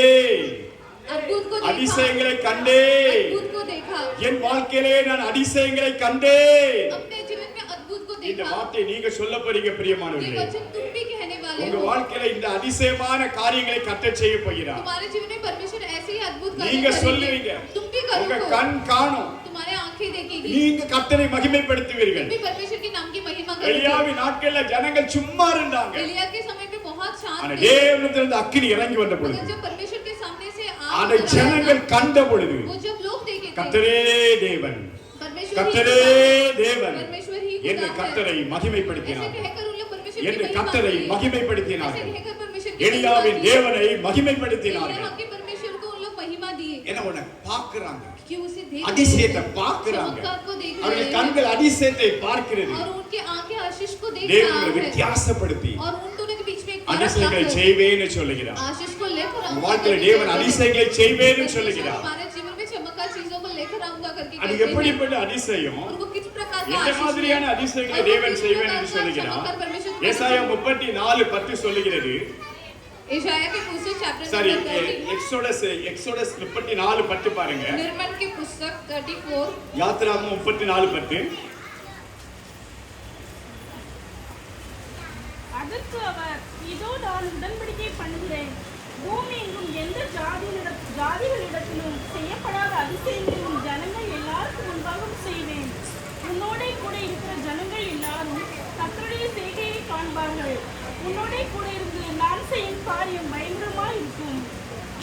अद्भुत को देखा, அதிசயங்களை கண்டே अद्भुत को देखा। என் வாழ்க்கையிலே நான் அதிசயங்களை கண்டேன். अपने जीवन में अद्भुत को இந்த देखा। வார்த்தை நீங்க சொல்ல போறீங்க ये பிரியமானவர்களே. वचन तुम भी कहने वाले உங்க हो। வாழ்க்கையில இந்த அதிசயமான காரியங்களை கர்த்தர் செய்ய போகிறார். तुम्हारे जीवन में परमेश्वर ऐसे ही अद्भुत நீங்க कार्य சொல்லுவீங்க, करेंगे। तुम भी உங்க करोगे। கண் காணும், तुम्हारे आंखें देखेगी। நீங்க கர்த்தரை மகிமைப்படுத்துவீர்கள். तुम भी परमेश्वर के नाम की महिमा करोगे। எலியாவின் நாட்கள்ல ஜனங்கள் சும்மா இருந்தாங்க. एलिया के समय पे बहुत शांत ஆனா थे। தேவனிடத்திலிருந்து அக்கினி இறங்கி வந்த பொழுது मगर जब परमेश्वर के सामने से அதை आग ஜனங்கள் கண்ட பொழுது वो जब लोग देखे थे கர்த்தரே தேவன், परमेश्वर கர்த்தரே ही தேவன் परमेश्वर ही என்று खुदा है। கர்த்தரை ऐसे மகிமைப்படுத்தினார். कहकर उन लोग परमेश्वर की என்று महिमा கர்த்தரை की। மகிமைப்படுத்தினார். ऐसे कहकर परमेश्वर की எலியாவின் महिमा की। தேவனை மகிமைப்படுத்தினார்கள். एलिया के परमेश्वर को उन लोग महिमा दिए என்ன ஒண்ணு பாக்குறாங்க, कि उसे देख அதிசயத்தை பார்க்கிறாங்க. चमत्कार को देख रहे அவர்கள் हैं கண்கள் அதிசயத்தை பார்க்கிறது. और उनके आंखें आशीष को देख தேவனை रहा है வித்தியாசப்படுத்தி और उन दोनों के बीच में एक फर्क அதிசயங்களை लाकर செய்வேன்னு சொல்லுகிறார். आशीष को लेकर உங்க आऊंगा வாழ்க்கையில करके தேவன் कहते हैं। அதிசயங்களை செய்வேன்னு परमेश्वर சொல்லுகிறார். हमारे जीवन में चमत्कार चीजों को लेकर आऊंगा करके அது कहते हैं। எப்படிப்பட்ட அதிசயம், और वो किस प्रकार का எந்த आशीष மாதிரியான है? அதிசயங்களை और वो தேவன் किस செய்வேன் प्रकार என்று का சொல்லுகிறார். चमत्कार परमेश्वर को ஏசாயா करेगा? 34:10 சொல்லுகிறது. यशायाह के पुस्तक चैप्टर சாரி, नंबर 30 எக்ஸோடஸ் 34:10 பாருங்க. निर्मल के पुस्तक 34 யாத்திராகமம் 34:10. அதற்கு அவர், இதோ நான் உடன்படிக்கை பண்ணுகிறேன், பூமி எங்கும் எந்த ஜாதிகளிடத்திலும் செய்யப்படாத அதிசயங்களை உன் ஜனங்கள் எல்லாருக்கும் முன்பாகவும் செய்வேன். உன்னோட கூட இருக்கிற ஜனங்கள் எல்லாரும் கர்த்தருடைய செய்கையை காண்பார்கள். உன்னோட கூட இருந்து நான் செய்யும் காரியம் பயங்கரமாய் இருக்கும்.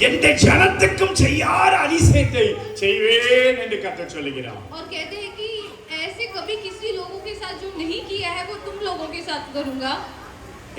எந்த ஜனத்துக்கும் செய்யாத அதிசயத்தை செய்வேன் என்று கர்த்தர் சொல்லுகிறார். और कहते हैं कि ऐसे कभी किसी लोगों के साथ जो नहीं किया है वो तुम लोगों के साथ करूंगा।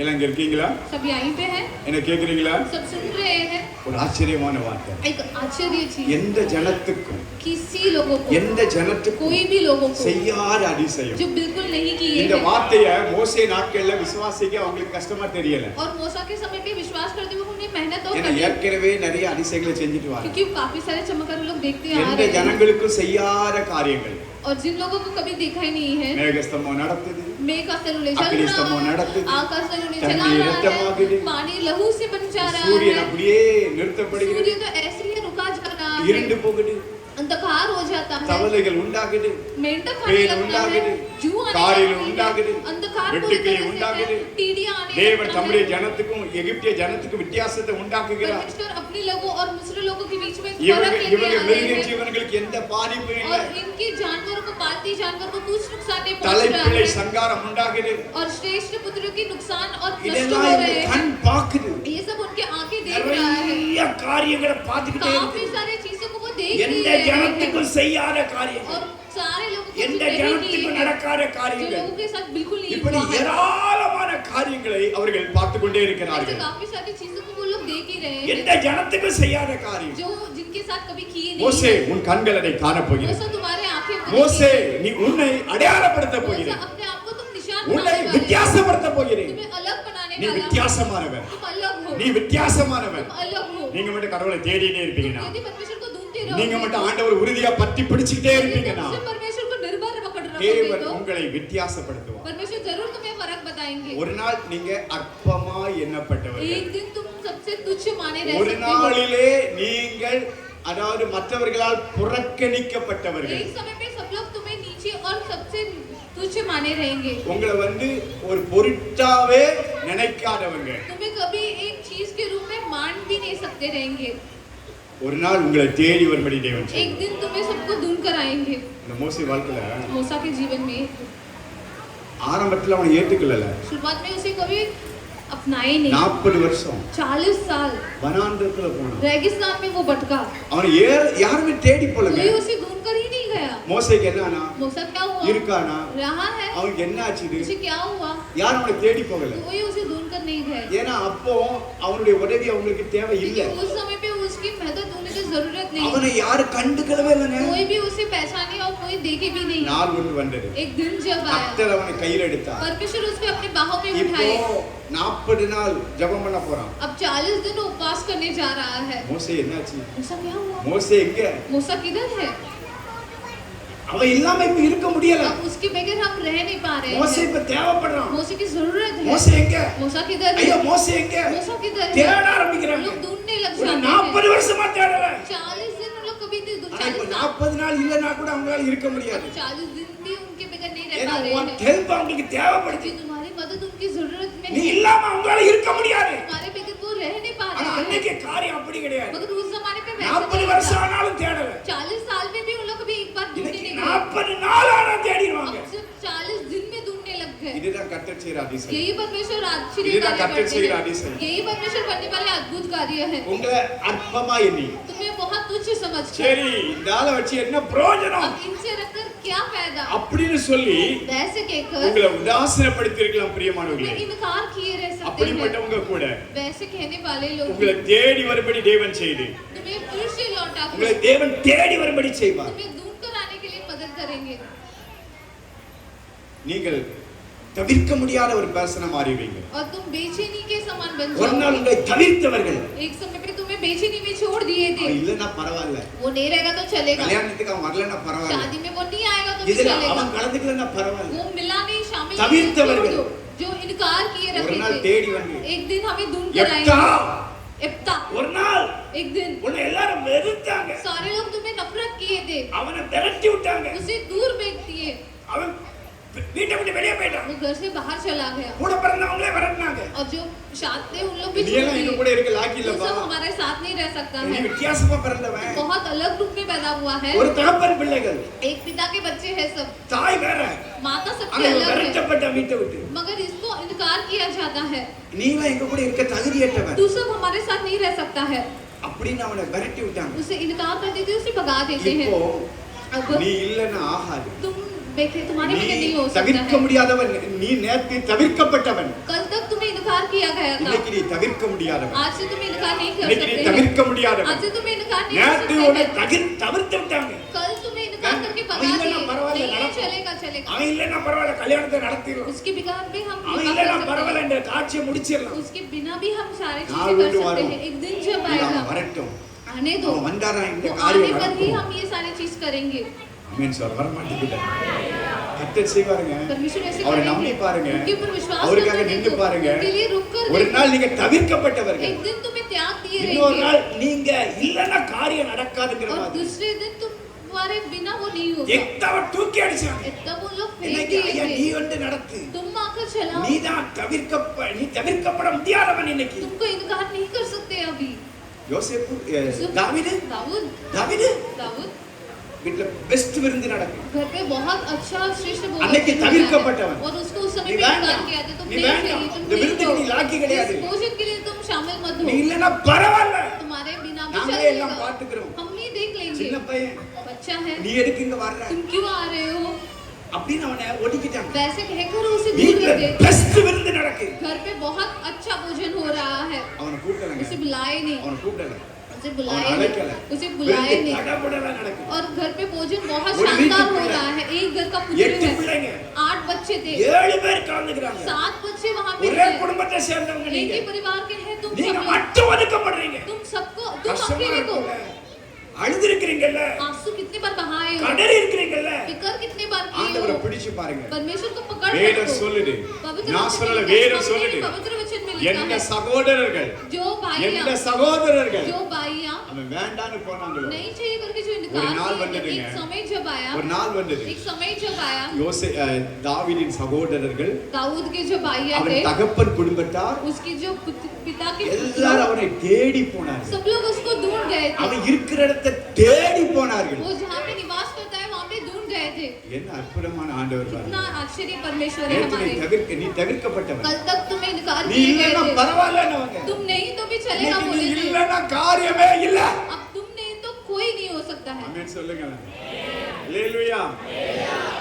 எல்லாம் இங்க இருக்கீங்களா? सब यहीं पे हैं, என்ன கேக்குறீங்களா? सब सुन रहे हैं। ஒரு ஆச்சரியமான வார்த்தை. एक आश्चर्य चीज, எந்த ஜனத்துக்கும் किसी लोगों को, எந்த ஜனத்துக்கும் कोई भी लोगों को செய்யாத அதிசயம். जो बिल्कुल नहीं किए இந்த हैं। வார்த்தையை மோசே நாட்கள்ல விசுவாசிக்க அவங்களுக்கு கஷ்டமா தெரியல. और मूसा के समय पे विश्वास करते हुए उन्हें मेहनत और ஏன்னா करनी, ஏற்கனவே நிறைய அதிசயங்களை செஞ்சுட்டு வராங்க. क्योंकि काफी सारे चमत्कार लोग देखते आ எந்த रहे हैं ஜனங்களுக்கும் செய்யாத காரியங்கள். और जिन लोगों को कभी देखा ही नहीं है। மேகஸ்தம்பம் நடத்துது, मेघ का तलुले चल अग्नि रहा स्तंभ है, நடத்துது, आकाश तलुले தண்ணீர் चला रहा இரத்தமாகுது, है, पानी लहू से बन जा रहा சூரியன் है, அப்படியே நிறுத்தப்படுகிறது, सूर्य तो ऐसे ही रुका जा रहा இருண்டு है, போகுது, अंधकार हो जाता है, தவளைகள் உண்டாகுது, मेंढक आने பேய் लगता है, உண்டாகுது, जू आने காரில் लगती உண்டாகுது, है, अंधकार पूरी வெட்டுக்கிளி तरह से உண்டாகுது. है, टीडियां आने தேவன் लगता தம்முடைய है। ஜனத்துக்கும் எகிப்திய ஜனத்துக்கும் வித்தியாசத்தை உண்டாக்குகிறார். परमेश्वर अपने लोगों और मिस्र लोगों के बीच में फर्क இவங்க लेके இவங்க आ மிருக रहे हैं ஜீவன்களுக்கு எந்த பாதிப்பும் இல்லை. और इनके जानवरों को, पालती जानवर को कुछ नुकसान नहीं पहुंच தலைப்பிள்ளை रहा है சங்காரம் உண்டாகுது. और श्रेष्ठ पुत्र की नुकसान और नष्ट இதெல்லாம் हो இந்த रहे हैं। கண் பாக்குது. ये सब उनके आंखें देख रहा है, நிறைய காரியங்களை பார்த்துக்கிட்டே काफी இருக்கு. सारे चीजों को वो देख எந்த रहे हैं ஜனத்துக்கும் செய்யாத காரியங்கள், और सारे लोगों को எந்த जो नहीं किए ஜனத்துக்கும் हैं, நடக்காத जो காரியங்கள், लोगों के साथ बिल्कुल नहीं இப்படி हुआ है, ஏராளமான காரியங்களை அவர்கள் பார்த்து கொண்டே ऐसे இருக்கிறார்கள். काफी सारी चीजों को वो लोग देख ही रहे எந்த हैं ஜனத்துக்கும் செய்யாத காரியம். जो जिनके साथ कभी किए नहीं மோசே है। உன் கண்கள் அதை காணப்போகிறது. मूसा तुम्हारे आंखें वो மோசே देखेंगे। நீ உன்னை அடையாளப்படுத்த मूसा போகிறேன். अपने आप को तुम निशान உன்னை बनाने वाले हो। வித்தியாசப்படுத்த போகிறேன். तुम्हें अलग बनाने நீ वाला, வித்தியாசமானவன், तुम अलग हो, நீ வித்தியாசமானவன். तुम अलग हो। நீங்க மட்டும் கடவுளை தேடிட்டே இருப்பீங்கன்னா, यदि परमेश्वर को ढूंढते நீங்க रहोगे, மட்டும் ஆண்டவர் உறுதியா பற்றி பிடிச்சுக்கிட்டே यदि இருப்பீங்கன்னா, तुम परमेश्वर को निर्भर पकड़ रखोगे தேவன் तो உங்களை வித்தியாசப்படுத்துவார். परमेश्वर जरूर तुम्हें फर्क बताएंगे। ஒரு நாள் நீங்க அற்பமாய் எண்ணப்பட்டவர்கள், एक दिन तुम सबसे तुच्छ माने रह ஒரு सकते हो। நாளிலே நீங்கள் அதாவது மற்றவர்களால் புறக்கணிக்கப்பட்டவர்கள். एक समय पे सब लोग तुम्हें नीचे और सबसे तुच्छ माने रहेंगे। உங்களை ஒரு பொருட்டாவே நினைக்காதவங்க तुम्हें कभी एक चीज के रूप में मान भी नहीं सकते रहेंगे। ஒரு நாள் உங்களை தேடி வரும்படி தேவன் एक செய்வார். दिन तुम्हें सबको ढूंढ कर आएंगे। இந்த மோசே வாழ்க்கையில मूसा के जीवन में ஆரம்பத்துல அவனை ஏத்துக்கல. शुरुआत में उसे कभी अपनाए नहीं। 40 வருஷம் 40 साल வனாந்தரத்துல போனான். रेगिस्तान में वो भटका, அவனை யாருமே தேடி போலங்க. कोई उसे ढूंढ कर ही नहीं गया। மோசேக்கு என்னன்னா, मूसा क्या हुआ, இருக்கானா, रहा है, அவனுக்கு என்ன ஆச்சு, उसे क्या हुआ, யாரும் அவனை தேடி போகல. कोई उसे ढूंढ कर नहीं गए। ஏன்னா அப்போ அவனுடைய உதவி அவங்களுக்கு தேவை இல்ல. क्योंकि उस समय पे उसकी मदद होने की जरूरत नहीं, அவனை யாரு கண்டுக்கவே இல்லங்க. कोई भी उसे पहचाने और कोई देखे भी नहीं। நாள் ஒன்று வந்தது, एक दिन जब आया, கர்த்தர் அவனை கையில் எடுத்தார். परमेश्वर उसको अपनी बाहों में இப்போ उठाए। 40 நாள் ஜெபம் பண்ண போறான். अब 40 दिन उपवास करने जा रहा है। மோசே என்னாச்சு, मूसा क्या हुआ, மோசே எங்க, मूसा किधर है, அவன் இல்லாம இப்ப இருக்க முடியல. अब उसके बगैर हम रह नहीं पा रहे மோசே हैं। இப்ப தேவைப்படுறான். मूसा की जरूरत है। மோசே எங்க, मूसा किधर ஐயோ है, மோசே எங்க, मूसा किधर है, தேட ஆரம்பிக்கிறாங்க. लोग ढूंढने लग ஒரு जाते 40 हैं। வருஷமா தேடல. 40 दिन लोग कभी ஆனா இப்ப 40 நாள் இல்லைன்னா கூட அவங்களால இருக்க முடியாது. 40 दिन भी उनके बगैर नहीं रह ஏன்னா पा रहे உன் हैं ஹெல்ப் அவங்களுக்கு தேவைப்படுது. क्योंकि तुम्हारी मदद उनकी जरूरत में நீ है இல்லாம அவங்களால இருக்க முடியாது. तुम्हारे बगैर वो रह नहीं पा ஆனா रहे हैं அன்னைக்கு காரியம் அப்படி கிடையாது. मगर उस जमाने पे वैसे 40 नहीं வருஷம் था ஆனாலும் தேடல. 40 साल में भी उन लोग कभी एक बार ढूंढने இன்னைக்கு नहीं गए 40 நாள் ஆனா தேடிடுவாங்க. अब सिर्फ 40 दिन में ढूंढने लग गए இதுதான் கர்த்தர் செய்யற அதிசயம். यही परमेश्वर आश्चर्य இதுதான் कार्य கர்த்தர் करते செய்யற हैं அதிசயம். यही परमेश्वर करने वाले अद्भुत कार्य है உங்களை அற்பமா எண்ணி तुम्हें बहुत तुच्छ समझकर சரி இந்த ஆளை வச்சு என்ன பிரயோஜனம் अब इनसे रखकर क्या फायदा அப்படின்னு சொல்லி वैसे कहकर உங்களை உதாசீனப்படுத்தி இருக்கலாம் பிரியமானவர்களே. तुम्हें इनकार किए रह सकते हैं அப்படிப்பட்டவங்க கூட वैसे कहने वाले लोग உங்களை தேடி வரும்படி தேவன் செய்து तुम्हें फिर से लौटा உங்களை कर தேவன் தேடி வரும்படி செய்வார். तुम्हें ढूंढ कर आने के लिए मदद करेंगे நீங்கள் தவிர்க்க முடியாத ஒரு பர்சனா மாறிடுவீங்க. और तुम बेचैनी के समान बन ஒரு நாள் जाओगे உங்களை தவிர்த்தவர்கள் एक समय पे तुम्हें बेचैनी में छोड़ दिए थे இல்லன்னா பரவாயில்ல, वो नहीं रहेगा तो चलेगा கல்யாணத்துக்கு அவன் வரலன்னா பரவாயில்ல, शादी में वो नहीं आएगा तो भी இதுல चलेगा அவன் கலந்துக்கலன்னா பரவாயில்ல. वो मिला नहीं शामिल नहीं தவிர்த்தவர்கள் छोड़ दो। जो इनकार किए ஒரு रखे நாள் थे தேடி வந்து एक दिन हमें ढूंढ कर எப்தா आएंगे इब्ता ஒரு நாள் एक दिन உன்னை எல்லாரும் வெறுத்தாங்க, सारे लोग तुम्हें नफरत किए थे அவனை விரட்டி விட்டாங்க, उसे दूर फेंक दिए அவன் வீட்டை விட்டு வெளியே போயிட்டான், वो घर से बाहर चला गया கூட பிறந்தவங்களே விரட்டினாங்க. और जो साथ थे उन लोग भी நீ छोड़ எல்லாம் எங்க दिए கூட இருக்க லாக்கி वो இல்லப்பா, सब हमारे साथ नहीं रह सकता நீ है வித்தியாசமா பிறந்தவன். बहुत अलग रूप में पैदा हुआ है ஒரு தகப்பன் பிள்ளைகள், एक पिता के बच्चे हैं सब தாய் வேற, माता ஆனா सबसे இவன் अलग है விரட்டப்பட்ட வீட்டை விட்டு. मगर इसको इनकार किया जाता है நீலாம் எங்க கூட இருக்க தகுதியற்றவன் तू सब हमारे साथ नहीं रह सकता है அப்படின்னு அவனை விரட்டி விட்டாங்க. उसे इनकार कर देते उसे भगा देते हैं இப்போ अब நீ இல்லன்னா ஆகாது. तुम देखे तुम्हारे நீ बगैर नहीं हो सकता தவிர்க்க है முடியாதவன், நீ நேத்து தவிர்க்கப்பட்டவன், कल तक तुम्हें इनकार किया गया था இன்னைக்கு நீ தவிர்க்க முடியாதவன், आज से तुम इनकार नहीं कर இன்னைக்கு நீ सकते தவிர்க்க हैं முடியாதவன். आज से तुम्हें इनकार नहीं कर நேத்து सकते உன்னை हैं தவிர்த்து விட்டாங்க. कल तुम्हें इनकार करके அவன் भगा இல்லன்னா दिए பரவாயில்ல, नहीं நடக்கும். चलेगा चलेगा அவன் இல்லன்னா பரவாயில்ல, கல்யாணத்தை நடத்திடலாம். उसके बिगाड़ में हम அவன் विवाह இல்லன்னா कर सकते பரவாயில்ல, हैं இந்த காட்சியை முடிச்சிடலாம். उसके बिना भी हम सारी நாள் चीजें कर ஒன்று सकते வரும். हैं एक दिन जब இல்ல, आएगा அவன் வரட்டும். आने दो அவன் வந்தாரா இந்த वो आने காரியம் पर ही நடக்கும். हम ये सारी चीज करेंगे ஆமென் சார், வர மாட்டேங்குது. கர்த்தர் செய்வாருங்க. परमेश्वर ऐसे அவரை करेंगे நம்பி பாருங்க, उनके ऊपर विश्वास அவருக்காக करके நின்று देखो, பாருங்க. उनके लिए रुक कर ஒரு देखो। நாள் நீங்க தவிர்க்கப்பட்டவர்கள், एक दिन तुम्हें त्याग दिए இன்னொரு रहेंगे நாள் நீங்க இல்லன்னா காரியம் நடக்காதுங்கிற और மாதிரி दूसरे दिन तुम्हारे बिना वो नहीं होगा எக்தாவை தூக்கி அடிச்சாங்க. तब उन लोग फेंक இன்னைக்கு ஐயா दिए நீ थे வந்து நடத்து, तुम आकर चलाओ நீ தவிர்க்கப்பட முடியாதவன். இன்னைக்கு तुमको इनकार नहीं कर सकते अभी யோசேப்பு, தாவீது दाऊद தாவீது दाऊद வீட்ல பெஸ்ட் விருந்து நடக்கும். घर पे बहुत अच्छा और श्रेष्ठ भोजन अन्य मिलता தவிர்க்கப்பட்டவன். है। और उसको उस समय நீ पे வேண்டாம். इनकार किया था तुम நீ नहीं வேண்டாம். चाहिए तुम இந்த नहीं விருந்துக்கு நீ லாக்கி हो கிடையாது. इस भोजन के लिए तुम शामिल मत நீ हो இல்லன்னா பரவாயில்ல, तुम्हारे बिना भी நாங்களே எல்லாம் चलेगा பாத்துக்கிறோம். हम नहीं देख लेंगे சின்ன பையன், बच्चा है நீ எதுக்கு இங்க வர்ற तुम क्यों आ रहे हो அப்படின்னு அவனை ஒதுக்கிட்டாங்க. वैसे कहकर उसे दूर வீட்ல कर देते பெஸ்ட் விருந்து நடக்கு. घर पे बहुत अच्छा भोजन हो रहा है அவனை கூப்பிடலங்க, उसे बुलाए नहीं அவனை கூப்பிடல, उसे அவனை बुलाए அழைக்கல. नहीं उसे बुलाए விருந்து नहीं தடபுடலா நடக்கு. और घर पे भोजन बहुत और शानदार वीட்டு हो पिल्ला। रहा है एक घर का पुत्र 8 है பிள்ளைங்க, 8 बच्चे थे 7 பேர் கலந்துக்கிறாங்க. 7 बच्चे वहां पे ஒரே थे குடும்பத்தை சேர்ந்தவங்க एक நீங்க. ही परिवार के हैं तुम நீங்க सब लोग। மட்டும் ஒதுக்கப்படுறீங்க. तुम सबको तुम கஷ்டமா अकेले को இருக்குல்ல, அழுதுருக்கிறீங்கல்ல, आंसू कितने बार बहाए हो கடறி இருக்கிறீங்கல்ல, फिकर कितने बार किए ஆண்டவரை हो பிடிச்சு பாருங்க. परमेश्वर को पकड़ வேதம் रखो சொல்லுது, पवित्र நான் वचन சொல்லல, में வேதம் लिखा है, சொல்லுது, पवित्र वचन में लिखा எந்த है சகோதரர்கள் जो எந்த भाइयां சகோதரர்கள் जो भाइयां அவன் வேண்டான்னு போனாங்களோ, नहीं चाहिए करके जो ஒரு इनकार நாள் किए வந்ததுங்க. एक समय जब आया ஒரு நாள் வந்தது, एक समय जब आया தாவீதின் சகோதரர்கள், दाऊद के जो भाइयां அவன் थे தகப்பன் குடும்பத்தார் उसके जो पिता के எல்லாரும் அவனை தேடி போனார்கள். सब लोग उसको ढूंढ गए थे அவன் இருக்கிற இடத்தை தேடி போனார்கள். वो जहाँ पे निवास करता है वहाँ पे ढूंढ गए थे என்ன அற்புதமான ஆண்டவர் பாருங்க. कितना आश्चर्य परमेश्वर है நேத்து हमारे நீ தவிர்க்கப்பட்டவன், कल तक तुम्हें इनकार நீ किए இல்லன்னா गए थे பரவாயில்லன்னவங்க. तुम नहीं तो भी चलेगा இன்னைக்கு बोले நீ थे இல்லன்னா காரியமே இல்ல. अब तुम नहीं तो कोई नहीं हो सकता है ஆமென் சொல்லுங்க. ஹalleluya.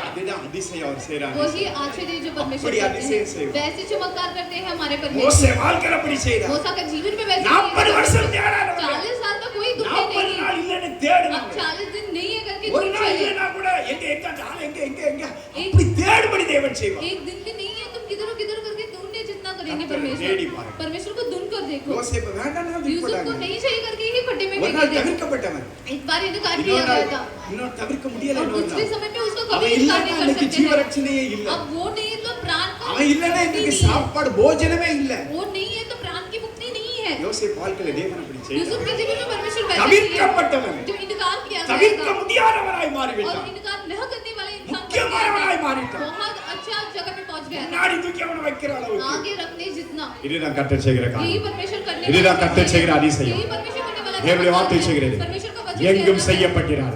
அதுதான் அதிசயம் அவர் செய்றாங்க. वही आश्चर्य जो परमेश्वर அப்படி करते அதிசயம் हैं செய்வார். वैसे चमत्कार करते हैं हमारे परमेश्वर மோசே வாழ்க்கையில அப்படி செய்றார். मूसा का जीवन में वैसे 40 வருஷம் தேடாதவங்க, 40 साल तक कोई ढूंढे 40 नहीं நாள் இல்லன்னு अब தேடுவாங்க. 40 दिन नहीं है करके ஒரு तुम நாள் चले இல்லனா கூட எங்க எங்க அந்த ஆளு எங்க அப்படி தேடுபடி தேவன் செய்வார். एक दिन भी नहीं है तुम किधर किधर करके ढूंढने जितना करेंगे கர்த்தரை தேடி परमेश्वर பாருங்க. परमेश्वर को ढूंढ कर देखो யோசேப்பு வேண்டாம்னு यूसुफ को விட்டுட்டாங்க. नहीं चाहिए करके ही खड्डे में ஒரு फेंक நாள் दिया தவிர்க்கப்பட்டவன், एक बार इनकार किया இன்னொரு गया நாள் था இன்னொரு தவிர்க்க முடியல. और இன்னொரு दूसरे நாள் समय पे उसको அவன் कभी इनकार இல்லன்னா नहीं कर இன்னைக்கு सकते हैं ஜீவரட்சணையே இல்ல. अब वो नहीं तो प्राण का அவன் இல்லன்னா मुक्ति இன்னைக்கு नहीं है। சாப்பாடு போஜனமே இல்ல. वो नहीं है तो प्राण की मुक्ति नहीं है யோசேப்பு வாழ்க்கையில தேவன் அப்படி यूसुफ के செய்தார். जीवन में परमेश्वर वैसे किया தவிர்க்கப்பட்டவன் जो इनकार किया தவிர்க்க गया था முடியாதவனாய் और மாறிவிட்டான். इनकार न करने वाले इंसान बन முக்கியமானவனாய் गया था। மாறிட்டான். बहुत अच्छा जगह पे पहुंच गया था முன்னாடி தூக்கி அவனை வைக்கிற அளவுக்கு. आगे रखने जितना இதுதான் கர்த்தர் செய்கிற यही காரியம். परमेश्वर करने இதுதான் वाला கர்த்தர் चीज़ செய்கிற है। அதிசயம். यही परमेश्वर करने वाला தேவனுடைய चीज़ வார்த்தை है। செய்கிறது. परमेश्वर का वचन எங்கும் कहता है, செய்யப்பட்டிராத,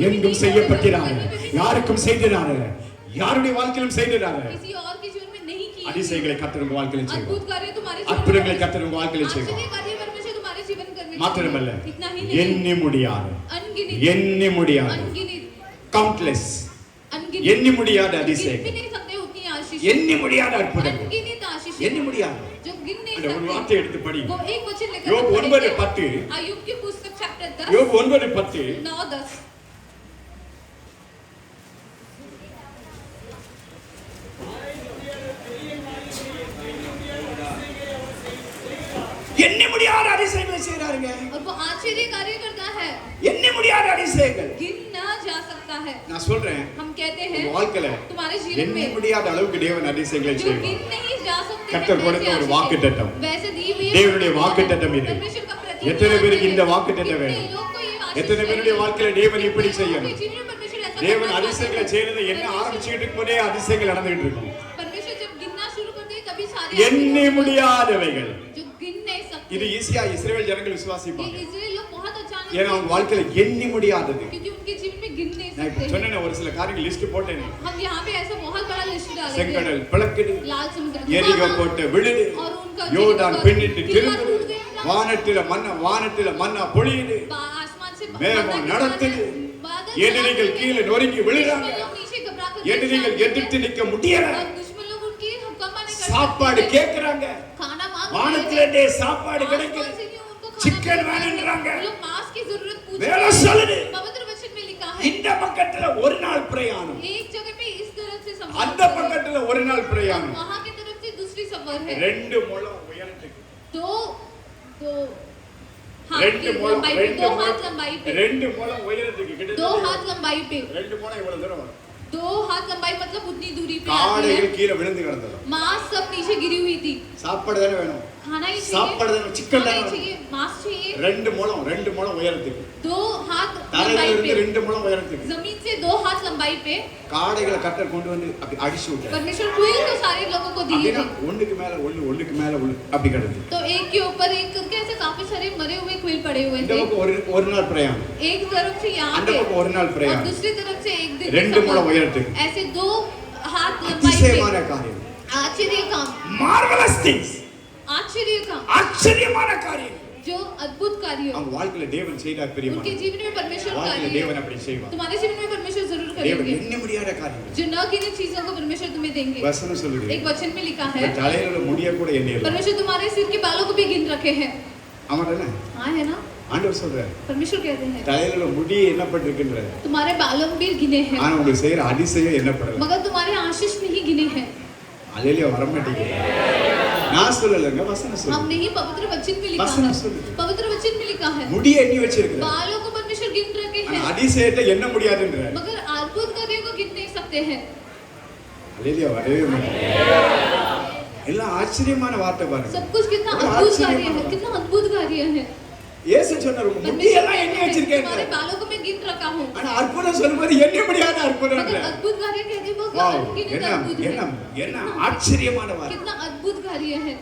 எங்கும் செய்யப்பட்டிராத, யாருக்கும் செய்திராத, யாருடைய வாழ்க்கையிலும் செய்திராத किसी और के जीवन में नहीं किए அதிசயங்களை கர்த்தர் உங்க வாழ்க்கையில செய்வார். अद्भुत कार्य तुम्हारे जीवन அற்புதங்களை में கர்த்தர் உங்க வாழ்க்கையில செய்வார். आश्चर्य कार्य परमेश्वर तुम्हारे जीवन करने மாத்திரமல்ல, इतना ही नहीं எண்ணி முடியாத, अनगिनत எண்ணி முடியாத, अनगिनत கவுண்ட்லெஸ், अनगिनत எண்ணி முடியாத गिन भी அதிசயங்கள், नहीं सकते उतनी आशीष எண்ணி முடியாத அற்புதங்கள், अनगिनत आशीष எண்ணி முடியாத. जो गिन नहीं அந்த ஒரு सकते வார்த்தை எடுத்து படி. वो एक वचन लेकर யோபு हम पढ़ेंगे। 9:10. अय्यूब की पुस्तक चैप्टर 10 யோபு 9:10. 9-10 எண்ணி முடியாத அதிசயங்களை செய்றாருங்க. और वो आश्चर्य कार्य करता है எண்ணி முடியாத அதிசயங்கள். गिन ना जा सकता है நான் சொல்றேன், हम कहते உங்க हैं வாழ்க்கையில तुम्हारे जीवन எண்ணி में முடியாத அளவுக்கு தேவன் அதிசயங்களை जो செய்வார். गिन नहीं जा सकते கர்த்தர் हैं, கொடுத்த वैसे ஒரு आशीष வாக்குத்தத்தம். वैसे दी हुई है தேவனுடைய வாக்குத்தத்தம் இது. परमेश्वर का प्रतिज्ञा எத்தனை பேருக்கு இந்த है। வாக்குத்தத்தம் कितने வேணும்? लोग को ये आशीष எத்தனை பேருடைய வாழ்க்கையில தேவன் இப்படி कितने लोगों செய்யணும்? के जीवन में परमेश्वर ऐसा தேவன் करना அதிசயங்களை चाहते செய்யறது हैं। என்ன ஆரம்பிச்சுட்டு இருக்கும்போதே அதிசயங்கள் நடந்துகிட்டு இருக்கும். परमेश्वर जब गिनना शुरू करते हैं तभी सारे எண்ணி முடியாதவைகள். जो गिन नहीं सकते இது ஈஸியா இஸ்ரவேல் ஜனங்கள் ये விசுவாசிப்பாங்க. इजराइल लोग बहुत अचानक ஏன்னா அவங்க வாழ்க்கையில எண்ணி முடியாதது. क्योंकि उनके जीवन में गिन नहीं நான் இப்ப सकते हैं। சொன்னேனே ஒரு சில காரியங்கள் லிஸ்ட் போட்டேனே. हम यहाँ पे ऐसा बहुत बड़ा लिस्ट डालेंगे செங்கடல் பிளக்குது, लाल समुद्र எரிகோ धुआं, கோட்டை விழுது, और उनका யோர்தான் जिनको பின்னிட்டு किला திரும்புது, टूट गया, வானத்தில மன்னா பொழியுது, आसमान से மேகம் बादल நடத்துது, बादल எதிரிகள் चलाते கீழே हैं। நொறுங்கி விழுறாங்க, दुश्मन लोग नीचे घबरा कर எதிரிகள் गिर எதிர்த்து जाते நிக்க हैं। முடியல, और दुश्मन लोग उनकी हुक्म नहीं कर சாப்பாடு सकते। கேக்குறாங்க, खाना मांग வானத்திலே சாப்பாடு आसमान கிடைக்குது, से ही उनको खाना चिकन मिलता है। வேணும்ன்றாங்க, वो लोग मांस की जरूरत पूछ வேலை रहे हैं। சொல்லுது. पवित्र वचन में लिखा है இந்த பக்கத்துல ஒரு நாள் பிரயாணம், एक जगह पे इस तरफ से அந்த सफर பக்கத்துல ஒரு நாள் और பிரயாணம், वहां की तरफ से दूसरी सफर है 2 முழம் உயரத்துக்கு, दो दो हाथ ரெண்டு की முழம், लंबाई पे ரெண்டு दो முழம், हाथ लंबाई पे 2 முழம் உயரத்துக்கு दो கிட்டத்தட்ட हाथ लंबाई पे 2 முழம் இவ்வளவு தூரம் வரும். 2 हाथ लंबाई मतलब उतनी दूरी पे आती காடைகள் है கீழே விழுந்து கிடந்தது. मांस सब नीचे गिरी हुई थी சாப்பாடு தானே வேணும், खाना ही சாப்பாடு चाहिए தானே, சிக்கன் खाना ही தானே, चाहिए मांस चाहिए 2 முழம் உயரத்துக்கு, 2 हाथ தரையில लंबाई இருந்து पे 2 முழம் உயரத்துக்கு जमीन से 2 हाथ लंबाई पे காடைகளை கட்டர் கொண்டு வந்து அப்படி அடிச்சு விட்டாரு. परमेश्वर ट्विल तो सारे लोगों को दिए அப்படின்னா थे ஒண்ணுக்கு மேல ஒண்ணு அப்படி கிடந்து. तो एक के ऊपर एक करके ऐसे काफी सारे मरे हुए क्विल पड़े हुए இந்த थे பக்கம் ஒரு நாள் பிரயாணம், एक तरफ से यहाँ அந்த पे பக்கம் ஒரு நாள் और பிரயாணம், दूसरी तरफ से एक दिन 2 முழம் உயரத்துக்கு. ऐसे 2 हाथ लंबाई அதிசயமான पे காரியம், आश्चर्य काम மார்வலஸ் திங்ஸ், आश्चर्य काम ஆச்சரியமான காரியம் जो अद्भुत कार्य அவங்க வாழ்க்கையில தேவன் செய்தார். பிரியமான उनके जीवन में परमेश्वर வாழ்க்கையில कार्य தேவன் அப்படி செய்வார். तुम्हारे जीवन में परमेश्वर जरूर தேவன் करेंगे எண்ண முடியாத காரியம். जो न गिने चीजों को परमेश्वर तुम्हें देंगे வசனம் சொல்லுது, एक वचन में लिखा है உங்க தலையில உள்ள முடிய கூட எண்ணிடலாம். परमेश्वर तुम्हारे सिर के बालों को भी गिन रखे हैं ஆமா தானே? हाँ है ना ஆண்டவர் சொல்றாரு, परमेश्वर कहते हैं தலையில உள்ள முடி என்னப்பட்டிருக்கின்றது, तुम्हारे बालों भी गिने हैं ஆனா உங்களுக்கு செய்யற அதிசயம் என்னப்படல. मगर तुम्हारे आशीष नहीं गिने हैं அல்லேலூயா வர மாட்டேங்குது. நான் சொல்லலங்க, வசனம் हम சொல்லுது. नहीं पवित्र वचन में लिखा वचन है सुन। पवित्र वचन में लिखा है முடிய எண்ணி வச்சிருக்கிறார், बालों को परमेश्वर गिन रखे ஆனா हैं அதிசயத்தை எண்ண முடியாதுன்றார். मगर अद्भुत कार्यों को गिन नहीं सकते हैं அல்லேலூயா வரவே மாட்டேங்குது. எல்லாம் ஆச்சரியமான வார்த்தை பாருங்க. सब कुछ कितना ஒரு अद्भुत कार्य ஆச்சரியமான है வார்த்தை. कितना अद्भुत कार्य है இயேசு சொன்னார், உங்க முடியெல்லாம் எண்ணி तुम्हारे வச்சிருக்கேன், बालों को मैं गिन रखा हूँ ஆனா அற்புதம் சொல்லும்போது எண்ண முடியாத அற்புதம். मगर अद्भुत कार्य कहते हैं वो வாவ், गिने என்ன अद्भुत है என்ன என்ன ஆச்சரியமான வார்த்தை. कितना अद्भुत कार्य है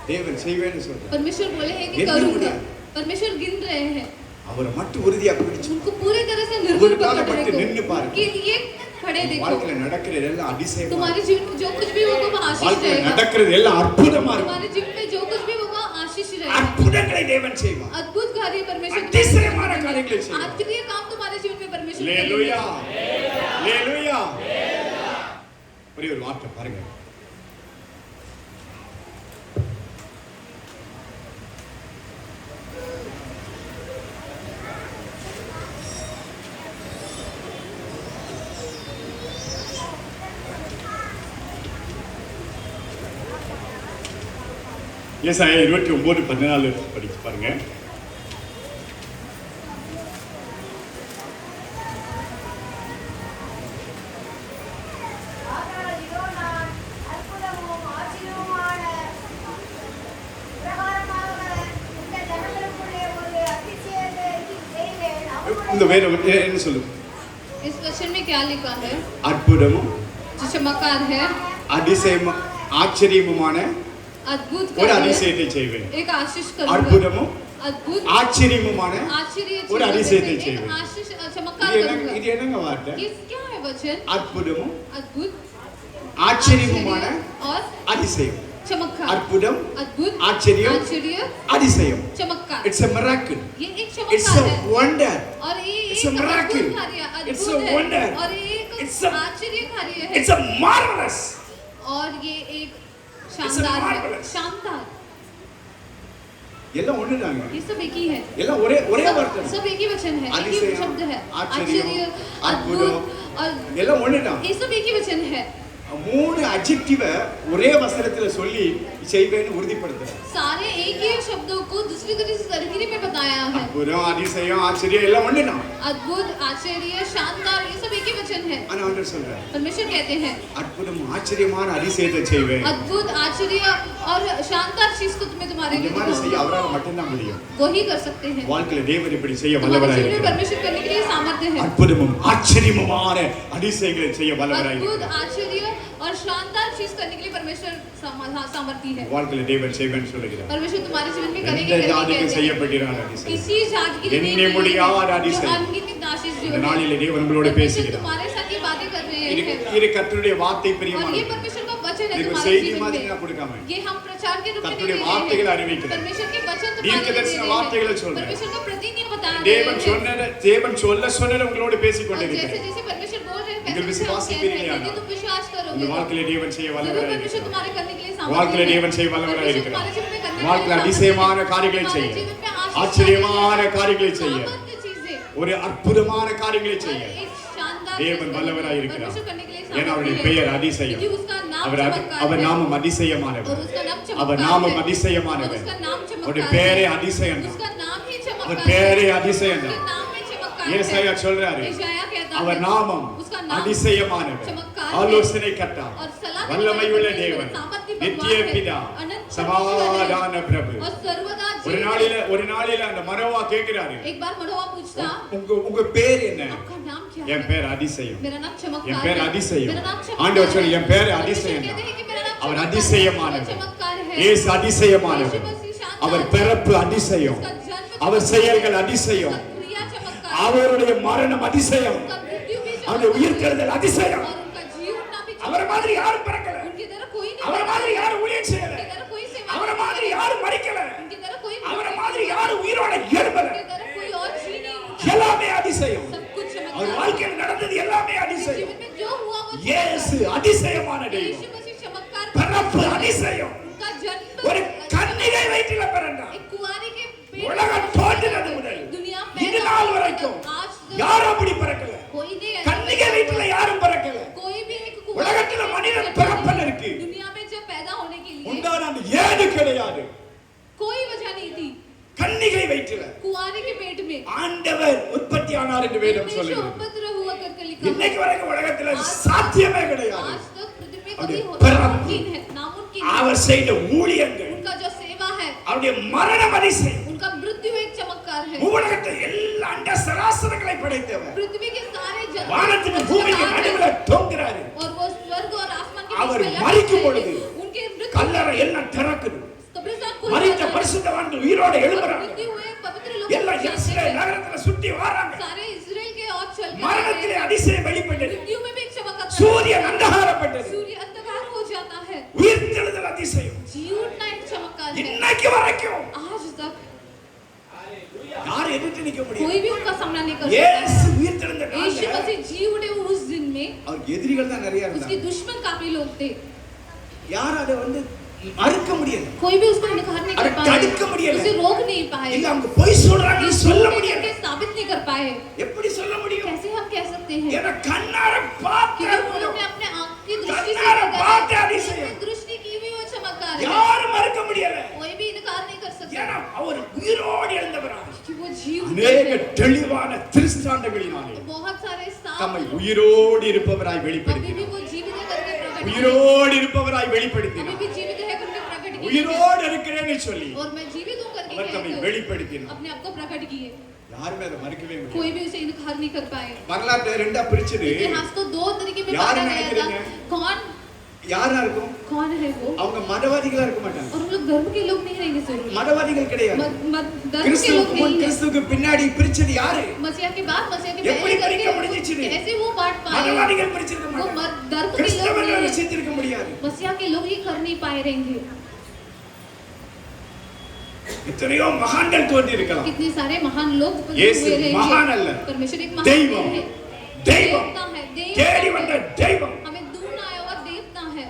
தேவன் செய்வேன்னு சொல்றார். परमेश्वर बोले हैं कि गिनने करूंगा मुड़िया। परमेश्वर गिन रहे हैं அவரை மட்டும் உறுதியா பிடிச்சு उनको पूरे तरह से निर्भर உங்களுக்காக पकड़ने மட்டும் को நின்னு பாருங்க. उनके लिए खड़े देखो வாழ்க்கையில நடக்கிறது எல்லாம் அதிசயமா, तुम्हारे जीवन में जो कुछ भी होगा वो आशीष வாழ்க்கையில रहेगा நடக்கிறது எல்லாம் அற்புதமா இருக்கும். तुम्हारे जीवन में जो कुछ भी होगा आशीष रहेगा அற்புதங்களை தேவன் செய்வார். अद्भुत कार्य परमेश्वर அதிசயமான காரியங்களை செய்வார். आश्चर्य काम तुम्हारे जीवन में परमेश्वर அல்லேலூயா करेंगे। அல்லேலூயா. ஒரே ஒரு வார்த்தை பாருங்க, ஏசாயா 29:14 படிச்சு பாருங்க. ஆனால் இதோ நான் அற்புதமும் ஆச்சரியமுமான பிரகாரமாக இந்த வேதம் என்ன சொல்லுது? इस वचन में क्या लिखा है? அற்புதமும் जो चमत्कार है, அதிசயம் ஆச்சரியமுமான अद्भुत ஒரு कार्य, அதிசயத்தை செய்வேன். एक आशीष करूंगा, அற்புதமும் अद्भुत ஆச்சரியமுமான आश्चर्य ஒரு चीजें அதிசயத்தை एक செய்வேன். आशीष चमत्कार இது என்ன करूंगा। இது என்னங்க வார்த்தை? ये क्या है वचन? அற்புதமும் अद्भुत ஆச்சரியமுமான और அதிசயம். चमत्कार, அற்புதம் अद्भुत ஆச்சரியம் आश्चर्य அதிசயம். चमत्कार, It's a miracle. ये एक It's चमत्कार a है wonder. और ये It's एक a miracle. अद्भुत कार्य, It's अद्भुत a है wonder. और ये It's एक a- आश्चर्य कार्य है It's a marvelous. और ये एक शानदार है, marvelous. शानदार। எல்லாம் ஒண்ணுதாங்க. ये सब एक ही है, எல்லாம் ஒரே வார்த்தை. सब एक ही वचन है, एक ही அதிசயம், शब्द है, ஆச்சரியம், आश्चर्य, அற்புதம். अद्भुत और எல்லாம் ஒண்ணுதான். ये सब एक ही वचन है। மூணு அட்ஜெக்டிவ ஒரே வசனத்துல சொல்லி செய்வேன்னு உறுதிப்படுத்துறேன். सारे एक ही शब्दों को दूसरी तरीके में बताया है। அற்புதம் அதிசயம் ஆச்சரியம் எல்லாம் ஒண்ணுதான். अद्भुत, आश्चर्य, शानदार, ये सब एक ही वचन है। ஆனா ஆண்டவர் சொல்றார் परमेश्वर कहते हैं அற்புதம் ஆச்சரியமான அதிசயத்தை செய்வேன். अद्भुत, आश्चर्य और शानदार चीज को तुम्हें तुम्हारे இந்த लिए மாதிரி செய்ய दिखाऊंगा। அவரால் மட்டும்தான் முடியும். वो ही कर सकते हैं। வாழ்க்கையில தேவன் இப்படி செய்ய तुम्हारे வல்லவராய் जीवन में இருக்கிறார். परमेश्वर करने के लिए सामर्थ्य है। அற்புதமும் ஆச்சரியமுமான அதிசயங்களை செய்ய வல்லவராய் अद्भुत, இருக்கிறார். आश्चर्य और शानदार चीज करने के लिए परमेश्वर सामर्थ्य है। வாழ்க்கையில தேவன் செய்வேன்னு சொல்லுகிறார். परमेश्वर तुम्हारे जीवन में करेंगे, எந்த करेंगे ஜாதிக்கு कहते हैं। செய்யப்பட்டிரான அதிசயம். किसी जाति के लिए எண்ணி नहीं முடியாத है, जो அதிசயம். अनगिनत आशीष जो இந்த है। நாளிலே தேவன் உங்களோட परमेश्वर பேசுகிறார். तुम्हारे साथ ये बातें कर रहे இது हैं இது கர்த்தருடைய வார்த்தை और ये பிரியமானது. परमेश्वर का वचन है இது तुम्हारे செய்தி जीवन மாதிரி में। நான் கொடுக்காம ये हम प्रचार के रूप में கர்த்தருடைய नहीं வார்த்தைகளை दे रहे हैं। அறிவிக்கிறேன். परमेश्वर के वचन तुम्हारे தீர்க்க लिए दे தரிசன रहे வார்த்தைகளை हैं। சொல்றேன். परमेश्वर का प्रतिज्ञा बता रहे தேவன் हैं। சொன்னதை தேவன் சொன்னதை உங்களோட பேசிக் और जैसे கொண்டிருக்கிறேன். जैसे परमेश्वर बोल रहे हैं நீங்கள் वैसे हम விசுவாசி कह रहे हैं। பிரியையானால் यदि तुम विश्वास உங்க करोगे வாழ்க்கையில தேவன் செய்ய जरूर வல்லவராய் परमेश्वर இருக்கிறார். तुम्हारे करने के लिए सामर्थ्य வாழ்க்கையில है। தேவன் செய்ய வல்லவராய் परमेश्वर இருக்கிறார். तुम्हारे जीवन में करने के लिए வாழ்க்கையில सामर्थ्य है। அதிசயமான காரியங்களை तुम्हारे செய்ய जीवन में आशीष ஆச்சரியமான காரியங்களை செய்ய सामर्थ्य चीजें ஒரு அற்புதமான காரியங்களை और செய்ய एक शानदार தேவன் चीज வல்லவராய் परमेश्वर இருக்கிறார். करने के लिए ஏன்னா அவருடைய सामर्थ्य பெயர் है। அதிசயம். क्योंकि उसका नाम அவர் चमत्कार அவர் है। நாமம் और அதிசயமானவர். उसका नाम அவர் चमत्कार நாமம் है। और அதிசயமானவர். उसका नाम அவருடைய चमत्कार பேரே है। அதிசயம் தான். उसका नाम ही चमत्कार அவர் है। பேரே அதிசயம் उसके தான். नाम में चमत्कार है। ஏசாயா சொல்றாரு यशायाह कहता அவர் है, நாமம் उसका नाम அதிசயமானவர். चमत्कार है। ஆலோசனை கர்த்தா और सलाह வல்லமையுள்ள देने वाला தேவன் सामर्थ्य நித்திய भगवान है। பிதா अनंत சமாதான பிரபு. और सर्वदा ஒரு जीवित நாளில அந்த மனோவா கேக்குறாரு है। एक बार मनोवा पूछता உங்க பேர் என்ன? आपका नाम क्या என் है? பேர் அதிசயம். मेरा नाम चमत्कार என் பேர் है। அதிசயம். मेरा नाम चमत्कार ஆண்டவர் है। சொல்லி என் பேர் परमेश्वर அதிசயம் कहते தான். हैं कि मेरा नाम அவர் चमत्कार है। அதிசயமானவர். चमत्कार है। இயேசு அதிசயமானவர். यीशु मसीह शानदार அவர் है। பிறப்பு அதிசயம். उसका जन्म அவர் चमत्कार செயல்கள் है। அதிசயம். उसका क्रिया चमत्कार है। அவருடைய மரணம் அதிசயம். उसका मृत्यु भी அவருடைய चमत्कार है। உயிர்த்தெழுதல் அதிசயம். और उनका जीवन भी அவரை மாதிரி யாரும் பிறக்கல. उनकी तरह कोई नहीं அவரை बना। மாதிரி யாரும் ஊழியம் செய்யல. उनकी तरह कोई सेवा அவரை नहीं மாதிரி करी। யாரும் மரிக்கல. उनकी तरह कोई அவரை नहीं மாதிரி करी। யாரும் உயிரோட எழும்பல. उनकी तरह कोई और जी नहीं उठा। எல்லாமே அதிசயம். सब कुछ அவர் चमत्कार வாழ்க்கையில் நடந்தது எல்லாமே है। அதிசயம். जीवन में जो हुआ वो இயேசு அதிசயமான தெய்வம். यीशु मसीह चमत्कार பிறப்பு அதிசயம். उनका जन्म ஒரு கன்னிகை வயிற்றில பிறந்தார். एक कुंवारी के पेट உலகம் தோன்றினது முதல் दुनिया இது पैदा நாள் होने வரைக்கும் तक आज तक யாரும் அப்படி பிறக்கல. कोई नहीं ऐसा கன்னிகை வயிற்றில யாரும் பிறக்கல. कोई भी एक कुंवारी உலகத்துல के மனிதன் पेट பிறப்பன் में இருக்கு. दुनिया में जब पैदा होने के लिए உண்டான ஏது கிடையாது. कोई वजह नहीं थी। கன்னிகை வயிற்றில कुंवारी के पेट में ஆண்டவர் உற்பத்தி ஆனார் என்று வேதம் परमेश्वर சொல்லுகிறது. उपद्रव हुआ करके लिखा இன்னைக்கு है। வரைக்கும் உலகத்துல சாத்தியமே கிடையாது. आज तक पृथ्वी में அவருடைய कभी பிறப்பு, नामुमकिन है, नामुमकिन है। அவர் செய்த ஊழியங்கள், उनका जो सेवा है, அவருடைய மரணம் அதிசயம். उनका मृत्यु एक चमत्कार है। உலகத்தை எல்லா அண்ட சராசரங்களை படைத்தவர் पृथ्वी के सारे जगत வானத்துக்கு பூமிக்கு நடுவுல தொங்குறாரு. और वो स्वर्ग और आसमान के அவர் बीच में மரிக்கும் लटक பொழுது गए थे। उनके मृत्यु கல்லறை எல்லாம் திறக்குது. कब्रिस्तान खुल மரித்த जाता है। பரிசுத்தவான்கள் உயிரோட और எழும்புறாங்க. मृत्यु हुए पवित्र लोग எல்லாம் जाते இஸ்ரேல் हैं। நகரத்துல சுத்தி வராங்க. सारे इजराइल के और चल के மரணத்திலே அதிசயம் வெளிப்பட்டது. मृत्यु में भी एक चमत्कार है। சூரியன் அந்தகாரப்பட்டது. सूर्य अंधकार हो जाता है। உயிர்த்தெழுதல் அதிசயம். जीवन एक चमत्कार है। இன்னைக்கு வரைக்கும் आज तक யார் எதிர்த்து நிக்க முடியும்? कोई भी उनका सामना नहीं कर இயேசு सकता है। உயிர்த்தெழுந்த यीशु நாள்ல मसीह जी उठे उस दिन में அவர் எதிரிகள் தான் நிறைய उसके இருந்தாங்க. दुश्मन काफी लोग थे। யாரும் அதை மறுக்க முடியல. कोई भी उसको इनकार नहीं कर अरे तड़क पाए, முடியல. उसे रोक नहीं पाए, இல்ல அவங்க பொய் சொல்றாங்க சொல்ல झूठ முடியல. करके साबित नहीं कर पाए। எப்படி சொல்ல முடியும்? कैसे हम कह सकते हैं? ஏன்னா கண்ணார பார்த்த क्योंकि उन्होंने अपने आंख की दृष्टि से कन्नारा देखा बात है है। अधिशय। अपनी दृष्टि की हुई वो चमत्कार है। யாரும் மறுக்க முடியல. कोई भी इनकार नहीं कर सकता ஏன்னா அவர் உயிரோடு எழுந்தவராக कि वो जीव அநேக தெளிவான திருஷ்டாந்தங்களினாலே बहुत सारे தம்மை साफ உயிரோடு இருப்பவராய் अभी भी வெளிப்படுத்தினார். वो जीवित है करके प्रकट किए। உயிரோடு இருப்பவராய் अभी வெளிப்படுத்தினார். भी जीवित है करके प्रकट किए। உயிரோடு இருக்கிறேன்னு சொல்லி और मैं जीवित हूँ करके அவர் தம்மை कहकर வெளிப்படுத்தினார். अपने आप को प्रकट किए। யாருமே அதை மறுக்கவே முடியாது. कोई भी उसे इनकार नहीं कर पाए। வரலாற்றை ரெண்டா பிரிச்சது इतिहास को दो तरीके में यार बांटा गया था। निனைக்கிறீங்க? कौन யாரா இருக்கும்? कौन है वो? அவங்க மதவாதிகளா இருக்க மாட்டாங்க. और वो लोग धर्म के लोग नहीं रहेंगे जरूर। மதவாதிகள் கிடையாது. धर्म के लोग கிறிஸ்துவுக்கு முன் नहीं है। கிறிஸ்துவுக்கு பின்னாடி பிரிச்சது யாரு? मसीहा के बाद मसीहा के எப்படி पहले பிரிக்க முடிஞ்சிச்சு? करके कैसे वो बांट पाए? மதவாதிகள் பிரிச்சிருக்க वो மாட்டாங்க. धर्म के लोग கிறிஸ்தவர்கள் नहीं है। செஞ்சிருக்க முடியாது. मसीहा के लोग ही कर नहीं पाए रहेंगे। எத்தனையோ மகான்கள் தோன்றி இருக்கலாம். कितने सारे महान लोग இயேசு हुए रहेंगे। महान அல்ல. परमेश्वर एक தெய்வம். महान है। தெய்வம். देवता है। தேடி देवता வந்த है। தெய்வம். हमें दूर आया हुआ देवता है।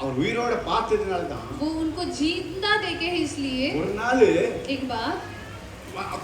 அவர் உயிரோட பார்த்ததுனால தான் वो उनको जिंदा देखे हैं इसलिए ஒரு நாள் एक बार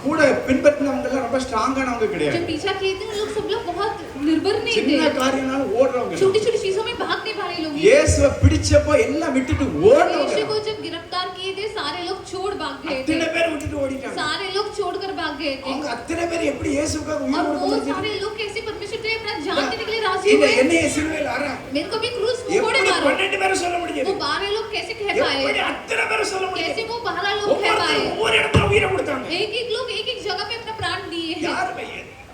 கூட பின்பற்றினவங்க எல்லாம் ரொம்ப ஸ்ட்ராங்கானவங்க जो கிடையாது. पीछा किए थे उन लोग सब लोग बहुत निर्भर नहीं சின்ன थे। காரியனால ஓடுறவங்க. छोटी छोटी चीजों में भागने वाले लोग हैं। இயேசுவை பிடிச்சப்போ எல்லாம் விட்டுட்டு ஓடுறவங்க. यीशु को जब गिरफ्तार किए थे सारे लोग छोड़ भाग गए थे। அத்தனை பேர் விட்டுட்டு ஓடிட்டாங்க. सारे लोग छोड़कर भाग गए थे। அவங்க அத்தனை பேர் எப்படி இயேசுவுக்காக உயிர் और கொடுக்க वो முடிஞ்சது? सारे लोग कैसे परमेश्वर के लिए अपना जान देने के लिए राजी இல்ல हुए? என்னைய சிலுவையில் அற. मेरे को भी क्रूस पे फोड़े எப்படி मारो। 12 பேர் சொல்ல वो முடியாது? 12 लोग कैसे कह எப்படி पाए? அத்தனை பேர் சொல்ல कैसे முடியாது? वो 12 लोग कह पाए? ஒவ்வொருத்தரும் ஒவ்வொரு இடத்துல உயிரை கொடுத்தாங்க. एक एक लोग एक एक जगह पे अपना प्राण दिए हैं। யார்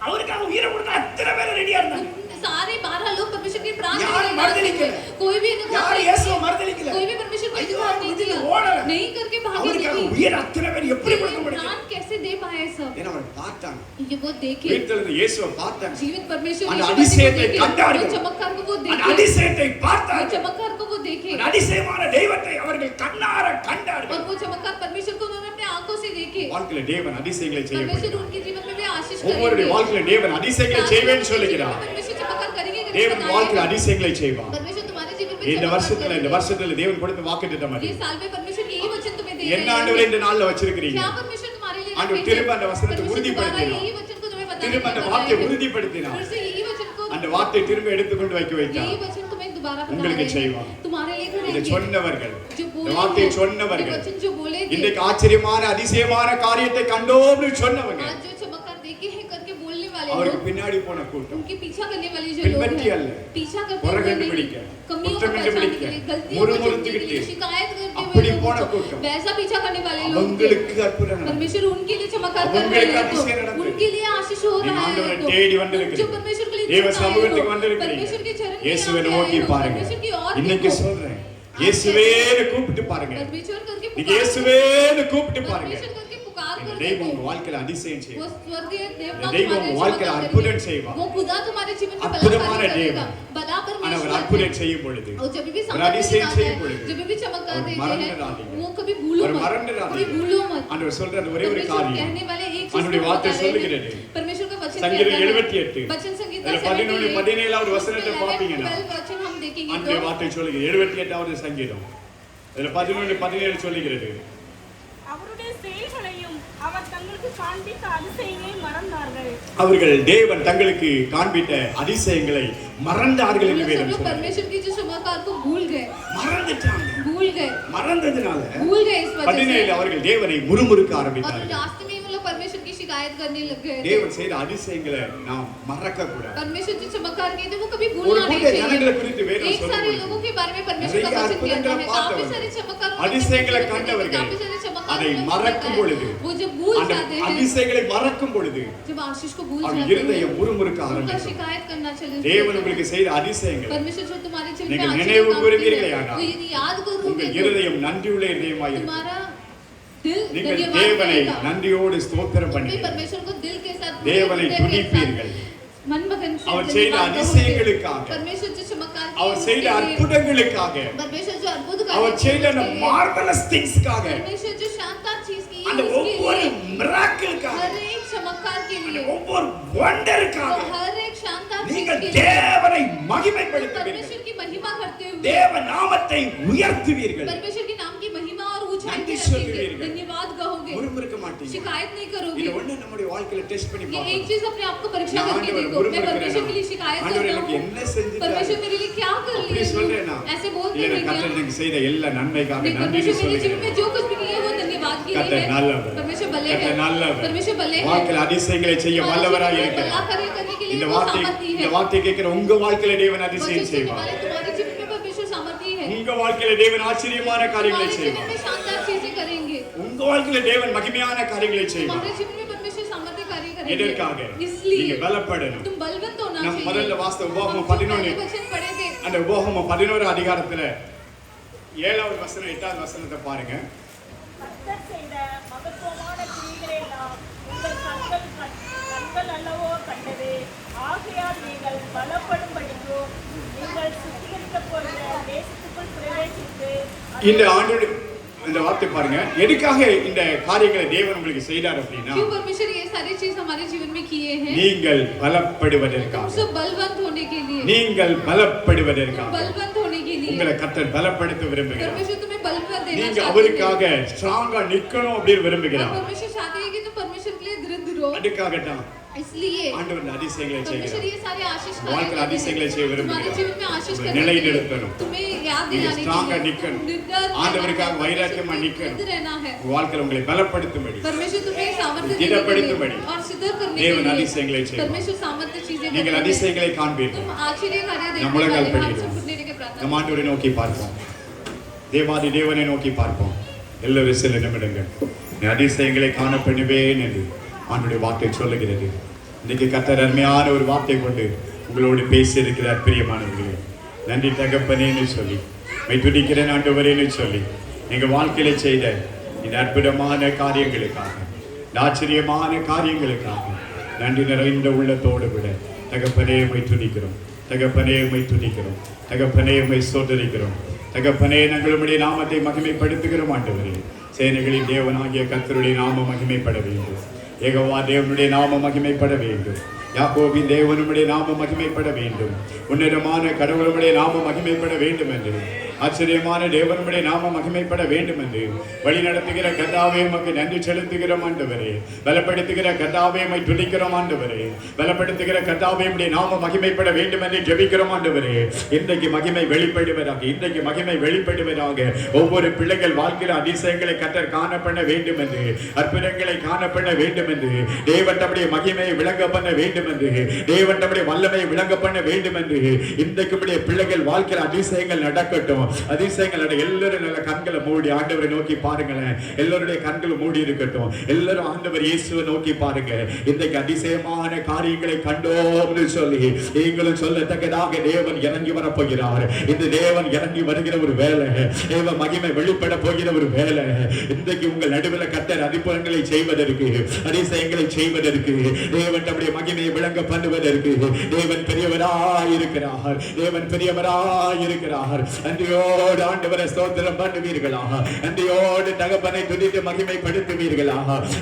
அவருக்காக உயிரை கொடுத்த அத்தனை பேர் ரெடியா இருந்தாங்க. सारे 12 लोग परमेश्वर के प्राण यार देने मर्दलिकल। वाले थे। कोई भी इनकार யார் नहीं இயேசுவை किया। மறுதலிக்கல. कोई भी परमेश्वर को ஐயோ, इनकार नहीं விட்டுட்டு किया। ஓடல. नहीं करके भागे அவருக்காக नहीं। உயிர் அத்தனை பேர் எப்படி கொடுக்க முடியும்? प्राण कैसे दे पाए सब? ஏன்னா அவர் பார்த்தாங்க. ये वो देखे வீட்டிலிருந்து இயேசுவை பார்த்தாங்க. जीवित परमेश्वर அந்த यीशु मसीह को அதிசயத்தை देखे। கண்டார்கள். वो चमत्कार को वो அந்த देखे। அதிசயத்தை वो பார்த்தார்கள். चमत्कार को वो देखे। அந்த அதிசயமான தெய்வத்தை அவர்கள் கண்ணார கண்டார்கள். और वो चमत्कार परमेश्वर को उन्होंने अपने आंखों से देखे। வாழ்க்கையில தேவன் அதிசயங்களை செய்ய परमेश्वर போகிறார். उनके जीवन में भी आशीष ஒவ்வொருடைய करेंगे। வாழ்க்கையில தேவன் அதிசயங்களை செய்வேன்னு சொல்லுகிறார். परमेश्वर चमत्कार करेंगे करके தேவன் बताएगा। வாழ்க்கையில அதிசயங்களை செய்வார். परमेश्वर तुम्हारे जीवन में இந்த चमत्कार வருஷத்துல करेंगे। தேவன் கொடுத்த வாக்குத்தத்தம் அது. ये साल में परमेश्वर यही वचन तुम्हें दे என்ன रहे ஆண்டவரே हैं। இந்த நாள்ல வச்சிருக்கீங்க? क्या परमेश्वर तुम्हारे लिए ஆண்டவர் रखेंगे? திரும்ப அந்த வசனத்தை परमेश्वर दोबारा உறுதிப்படுத்தினார். यही वचन को तुम्हें बताने திரும்ப அந்த के लिए வார்த்தையை बताएगा। உறுதிப்படுத்தினார். फिर से यही वचन को அந்த வார்த்தையை திரும்ப எடுத்துக்கொண்டு வைக்க வைத்தார். यही वचन तुम्हें दोबारा बता உங்களுக்கு रहे हैं। செய்வார். तुम्हारे लिए இதை करेंगे। சொன்னவர்கள், जो இந்த बोले வார்த்தையை थे, ये சொன்னவர்கள், वचन जो बोले थे, இன்றைக்கு ஆச்சரியமான அதிசயமான காரியத்தை கண்டோம்னு சொன்னவங்க, आज जो चमत्कार देखे हैं करके बोलने वाले அவருக்கு लोग, பின்னாடி போன கூட்டம் उनके पीछा करने वाले जो लोग பின்பற்றி அல்ல, हैं, पीछा करते குறை हुए கண்டுபிடிக்க, नहीं, कमियों को குற்றம் पहचानने கண்டுபிடிக்க, के लिए, गलतियों को चुनने के लिए, முறுமுறுத்துக்கிட்டு, शिकायत करते அப்படி हुए போன लोगों को கூட்டம். वैसा पीछा करने वाले लोग थे। அவங்களுக்கு அற்புதம் நடந்தது. परमेश्वर उनके लिए चमत्कार कर रहे அவங்களுக்கு हैं அதிசயம் तो நடந்தது. उनके लिए आशीष हो நீங்க रहा है ஆண்டவரை तो தேடி जो வந்திருக்கிறீங்க. परमेश्वर के लिए தேவ चुनाए சமூகத்துக்கு हो, வந்திருக்கிறீங்க. परमेश्वर के चरण में இயேசுவை आए நோக்கி हो, பாருங்க. परमेश्वर की ओर இன்னைக்கு देखो। சொல்றேன், இயேசுவேன்னு கூப்பிட்டு பாருங்க. परमेश्वर करके நீங்க पुकार இயேசுவேன்னு கூப்பிட்டு பாருங்க. परमेश्वर करके पुकार இந்த कर தெய்வம் देखो। உங்க வாழ்க்கையில அதிசயம் वो செய்யும். स्वर्गीय देवता தெய்வம் तुम्हारे உங்க வாழ்க்கையில चमत्कार அற்புதம் करेंगे। செய்வார். वो खुदा तुम्हारे जीवन में அற்புதமான बड़ा कार्य करेगा। தேவன். बड़ा ஆனா அவர் परमेश्वर அற்புதம் है। செய்யும் பொழுது, और जब भी ஒரு चमत्कार அதிசயம் दिखाता செய்யும் है, பொழுது, जब भी चमत्कार அவர் देते மறந்துடாதீங்க. हैं, वो कभी भूलो அவர் मत, மறந்துடாதீங்க. कभी भूलो मत। ஆண்டவர் சொல்ற அந்த ஒரே ஒரு परमेश्वर காரியம், कहने वाले एक चीज ஆண்டவருடைய को வார்த்தை बता रहे சொல்லுகிறது. हैं। परमेश्वर का वचन சங்கீதம் कहता है, 78 वचन संगीता அதுல 78 17 வசனத்தை उसमें பாப்பீங்கன்னா 11 वचन हम देखेंगे ஆண்டவருடைய तो வார்த்தை சொல்லுகிறது. 78வது சங்கீதம் அதுல 11:17 சொல்லுகிறது. அவருடைய செயல்களையும் அவர் தங்களுக்கு காண்பித்த அதிசயங்களை மறந்தார்கள். அவர்கள் தேவன் தங்களுக்கு காண்பித்த அதிசயங்களை மறந்தார்கள் என்று हम வேதம் सब लोग சொல்லுகிறது. परमेश्वर की जो चमत्कार को भूल गए, மறந்துட்டாங்க. भूल गए, மறந்ததுனால भूल गए इस वजह 17 से। அவர்கள் தேவனை முறுமுறுக்க और ஆரம்பித்தார்கள். रास्ते में वो लोग परमेश्वर की शिकायत करने लग गए थे। தேவன் செய்த அதிசயங்களை நாம் மறக்க கூடாது. परमेश्वर जो चमत्कार किए थे वो कभी ஒரு भूलना नहीं கூட்ட ஜனங்களை चाहिए। குறித்து வேதம் एक सारे சொல்லுகிறது. लोगों के बारे में परमेश्वर का நிறைய वचन कहता அற்புதங்களை है, काफी பார்த்தவர்கள், सारे चमत्कार அதிசயங்களை கண்டவர்கள் काफी सारे चमत्कार அதை उन्होंने மறக்கும் देखा பொழுது, है। वो जब भूल அந்த जाते हैं, அதிசயங்களை மறக்கும் பொழுது जब आशीष को भूल அவர்கள் जाते இருதயம் हैं, முறுமுறுக்க उनका ஆரம்பிக்கும். शिकायत करना चले தேவன் உங்களுக்கு செய்த அதிசயங்கள் परमेश्वर जो तुम्हारे जीवन में நீங்கள் आशीष நினைவு काम கூறுவீர்களே किए हैं, ஆனால் तो यदि याद करोगे உங்கள் तो இருதயம் நன்றியுள்ள இருதயமாய் இருக்கும். तुम्हारा दिल நீங்கள் धन्यवाद தேவனை करेगा। நன்றியோடு ஸ்தோத்திரம் तुम भी பண்ணுவீர்கள். परमेश्वर को दिल के साथ தேவனை हृदय के துதிப்பீர்கள். साथ मन मगन से அவர் செய்த धन्यवाद करोगे। அதிசயங்களுக்காக, परमेश्वर जो चमत्कार किए அவர் செய்த उसके लिए, அற்புதங்களுக்காக, परमेश्वर जो अद्भुत कार्य அவர் किए செய்த அந்த उसके लिए, மார்வலஸ் திங்ஸ்க்காக, परमेश्वर जो शानदार चीज की है அந்த उसके ஒவ்வொரு लिए, மிராக்கிளுக்காக, हर एक चमत्कार के அந்த लिए, ஒவ்வொரு तो வண்டருக்காக हर एक शानदार चीज நீங்கள் के लिए தேவனை तुम மகிமைப்படுத்துவீர்கள். परमेश्वर की महिमा करते हुए தேவ நாமத்தை உயர்த்துவீர்கள். परमेश्वर के नाम की महिमा और ऊंचाई நன்றி पे रखेंगे, சொல்லுவீர்கள். धन्यवाद कहोगे, முறுமுறுக்க மாட்டீங்க. शिकायत नहीं இது करोगे। ஒண்ணு நம்முடைய வாழ்க்கையில டெஸ்ட் பண்ணி ये एक பார்க்கணும். चीज अपने आप को परीक्षा நான் करके ஆண்டவரை देखो, मैं முறுமுறுக்கிறேனா? परमेश्वर के लिए शिकायत ஆண்டவர் करता எனக்கு हूँ, என்ன செஞ்சுட்டாரு? परमेश्वर मेरे लिए क्या कर அப்படி लिए சொல்றேனா? ऐसे बोलते இல்ல हैं கர்த்தர் क्या? எனக்கு செய்த எல்லா நன்மைக்காக नहीं, நன்றி परमेश्वर मेरे जीवन में சொல்லுகிறேன். जो कुछ भी किया है वो धन्यवाद के लिए கர்த்தர் है। நல்லவர். परमेश्वर भले கர்த்தர் है, நல்லவர். परमेश्वर भले है, வாழ்க்கையில அதிசயங்களை செய்ய हमारे வல்லவராய் जीवन में இருக்கிறார். भला कार्य करने के लिए இந்த वो வார்த்தை सामर्थी இந்த है। வார்த்தை கேட்கிற உங்க வாழ்க்கையில தேவன் वचन அதிசயம் सुनने செய்வார். वाले तुम्हारे जीवन में परमेश्वर सामर्थी है, உங்க வாழ்க்கையில தேவன் ஆச்சரியமான காரியங்களை तुम्हारे जीवन செய்வார். में शानदार चीजें करेंगे, உங்க வாழ்க்கையில தேவன் மகிமையான காரியங்களை செய்வார். तुम्हारे जीवन में परमेश्वर எதற்காக इसलिए நீங்க பலப்படணும். तुम बलवंत होना நம்ம चाहिए। முதல்ல வாஸ்தவ உபாகமம் हम 11 वचन पढ़े थे। அந்த உபாகமம் 11 அதிகாரத்துல 7வது வசனம் 8வது வசனத்தை பாருங்க. கர்த்தர் செய்த மகத்துவமான கிரியைகளெல்லாம் உங்கள் கண்கள் அல்லவோ கண்டது. ஆகையால் நீங்கள் பலப்படும்படிக்கும் நீங்கள் சுத்திகரிக்கப்படுகிற தேசத்துக்குள் பிரவேசித்து இந்த ஆண்டு இந்த வார்த்தை பாருங்க, எதுக்காக இந்த காரியங்களை தேவன் உங்களுக்கு செய்தார் அப்படின்னா, क्यों परमेश्वर ये सारी चीज हमारे जीवन में किए हैं? நீங்கள் பலப்படுவதற்காக, सब बलवंत होने के लिए, நீங்கள் பலப்படுவதற்காக बलवंत होने के लिए உங்களை கர்த்தர் பலப்படுத்த விரும்புகிறார். परमेश्वर तुम्हें बलवंत देना நீங்க चाहते हैं। அவருக்காக ஸ்ட்ராங்கா நிக்கணும் அப்படின்னு और விரும்புகிறார். परमेश्वर चाहते हैं कि तुम परमेश्वर के लिए दृढ़ रहो। அதுக்காக தான் इसलिए ஆண்டவர் அதிசயங்களை परमेश्वर செய்கிறார். ये सारे आशीष வாழ்க்கையில் அதிசயங்களை செய்ய तुम्हारे விரும்புகிறார். जीवन में आशीष करने நிலை के लिए, நிறுத்தணும். तुम्हें याद நீங்க दिलाने ஸ்ட்ராங்கா के लिए, நிக்கணும். निर्डर रहना ஆண்டவருக்காக है, வைராக்கியமா परमेश्वर के நிக்கணும். लिए रहना है। உங்க வாழ்க்கையில உங்களை பலப்படுத்தும்படி परमेश्वर तुम्हें सामर्थ्य देने के திடப்படுத்தும்படி लिए और सिद्ध करने தேவன் के அதிசயங்களை लिए செய்வார். परमेश्वर सामर्थ्य चीजें நீங்கள் करते हैं। அதிசயங்களை காண்பீர்கள். तुम आश्चर्य कार्य நம் देखने முழங்கால் वाले हो। படிக்கிறோம். हम सब के प्रार्थना நம் ஆண்டவரை நோக்கி பார்ப்போம். தேவாதி தேவனை நோக்கி பார்ப்போம். எல்லாரும் சில நிமிடங்கள் நீ அதிசயங்களை காண பண்ணுவேன் என்று ஆண்டவருடைய வார்த்தை சொல்லுகிறது. இன்னைக்கு கர்த்தர் அருமையான ஒரு வார்த்தை கொண்டு உங்களோடு பேசி இருக்கிறார். பிரியமானவர்களே, நன்றி தகப்பனேன்னு சொல்லி மை துதிக்கிறேன் ஆண்டவரேன்னு சொல்லி எங்க வாழ்க்கையில செய்த இந்த அற்புதமான காரியங்களுக்காக, இந்த ஆச்சரியமான காரியங்களுக்காக நன்றி நிறைந்த உள்ளத்தோடு விட தகப்பனே மை துதிக்கிறோம். தகப்பனே மை துதிக்கிறோம். தகப்பனே மை சோதரிக்கிறோம். தகப்பனே நாங்களுடைய நாமத்தை மகிமைப்படுத்துகிறோம். ஆண்டவரே, சேனைகளின் தேவனாகிய கர்த்தருடைய நாமம் மகிமைப்பட வேண்டும். யெகோவா தேவனுடைய நாமம் மகிமைப்பட வேண்டும். யாக்கோபின் தேவனுடைய நாமம் மகிமைப்பட வேண்டும். உன்னதமான கடவுளுடைய நாமம் மகிமைப்பட வேண்டும் என்று, ஆச்சரியமான தேவனுடைய நாமம் மகிமைப்பட வேண்டும் என்று வழி நடத்துகிற கர்த்தாவே உமக்கு நன்றி செலுத்துகிறோம் ஆண்டவரே. பலப்படுத்துகிற கர்த்தாவே உம்மை துதிக்கிறோம் ஆண்டவரே. பலப்படுத்துகிற கர்த்தாவே உம்முடைய நாமம் மகிமைப்பட வேண்டும் என்று ஜெபிக்கிறோம் ஆண்டவரே. இன்றைக்கு மகிமை வெளிப்படுவதாக, இன்றைக்கு மகிமை வெளிப்படுவதாக. ஒவ்வொரு பிள்ளைகள் வாழ்க்கையில் அதிசயங்களை கர்த்தர் காண பண்ண வேண்டும் என்று, அற்புதங்களை காண பண்ண வேண்டும் என்று, தேவன் தம்முடைய மகிமையை விளங்க பண்ண வேண்டும் என்று, தேவன் தம்முடைய வல்லமையை விளங்க பண்ண வேண்டும் என்று இன்றைக்கு உம்முடைய பிள்ளைகள் வாழ்க்கையில் அதிசயங்கள் நடக்கட்டும். அதிசயங்கள் எல்லாரும் நல்ல கண்களை மூடி ஆண்டவரை நோக்கி பாருங்களேன். எல்லாருடைய கண்கள் மூடி இருக்கட்டும். எல்லாரும் ஆண்டவர் இயேசுவை நோக்கி பாருங்க. இன்றைக்கு அதிசயமான காரியங்களை கண்டோம்னு சொல்லி நீங்களும் சொல்லத்தக்கதாக தேவன் இறங்கி வர போகிறார். இந்த தேவன் இறங்கி வருகிற ஒரு வேலை, தேவ மகிமை வெளிப்பட போகிற ஒரு வேலை. இன்றைக்கு உங்கள் நடுவில் கர்த்தர் அற்புதங்களை செய்வதற்கு, அதிசயங்களை செய்வதற்கு, தேவன் நம்முடைய மகிமையை விளங்க பண்ணுவதற்கு தேவன் பெரியவராய் இருக்கிறார். தேவன் பெரியவராய் இருக்கிறார். அன்றையோடு ஆண்டவரை ஸ்தோத்திரம் பண்ணுவீர்களா? அன்றையோடு தகப்பனை துதித்து மகிமைப்படுத்துவீர்களா?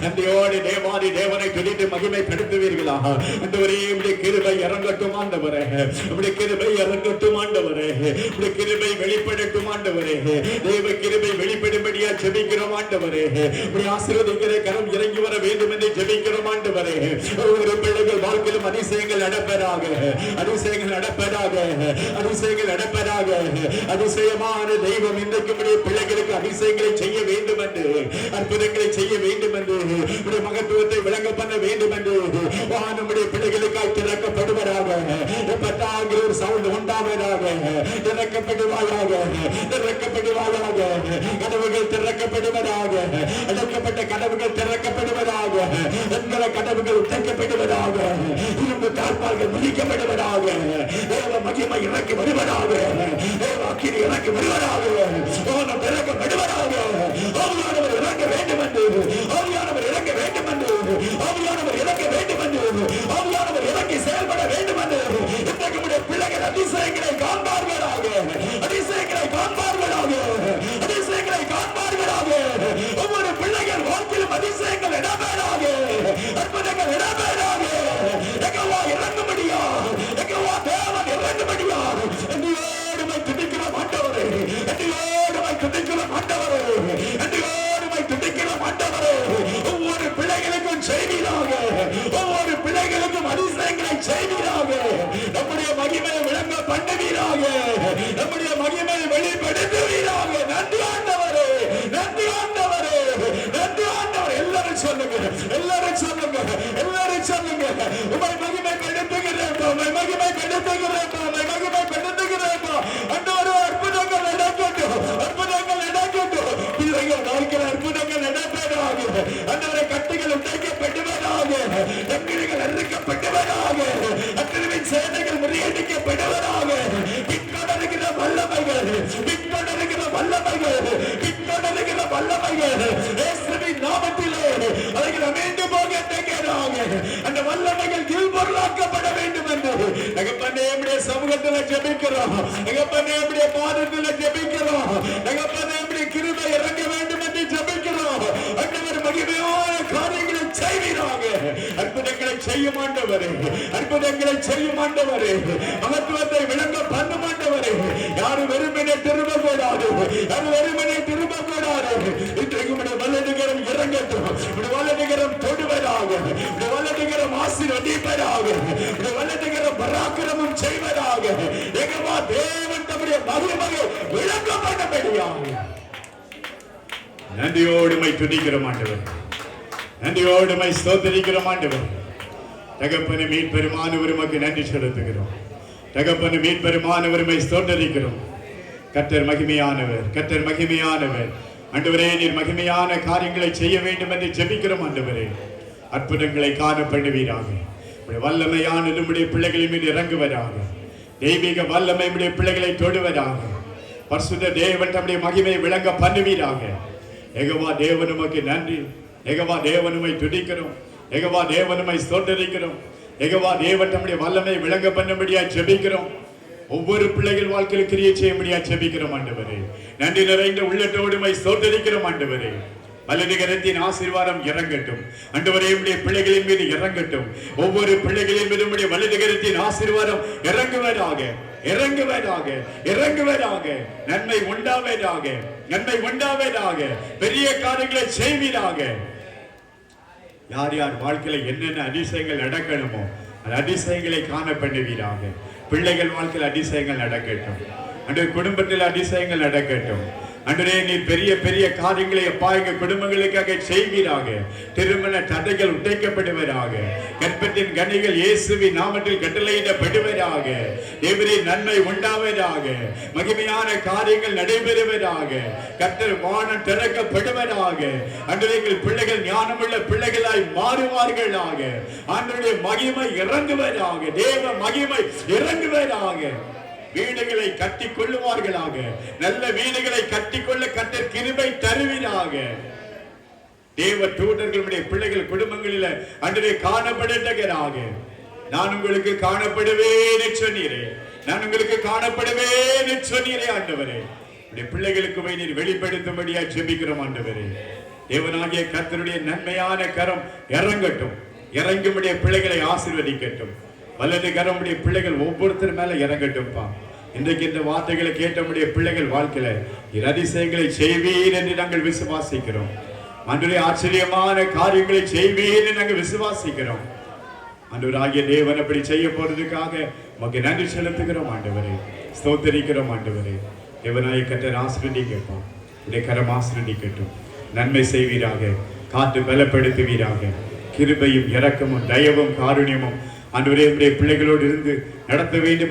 அன்றையோடு தேவாதி தேவனை துதித்து மகிமைப்படுத்துவீர்களா? ஆண்டவரே, உம்முடைய கிருபை இறங்கட்டும் ஆண்டவரே. உம்முடைய கிருபை இறங்கட்டும் ஆண்டவரே. உம்முடைய கிருபை வெளிப்படட்டும் ஆண்டவரே. தேவ கிருபை வெளிப்படும்படியா ஜெபிக்கிறோம் ஆண்டவரே. உம்முடைய ஆசீர்வதிக்கிற கரம் இறங்கி வர வேண்டும் என்று ஜெபிக்கிறோம் ஆண்டவரே. ஒவ்வொரு பிள்ளைகள் வாழ்க்கையிலும் அதிசயங்கள் நடப்பதாக, அதிசயங்கள் நடப்பதாக, அதிசயங்கள் நடப்பதாக. அதிசயமான தெய்வம் இன்றைக்கு உம்முடைய பிள்ளைகளுக்கு அதிசயங்களை செய்ய வேண்டும் என்று, அற்புதங்களை செய்ய வேண்டும் என்று, உம்முடைய மகத்துவத்தை விளங்க பண்ண வேண்டும் என்று நம்முடைய பிள்ளைகளுக்காக திறக்கப்படுவதாக. பத்தாங்கிற ஒரு சவுண்ட் உண்டாவதாக. திறக்கப்படுவாயாக, திறக்கப்படுவாயாக. கதவுகள் திறக்கப்படுவதாக. அடைக்கப்பட்ட கதவுகள் திறக்கப்படுவதாக. என்கிற கதவுகள் திறக்கப்படுவதாக. இரும்பு தாழ்பால்கள் முடிக்கப்படுவதாக. தேவ மகிமை இறக்கி வருவதாக. தேவ அக்கினி இறக்கி வருவதாக. ஓனம் இறக்கப்படுவதாக. ஆவியானவர் இறங்க வேண்டும் என்று, ஆவியானவர் இறங்க வேண்டும் என்று, ஆவியானவர் இறங்க வேண்டும் என்று, ஆவியானவர் இறங்கி செயல்பட வேண்டும் என்று இன்றைக்கு உடைய பிள்ளைகள் அதிசயங்களை காண்பார்களாக. அதிசயங்களை காண்பார்களாக. அதிசயங்களை காண்பார்களாக. ஒவ்வொரு பிள்ளைகள் வாழ்க்கையிலும் அதிசயங்கள் இடம்பெறாக. அற்புதங்கள் இடம்பெறாக. எங்கவா இறங்க முடியா? எங்கவா தேவன் இறங்க முடியா? என்னையோடுமை துதிக்கிற மாட்டவரே, என்னையோடுமை துதிக்கிற மாட்டவரே, என்னையோடுமை துதிக்கிற மாட்டவரே. ஒவ்வொரு பிள்ளைகளுக்கும் செய்வீராக. ஒவ்வொரு பிள்ளைகளுக்கும் அதிசயங்களை செய்வீராக. நம்முடைய மகிமையை விளங்க பண்ணுவீராக. நம்முடைய மகிமையை வெளிப்படுத்துவீராக. நன்றி ஆண்டவரே, நன்றி ஆண்டவரே, நன்றி ஆண்டவரே. எல்லாரும் சொல்லுங்க, எல்லாரும் சொல்லுங்க, எல்லாரும் சொல்லுங்க. உம்மை மகிமைப்படுத்துகிறேன், உம்மை மகிமைப்படுத்துகிறேன், உம்மை மகிமைப்படுத்துகிறேன். ஆண்டவரே, அற்புதங்கள் நடக்கட்டும், அற்புதங்கள் நடக்கட்டும். பிள்ளைகள் வாழ்க்கையில் அற்புதங்கள் நடப்பதாக. உடைக்கப்படுவதாக. ஆண்டவரே கட்டுகள் உடைக்கப்படுவதாக. எங்கிரிகள் அறுக்கப்படுவதாக. அக்கிரமின் சேனைகள் முறியடிக்கப்படுவதாக. பின்தொடர்கிற வல்லமைகள், பின்தொடர்கிற வல்லமைகள், பின்தொடர்கிற வல்லமைகள் இயேசுவின் நாமத்திலே அவைகள் அமைந்து போகத்தக்கதாக அந்த வல்லமைகள் கீழ்பொருளாக்கப்பட வேண்டும் என்று தகப்பனே நம்முடைய சமூகத்தில் ஜெபிக்கிறோம். தகப்பனே நம்முடைய பாதத்தில் ஜெபிக்கிறோம். தகப்பனே நம்முடைய கிருபை இறங்க வேண்டும் என்று ஜெபிக்கிறோம். ஆண்டவர் மகிமையான காரியங்களை செய்வீராக. அற்புதங்களை செய்யும் ஆண்டவரே, அற்புதங்களை செய்யும் ஆண்டவரே, மகத்துவத்தை விளங்க பண்ணும் ஆண்டவரே. யாரும் வெறுமனே திரும்பக்கூடாது, யாரும் வெறுமனே திரும்பக்கூடாது. இன்றைக்கு உடைய வல்லடிகரம் இறங்கட்டும், உடைய வல்லடிகரம் தொடுவதாக, உடைய வல்லடிகரம் ஆசீர்வதிப்பதாக, உடைய வல்லடிகரம் பராக்கிரமம் செய்வதாக. எங்கவா தேவன் தம்முடைய மகிமையை விளங்க பண்ணபடியாக நன்றியோடுமை துதிக்கிறோம் ஆண்டவர், நன்றியோடுமை ஸ்தோத்திரிக்கிறோம் ஆண்டவர். தகப்பனை மீட்பெருமானவருக்கு நன்றி செலுத்துகிறோம். தகப்பனை மீட்பெருமானவருமை ஸ்தோத்திரிக்கிறோம். கர்த்தர் மகிமையானவர், கர்த்தர் மகிமையானவர். ஆண்டவரே நீர் மகிமையான காரியங்களை செய்ய வேண்டும் என்று ஜெபிக்கிறோம் ஆண்டவரே. அற்புதங்களை காண பண்ணுவீராக. வல்லமையான நம்முடைய பிள்ளைகளின் மீது இறங்குவதாக. தெய்வீக வல்லமை நம்முடைய பிள்ளைகளை தொடுவதாக. பரிசுத்த தேவன் தம்முடைய மகிமையை விளங்க பண்ணுவீராக. யெகோவா தேவன் உமக்கு நன்றி. யெகோவா தேவன் உம்மை துதிக்கிறோம். யெகோவா தேவன் உம்மை ஸ்தோத்திரிக்கிறோம். யெகோவா தேவன் தம்முடைய வல்லமையை விளங்க பண்ணும்படியா ஜெபிக்கிறோம். ஒவ்வொரு பிள்ளைகள் வாழ்க்கையில் கிரியை செய்யும்படியா ஜெபிக்கிறோம் ஆண்டவரே. நன்றி நிறைந்த உள்ளத்தோடு உம்மை ஸ்தோத்திரிக்கிறோம் ஆண்டவரே. வல்லதிகரத்தின் ஆசீர்வாதம் இறங்கட்டும் ஆண்டவரே. நம்முடைய பிள்ளைகளின் மீது இறங்கட்டும். ஒவ்வொரு பிள்ளைகளின் மீது நம்முடைய வல்லதிகரத்தின் ஆசீர்வாதம் இறங்குவதாக, இறங்குவதாக, இறங்குவதாக. நன்மை உண்டாவதாக, நன்மை உண்டாவதாக. பெரிய காரியங்களை செய்வீராக. யார் யார் வாழ்க்கையில என்னென்ன அதிசயங்கள் நடக்கணுமோ அந்த அதிசயங்களை காண பண்ணுவீராக. பிள்ளைகள் வாழ்க்கையில் அதிசயங்கள் நடக்கட்டும். அன்றைய குடும்பத்தில் அதிசயங்கள் நடக்கட்டும். அன்றே நீர் பெரிய பெரிய காரியங்களை அப்பா எங்க குடும்பங்களுக்காக செய்வீராக. திருமண தடைகள் உடைக்கப்படுவதாக. கற்பத்தின் கனிகள் இயேசுவின் நாமத்தில் கட்டளையிடப்படுவதாக. தேவரே நன்மை உண்டாவதாக. மகிமையான காரியங்கள் நடைபெறுவதாக. கர்த்தர் வானம் திறக்கப்படுவதாக. அன்றே எங்கள் பிள்ளைகள் ஞானமுள்ள பிள்ளைகளாய் மாறுவார்களாக. ஆண்டவருடைய மகிமை இறங்குவதாக. தேவ மகிமை இறங்குவதாக. வீடுகளை கட்டி கொள்ளுவார்களாக. நல்ல வீடுகளை கட்டிக்கொள்ள கர்த்தர் கிருபை தருவீராக. தேவ தூதர்களுடைய பிள்ளைகள் குடும்பங்களில் அன்றே காணப்படுகிறாக. நான் உங்களுக்கு காணப்படுவேன் சொன்னீரே, நான் உங்களுக்கு காணப்படுவேன் சொன்னீரே ஆண்டவரே. பிள்ளைகளுக்கு நீர் வெளிப்படுத்தும்படியா ஜெபிக்கிறோம் ஆண்டவரே. தேவனாகிய கர்த்தருடைய நன்மையான கரம் இறங்கட்டும். இறங்கும்படிய பிள்ளைகளை ஆசீர்வதிக்கட்டும். வல்லது கரமுடைய பிள்ளைகள் ஒவ்வொருத்தர் மேல இறங்கட்டும்பா. இன்றைக்கு இந்த வார்த்தைகளை கேட்டமுடைய பிள்ளைகள் வாழ்க்கையில அதிசயங்களை செய்வீர் என்று நாங்கள் விசுவாசிக்கிறோம். அன்றைய ஆச்சரியமான காரியங்களை செய்வீர் என்று நாங்கள் விசுவாசிக்கிறோம். ஆண்டவராகிய தேவன் அப்படி செய்ய போறதுக்காக உமக்கு நன்றி செலுத்துகிறோம் ஆண்டவரே. ஸ்தோத்திரிக்கிறோம் ஆண்டவரே. தேவனாய கர்த்தர் ஆசீர்வதிக்கப்பா. உடைய கரம் ஆசீர்வதிக்கட்டும். நன்மை செய்வீராக. காத்து பலப்படுத்துவீராக. கிருபையும் இரக்கமும் தயவும் காருண்யமும் ஆண்டவரே நம்முடைய பிள்ளைகளோடு இருந்து நடத்த வேண்டும்.